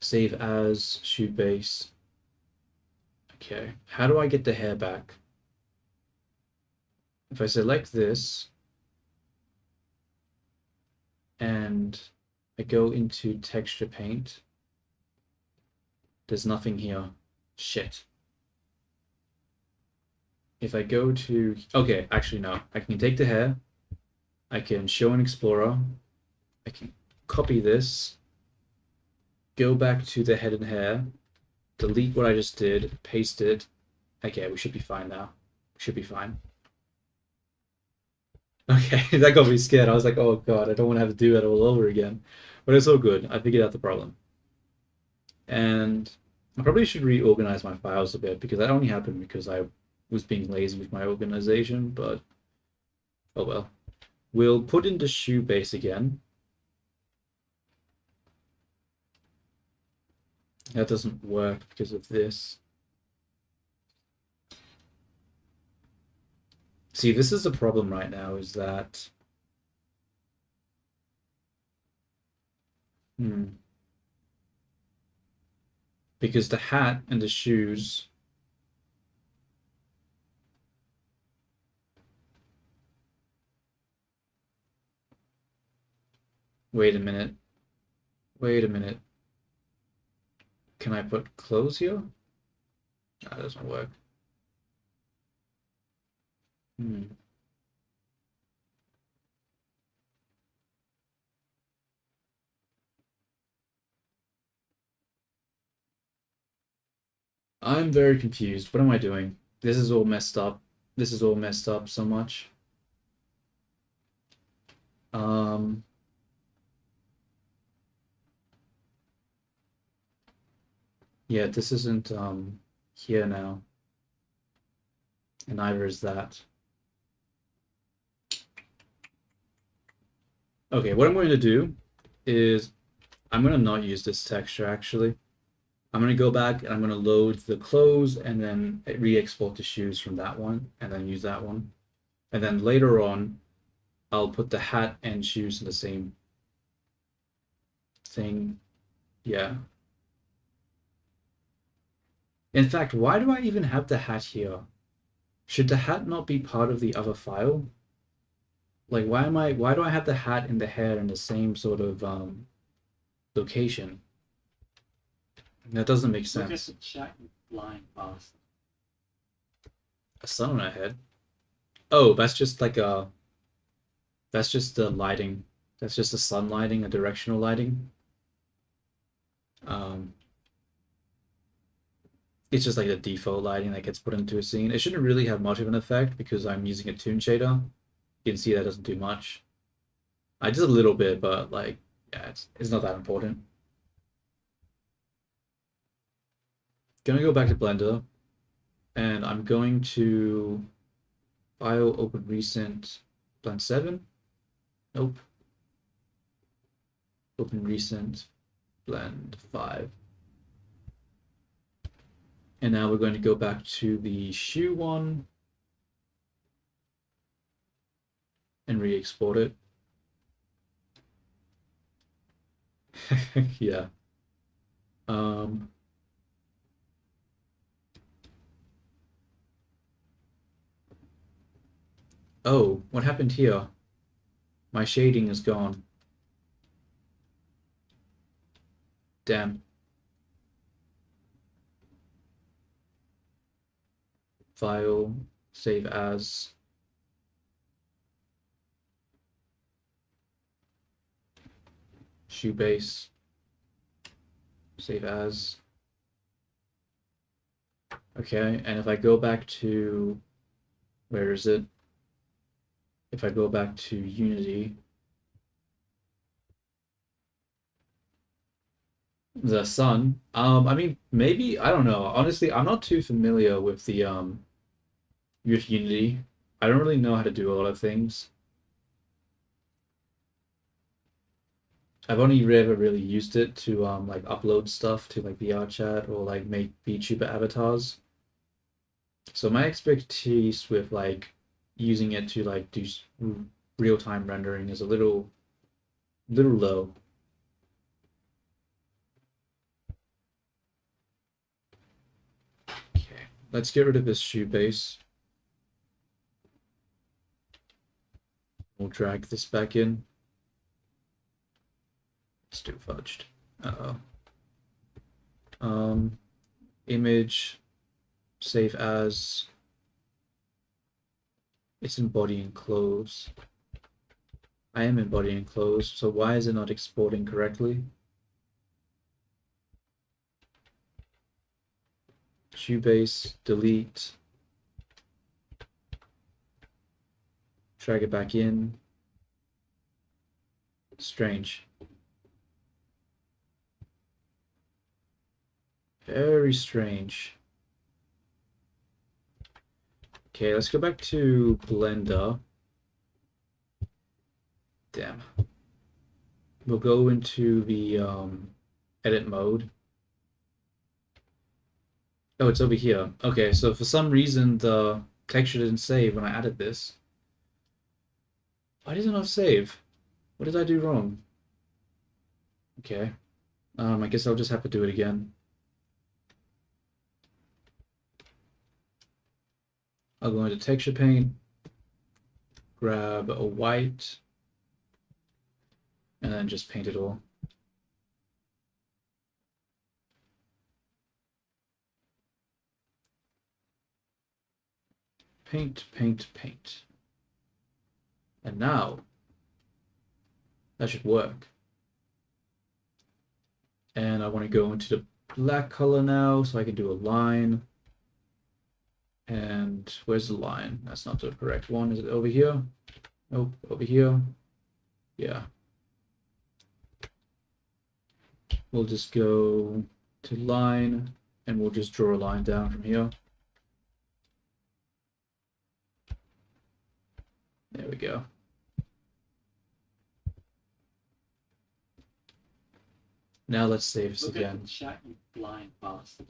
S1: Save as, shoot base. Okay, how do I get the hair back? If I select this and I go into texture paint, there's nothing here. Shit. If I go to, okay, actually no, I can take the hair, I can show in Explorer, I can copy this, go back to the head and hair, delete what I just did, paste it. Okay, we should be fine now. We should be fine. Okay, that got me scared. I was like, oh God, I don't want to have to do that all over again. But it's all good. I figured out the problem. And I probably should reorganize my files a bit because that only happened because I was being lazy with my organization, but oh well. We'll put in the shoe base again. That doesn't work because of this. See, this is the problem right now, is that because the hat and the shoes wait a minute. Wait a minute. Can I put clothes here? That doesn't work. I'm very confused. What am I doing? This is all messed up. This is all messed up so much. Um, yeah, this isn't here now, and neither is that. Okay, what I'm going to do is I'm going to not use this texture actually. I'm going to go back and I'm going to load the clothes and then re-export the shoes from that one and then use that one. And then later on, I'll put the hat and shoes in the same thing. Yeah. In fact, why do I even have the hat here? Should the hat not be part of the other file? Like, why do I have the hat and the hair in the same sort of location? That doesn't make
S2: Look at
S1: sense.
S2: the chat line past.
S1: A sun on her head. Oh, that's just like that's just the lighting. That's just the sun lighting, a directional lighting. Um, it's just like the default lighting that gets put into a scene. It shouldn't really have much of an effect because I'm using a toon shader. You can see that doesn't do much. I just a little bit, but like, yeah, it's not that important. Gonna go back to Blender, and I'm going to file open recent blend 7. Nope. Open recent blend 5. And now we're going to go back to the shoe one and re-export it. Yeah. Oh, what happened here? My shading is gone. Damn. File, save as. Shoe base, save as. Okay, and if I go back to, where is it? If I go back to Unity, the sun. I mean, maybe I don't know. Honestly, I'm not too familiar with the with Unity. I don't really know how to do a lot of things. I've only ever really used it to like upload stuff to like VRChat or like make VTuber avatars. So my expertise with like using it to like do real-time rendering is a little low. Okay, let's get rid of this shoe base. We'll drag this back in. It's too fudged. Uh-oh. Image, save as. It's embodying clothes. I am embodying clothes, so why is it not exporting correctly? Shoe base, delete. Drag it back in. Strange. Very strange. Okay, let's go back to Blender. Damn. We'll go into the edit mode. Oh, it's over here. Okay, so for some reason the texture didn't save when I added this. Why did it not save? What did I do wrong? Okay. I guess I'll just have to do it again. I'll go into texture paint, grab a white, and then just paint it all. Paint, paint, paint. And now, that should work. And I want to go into the black color now, so I can do a line. And where's the line? That's not the correct one. Is it over here? Nope, over here. Yeah. We'll just go to line and we'll just draw a line down from here. There we go. Now let's save this
S2: Look
S1: again.
S2: at the chat, you blind bastard.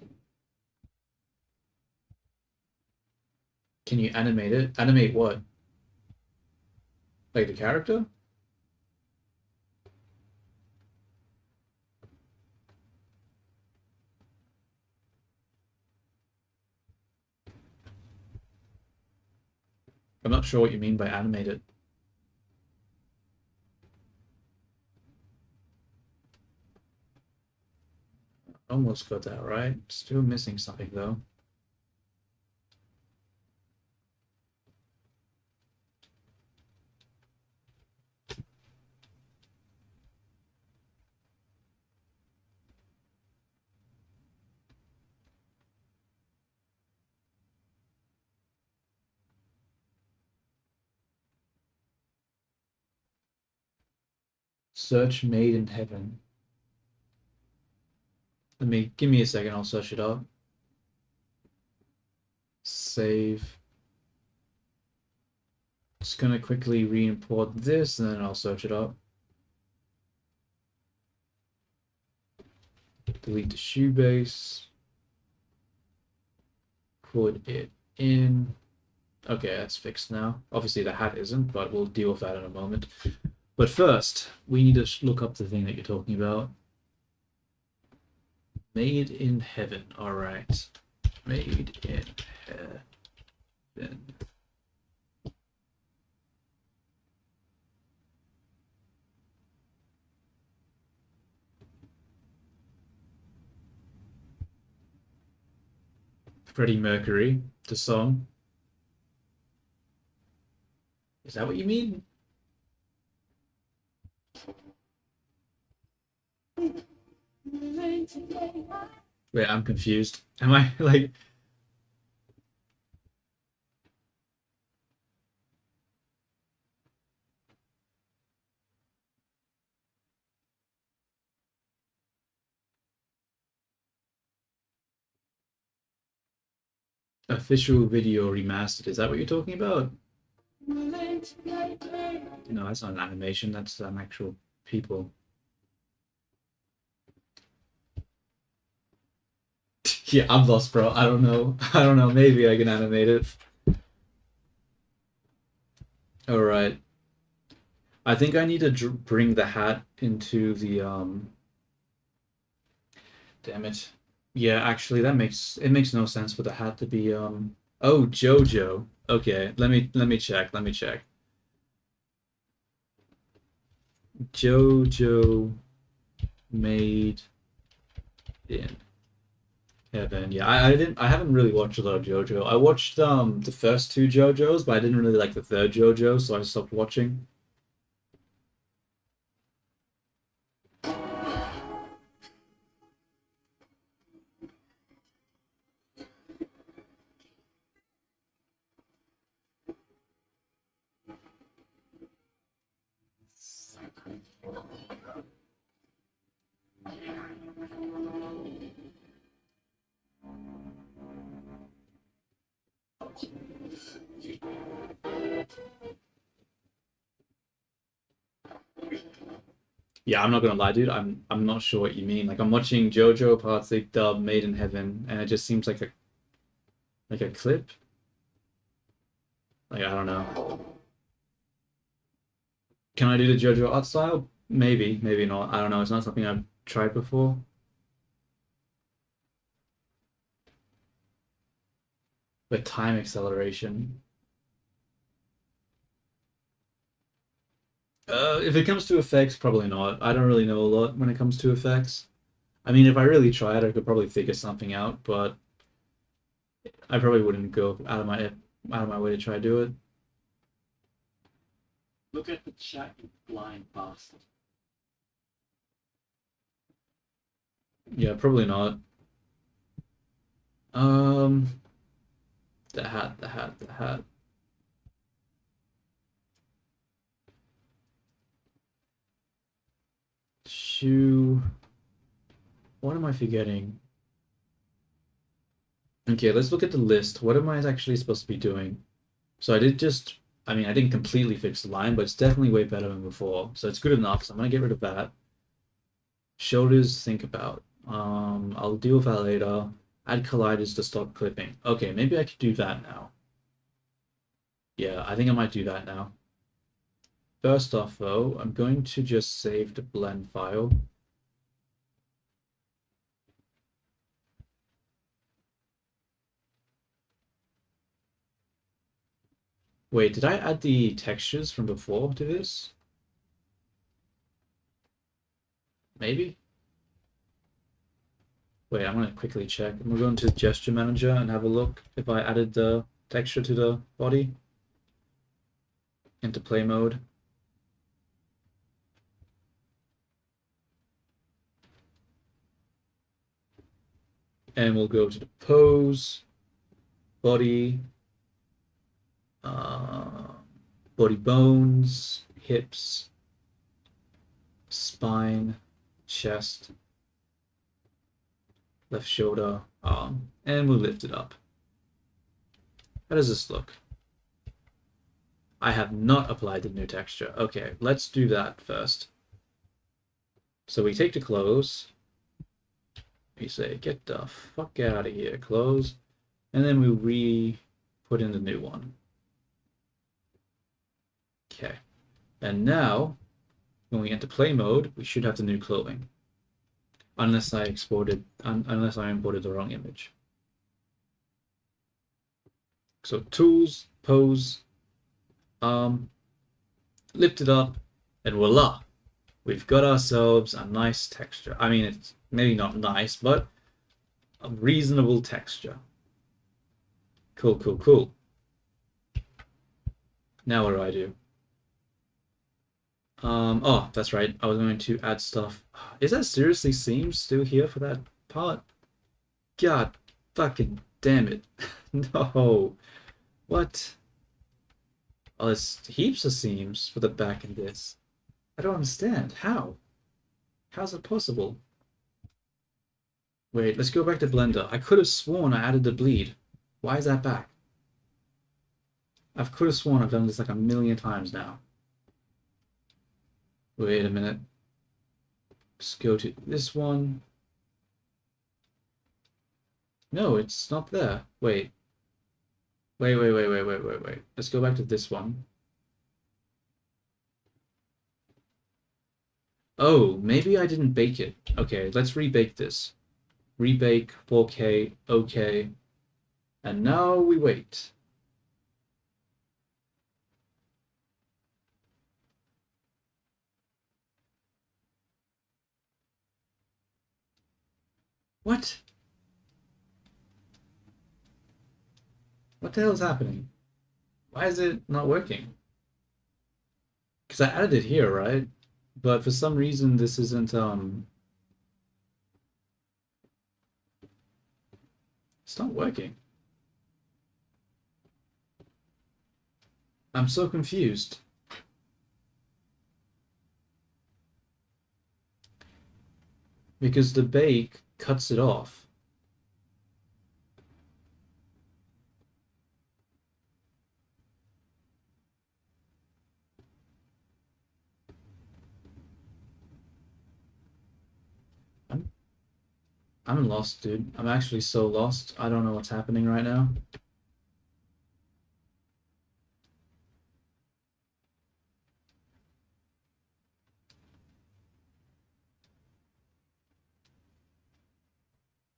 S1: Can you animate it? Animate what? Like the character? I'm not sure what you mean by animate it. Almost got that right. Still missing something though. Search Made in Heaven. Give me a second, I'll search it up. Save. Just gonna quickly re-import this and then I'll search it up. Delete the shoe base. Put it in. Okay, that's fixed now. Obviously the hat isn't, but we'll deal with that in a moment. But first, we need to look up the thing that you're talking about. Made in Heaven. All right. Made in Heaven. Freddie Mercury, the song. Is that what you mean? Wait, I'm confused. Am I like... Official video remastered. Is that what you're talking about? No, that's not an animation. That's actual people. Yeah, I'm lost, bro. I don't know. I don't know. Maybe I can animate it. All right. I think I need to bring the hat into the Damn it. Yeah, actually, it makes no sense for the hat to be Oh, JoJo. Okay, let me check. Let me check. JoJo Made in Heaven. Yeah, I haven't really watched a lot of JoJo. I watched the first two JoJos, but I didn't really like the third JoJo, so I stopped watching. Yeah, I'm not gonna lie, dude. I'm not sure what you mean. Like I'm watching JoJo Part 6 dub Made in Heaven, and it just seems like a clip. Like I don't know. Can I do the JoJo art style? Maybe, maybe not. I don't know. It's not something I've tried before. But time acceleration. If it comes to effects, probably not. I don't really know a lot when it comes to effects. I mean, if I really tried, I could probably figure something out, but I probably wouldn't go out of my way to try to do it.
S2: Look at the chat, you blind bastard.
S1: Yeah, probably not. Um, the hat, the hat, the hat. to... What am I forgetting? Okay, let's look at the list. What am I actually supposed to be doing? So I did just... I mean, I didn't completely fix the line, but it's definitely way better than before. So it's good enough, so I'm going to get rid of that. Shoulders, think about. I'll deal with that later. Add colliders to stop clipping. Okay, maybe I could do that now. Yeah, I think I might do that now. First off, though, I'm going to just save the blend file. Wait, did I add the textures from before to this? Maybe? Wait, I'm gonna quickly check. I'm gonna go into Gesture Manager and have a look if I added the texture to the body into play mode. And we'll go to the pose, body, body bones, hips, spine, chest, left shoulder, arm, and we'll lift it up. How does this look? I have not applied the new texture. Okay, let's do that first. So we take the clothes. We say, get the fuck out of here, clothes. And then we put in the new one. Okay. And now, when we enter play mode, we should have the new clothing. Unless I imported the wrong image. So tools, pose, lift it up, and voila. We've got ourselves a nice texture. I mean, it's maybe not nice, but a reasonable texture. Cool, cool, cool. Now what do I do? Oh, that's right. I was going to add stuff. Is that seriously seams still here for that part? God fucking damn it. No. What? Oh, there's heaps of seams for the back in this. I don't understand. How? How's it possible? Wait, let's go back to Blender. I could have sworn I added the bleed. Why is that back? I could have sworn I've done this like a million times now. Wait a minute. Let's go to this one. No, it's not there. Wait. Wait. Let's go back to this one. Oh, maybe I didn't bake it. Okay, let's rebake this. Rebake, 4K, okay. And now we wait. What? What the hell is happening? Why is it not working? Because I added it here, right? But for some reason this isn't it's not working. I'm so confused. Because the bake cuts it off. I'm lost, dude. I'm actually so lost. I don't know what's happening right now.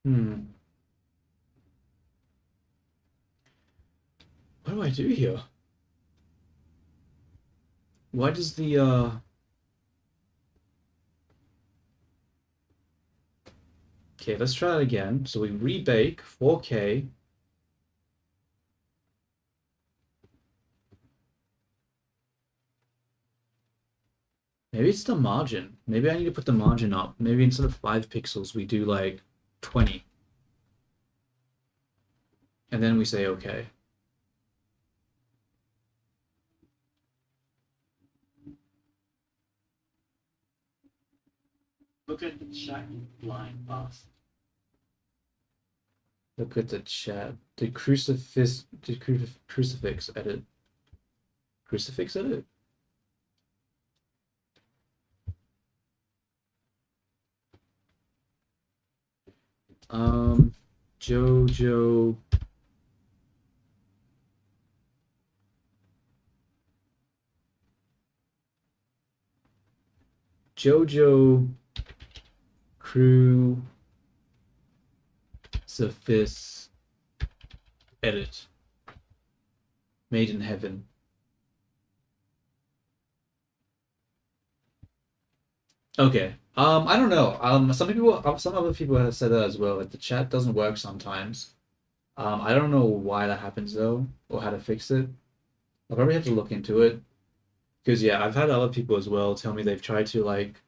S1: Hmm. What do I do here? Why does the Okay, let's try it again. So we rebake 4K. Maybe it's the margin. Maybe I need to put the margin up. Maybe instead of 5 pixels, we do like 20. And then we say okay.
S2: Look at the chat, you blind bastard.
S1: Look at the chat. Did crucifix edit? Crucifix edit? Jojo. Jojo Crucifix edit. Made in heaven. Okay. I don't know. Some other people have said that as well. Like the chat doesn't work sometimes. I don't know why that happens though, or how to fix it. I'll probably have to look into it. Because yeah, I've had other people as well tell me they've tried to like,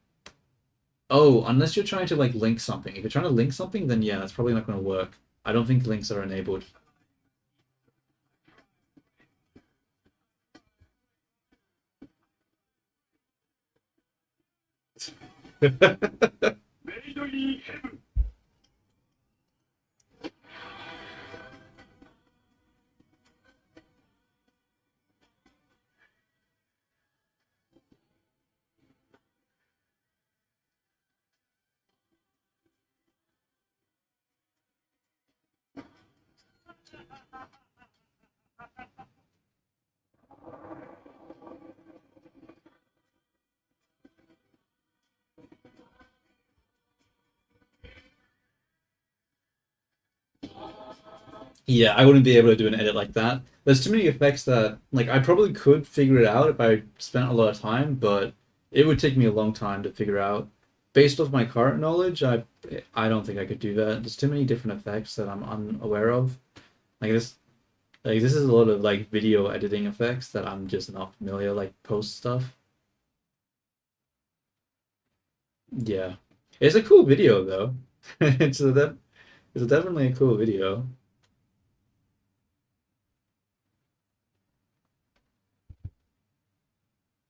S1: oh, unless you're trying to like link something. If you're trying to link something, then yeah, that's probably not going to work. I don't think links are enabled. Yeah, I wouldn't be able to do an edit like that. There's too many effects that, like, I probably could figure it out if I spent a lot of time, but it would take me a long time to figure out. Based off my current knowledge, I don't think I could do that. There's too many different effects that I'm unaware of. Like this is a lot of like video editing effects that I'm just not familiar, like post stuff. Yeah. It's a cool video though. It's definitely a cool video.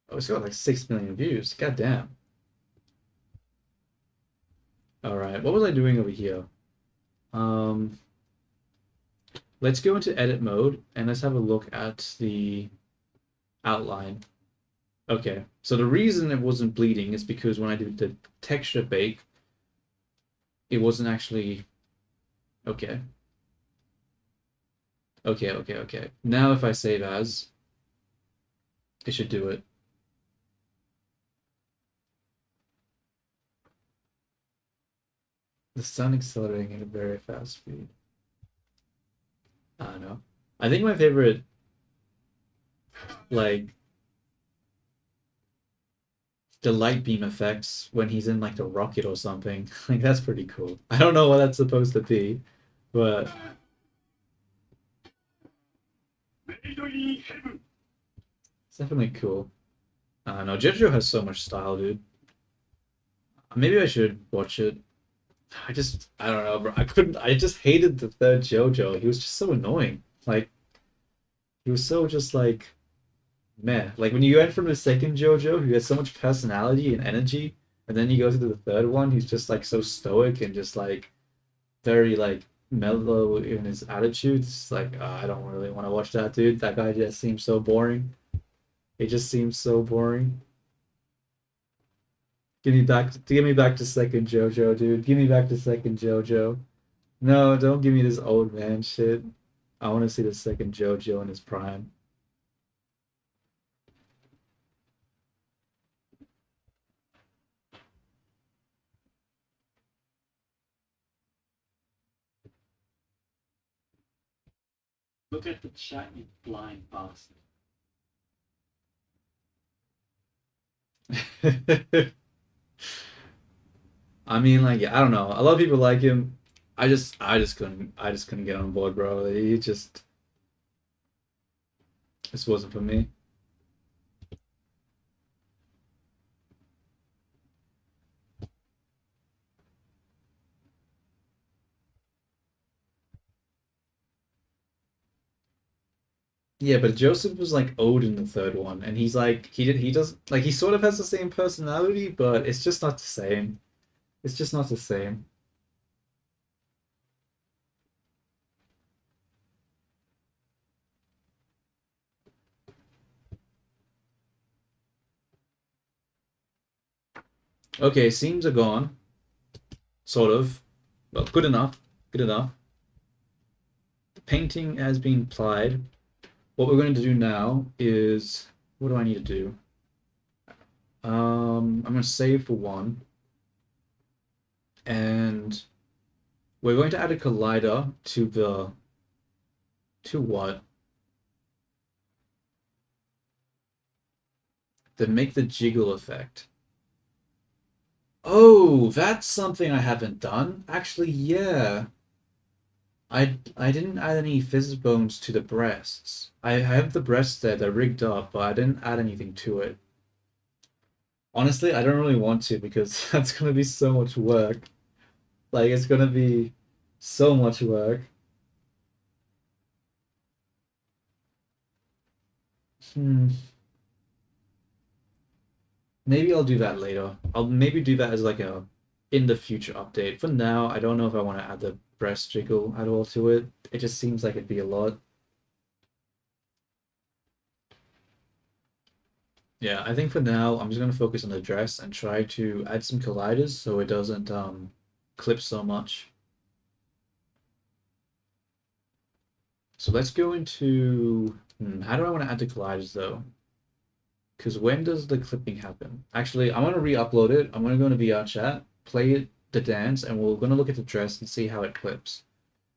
S1: Oh, it's got like 6 million views. God damn. All right, what was I doing over here? Um, let's go into edit mode and let's have a look at the outline. Okay, so the reason it wasn't bleeding is because when I did the texture bake, it wasn't actually okay. Okay. Now if I save as, it should do it. The sun accelerating at a very fast speed. I don't know. I think my favorite, like, the light beam effects when he's in like the rocket or something. Like that's pretty cool. I don't know what that's supposed to be, but it's definitely cool. I don't know. JoJo has so much style, dude. Maybe I should watch it. I don't know, bro. I just hated the third JoJo. He was just so annoying. Like, he was so just like, meh. Like, when you went from the second JoJo, who had so much personality and energy, and then you go to the third one, he's just like so stoic and just like very like mellow in his attitudes. It's like, I don't really want to watch that, dude. That guy just seems so boring. It just seems so boring. Give me back to second JoJo, dude. Give me back to second JoJo. No, don't give me this old man shit. I want to see the second JoJo in his prime.
S2: Look at the chat, you blind bastard.
S1: I mean, like, I don't know. A lot of people like him. I just couldn't get on board, bro. He just, this wasn't for me. Yeah, but Joseph was like old in the third one, and he does like he sort of has the same personality, but it's just not the same. It's just not the same. Okay, seams are gone. Sort of. Well, good enough. Good enough. The painting has been applied. What we're going to do now is, what do I need to do? I'm going to save for one. And we're going to add a collider to the, to what? To make the jiggle effect. Oh, that's something I haven't done. Actually, yeah. I didn't add any fizz bones to the breasts. I have the breasts there, they're rigged up, but I didn't add anything to it. Honestly, I don't really want to because that's gonna be so much work. Like it's gonna be so much work. Hmm. Maybe I'll do that later. I'll maybe do that as like a in the future update. For now, I don't know if I want to add the breast jiggle at all to it. It just seems like it'd be a lot. Yeah, I think for now I'm just gonna focus on the dress and try to add some colliders so it doesn't clip so much. So let's go into how do I want to add the colliders though? Because when does the clipping happen? Actually, I'm gonna re-upload it. I'm gonna go into VR chat, play it the dance, and we're gonna look at the dress and see how it clips.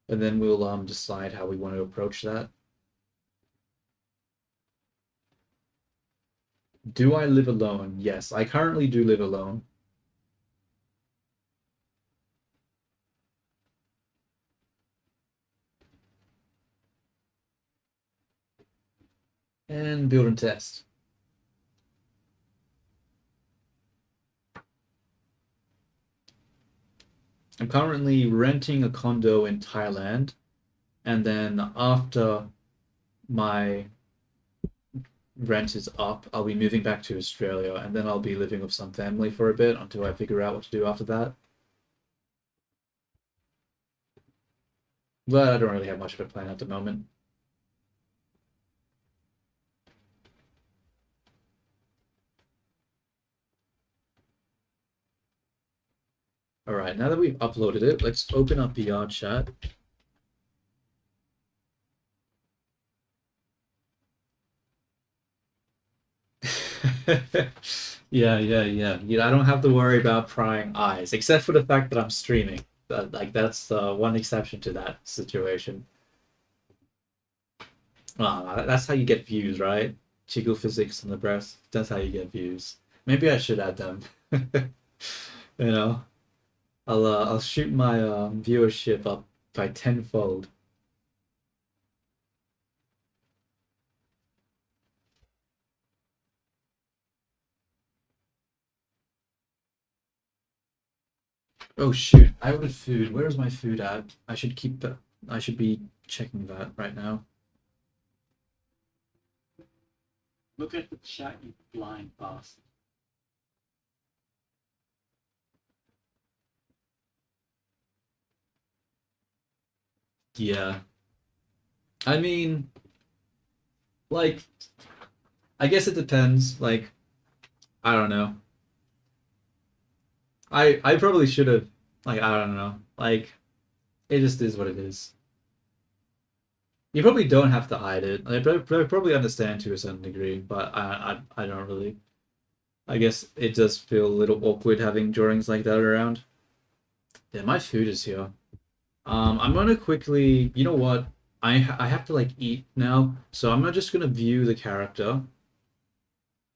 S1: And then we'll decide how we want to approach that. Do I live alone? Yes, I currently do live alone. And build and test. I'm currently renting a condo in Thailand, and then after my rent is up, I'll be moving back to Australia, and then I'll be living with some family for a bit until I figure out what to do after that. But I don't really have much of a plan at the moment. All right, now that we've uploaded it, let's open up VR chat. Yeah, I don't have to worry about prying eyes, except for the fact that I'm streaming. Like that's one exception to that situation. That's how you get views, right? Jiggle physics on the breast. That's how you get views. Maybe I should add them. You know, I'll shoot my viewership up by tenfold. Oh shoot, I ordered food. Where is my food at? I should keep that. I should be checking that right now.
S2: Look at the chat, you blind bastard.
S1: Yeah. I mean, like, I guess it depends. Like, I don't know. I probably should have. Like, I don't know. Like, it just is what it is. You probably don't have to hide it. I probably understand to a certain degree, but I don't really. I guess it does feel a little awkward having drawings like that around. Yeah, my food is here. I'm gonna quickly. You know what? I have to like eat now, so I'm not just gonna view the character.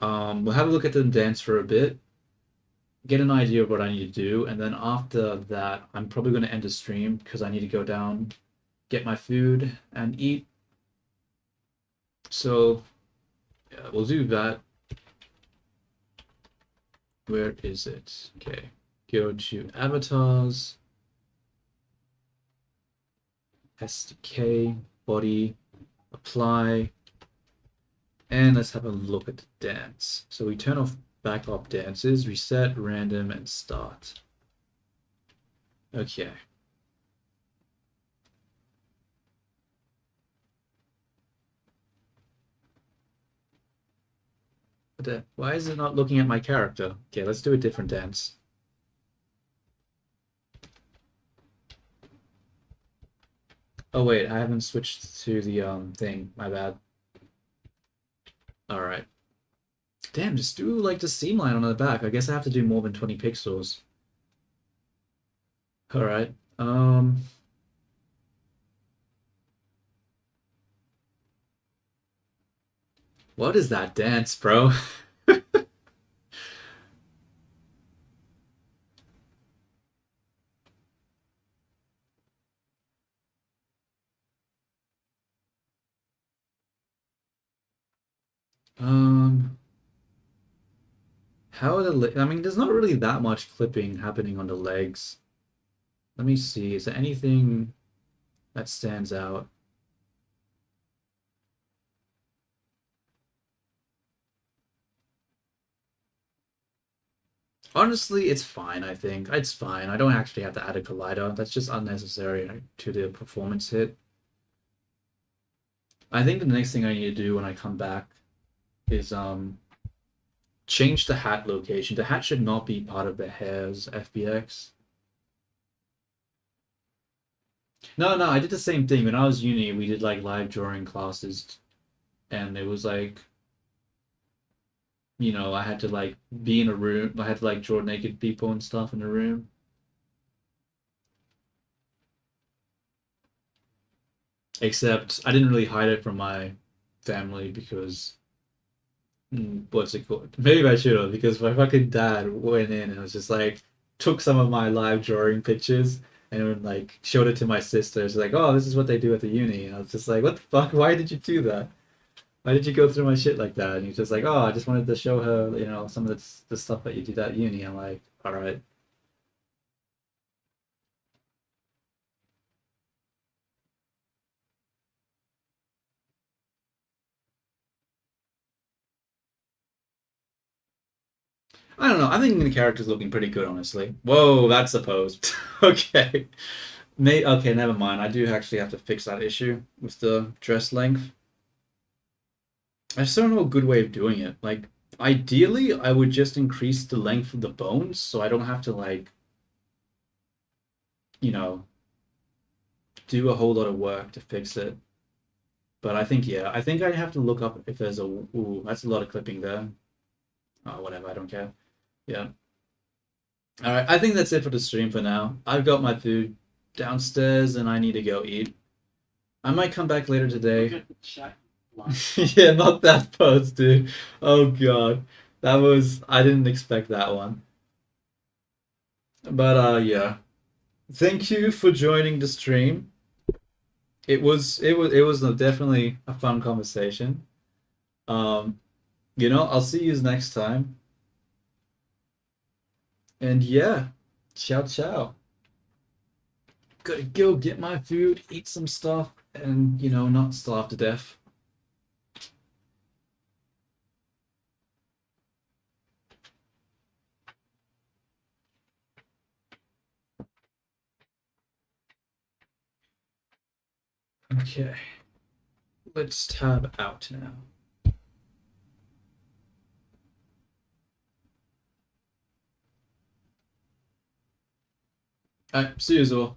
S1: We'll have a look at them dance for a bit, get an idea of what I need to do, and then after that, I'm probably gonna end the stream because I need to go down, get my food, and eat. So yeah, we'll do that. Where is it? Okay, go to avatars, SDK, body, apply, and let's have a look at the dance. So we turn off backup dances, reset, random, and start. Okay. Why is it not looking at my character? Okay, let's do a different dance. Oh wait, I haven't switched to the thing. My bad. All right. Damn, just do like the seam line on the back. I guess I have to do more than 20 pixels. All right. What is that dance, bro? Um, how are the I mean, there's not really that much clipping happening on the legs. Let me see. Is there anything that stands out? Honestly, it's fine, I think. It's fine. I don't actually have to add a collider. That's just unnecessary to the performance hit. I think the next thing I need to do when I come back is change the hat location. The hat should not be part of the hair's FBX. No, no, I did the same thing. When I was uni, we did like live drawing classes and it was like, I had to like be in a room. I had to like draw naked people and stuff in a room. Except I didn't really hide it from my family because what's it called? Maybe I should have because my fucking dad went in and was just like took some of my live drawing pictures and like showed it to my sisters like, oh, this is what they do at the uni. And I was just like, what the fuck? Why did you do that? Why did you go through my shit like that? And he's just like, oh, I just wanted to show her, some of the stuff that you did at uni. I'm like, all right. I don't know. I think the character's looking pretty good, honestly. Whoa, that's a pose. Okay. Okay, never mind. I do actually have to fix that issue with the dress length. I just don't know a good way of doing it. Like, ideally, I would just increase the length of the bones so I don't have to, like, you know, do a whole lot of work to fix it. But I think, yeah, I think I have to look up if there's a. Ooh, that's a lot of clipping there. Oh, whatever, I don't care. Yeah. All right, I think that's it for the stream for now. I've got my food downstairs and I need to go eat. I might come back later
S2: Look
S1: today.
S2: at the chat line.
S1: Yeah, not that post, dude. Oh God. I didn't expect that one. But yeah. Thank you for joining the stream. It was definitely a fun conversation. Um, I'll see you next time. And yeah, ciao ciao. Gotta go get my food, eat some stuff, and not starve to death. Okay, let's tab out now. Alright, see you, Zor.